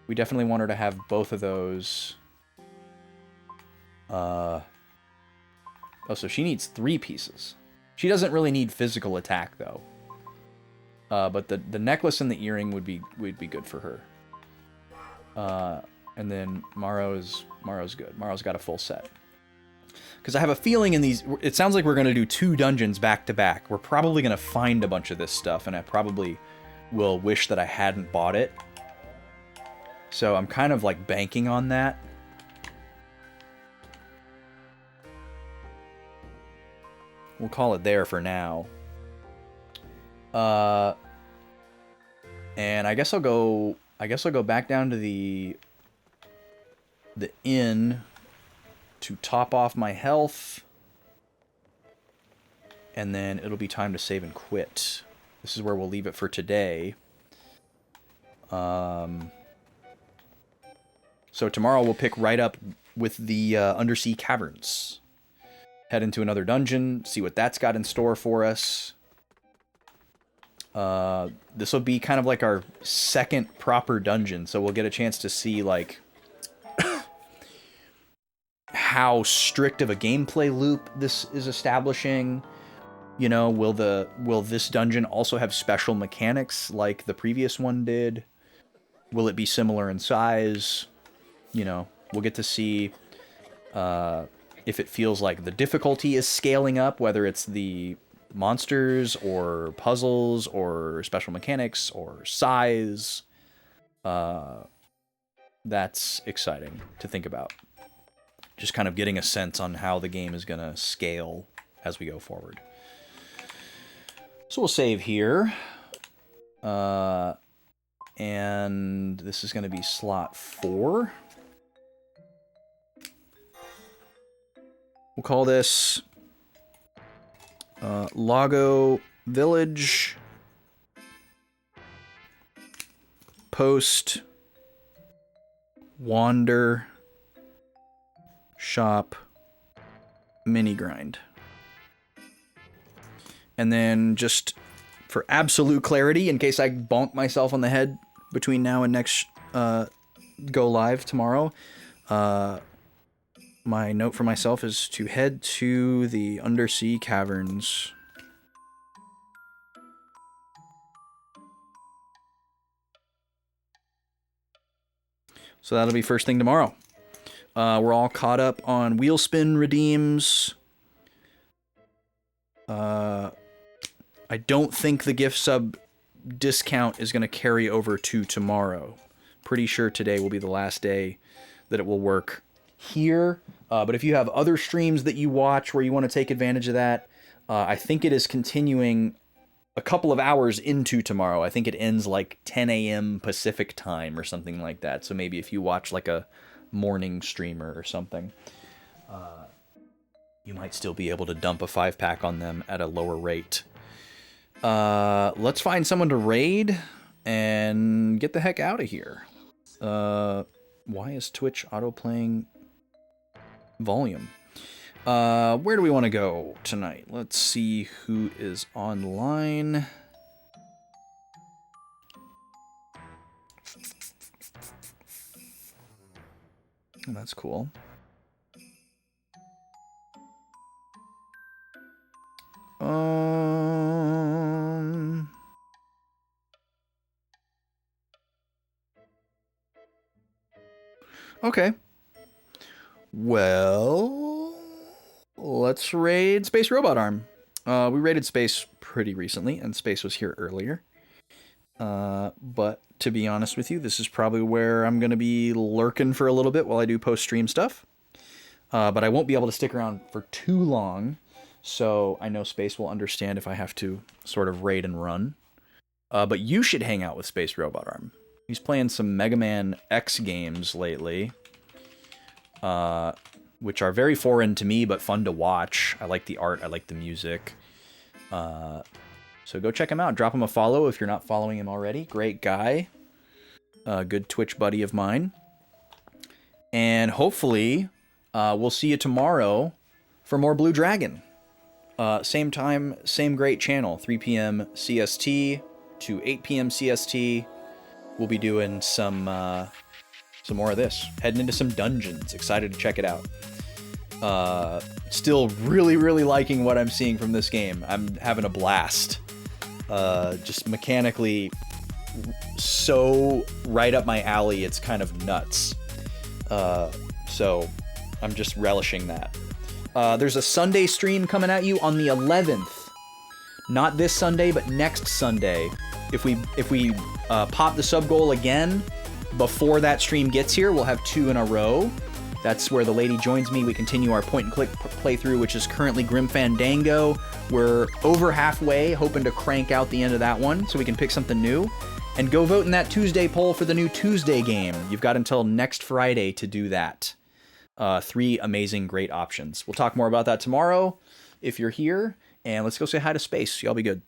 We definitely want her to have both of those. Oh, so she needs 3 pieces. She doesn't really need physical attack though. But the necklace and the earring would be good for her. And then Maro's good. Maro's got a full set. Because I have a feeling in these, it sounds like we're going to do 2 dungeons back to back. We're probably going to find a bunch of this stuff, and I probably will wish that I hadn't bought it. So I'm kind of like banking on that. We'll call it there for now. And I guess I'll go back down to the inn to top off my health. And then it'll be time to save and quit. This is where we'll leave it for today. So tomorrow we'll pick right up with the undersea caverns. Head into another dungeon, see what that's got in store for us. This will be kind of like our second proper dungeon, so we'll get a chance to see like how strict of a gameplay loop this is establishing. You know, will this dungeon also have special mechanics like the previous one did? Will it be similar in size? You know, we'll get to see if it feels like the difficulty is scaling up, whether it's the monsters or puzzles or special mechanics or size. That's exciting to think about. Just kind of getting a sense on how the game is going to scale as we go forward. So we'll save here. And this is going to be slot 4. We'll call this Lago Village Post Wander Shop Mini Grind. And then just for absolute clarity, in case I bonk myself on the head between now and next go live tomorrow, my note for myself is to head to the undersea caverns. So that'll be first thing tomorrow. We're all caught up on wheel spin redeems. I don't think the gift sub discount is going to carry over to tomorrow. Pretty sure today will be the last day that it will work here. But if you have other streams that you watch where you want to take advantage of that, I think it is continuing a couple of hours into tomorrow. I think it ends like 10 a.m. Pacific time or something like that. So maybe if you watch like a morning streamer or something, you might still be able to dump a 5-pack on them at a lower rate. Let's find someone to raid and get the heck out of here. Why is Twitch auto-playing volume? Where do we want to go tonight? Let's see who is online. Oh, that's cool. Okay. Well, let's raid Space Robot Arm. We raided Space pretty recently, and Space was here earlier. But to be honest with you, this is probably where I'm going to be lurking for a little bit while I do post-stream stuff. But I won't be able to stick around for too long, so I know Space will understand if I have to sort of raid and run. But you should hang out with Space Robot Arm. He's playing some Mega Man X games lately, which are very foreign to me, but fun to watch. I like the art, I like the music. So go check him out. Drop him a follow if you're not following him already. Great guy. Good Twitch buddy of mine. And hopefully, we'll see you tomorrow for more Blue Dragon. Same time, same great channel. 3 p.m. CST to 8 p.m. CST. We'll be doing some more of this. Heading into some dungeons. Excited to check it out. Still really, really liking what I'm seeing from this game. I'm having a blast. Just mechanically so right up my alley, it's kind of nuts. So I'm just relishing that. There's a Sunday stream coming at you on the 11th. Not this Sunday, but next Sunday. If we pop the sub goal again before that stream gets here, we'll have 2 in a row. That's where the lady joins me. We continue our point-and-click playthrough, which is currently Grim Fandango. We're over halfway, hoping to crank out the end of that one so we can pick something new. And go vote in that Tuesday poll for the new Tuesday game. You've got until next Friday to do that. 3 amazing, great options. We'll talk more about that tomorrow if you're here. And let's go say hi to Space. Y'all be good.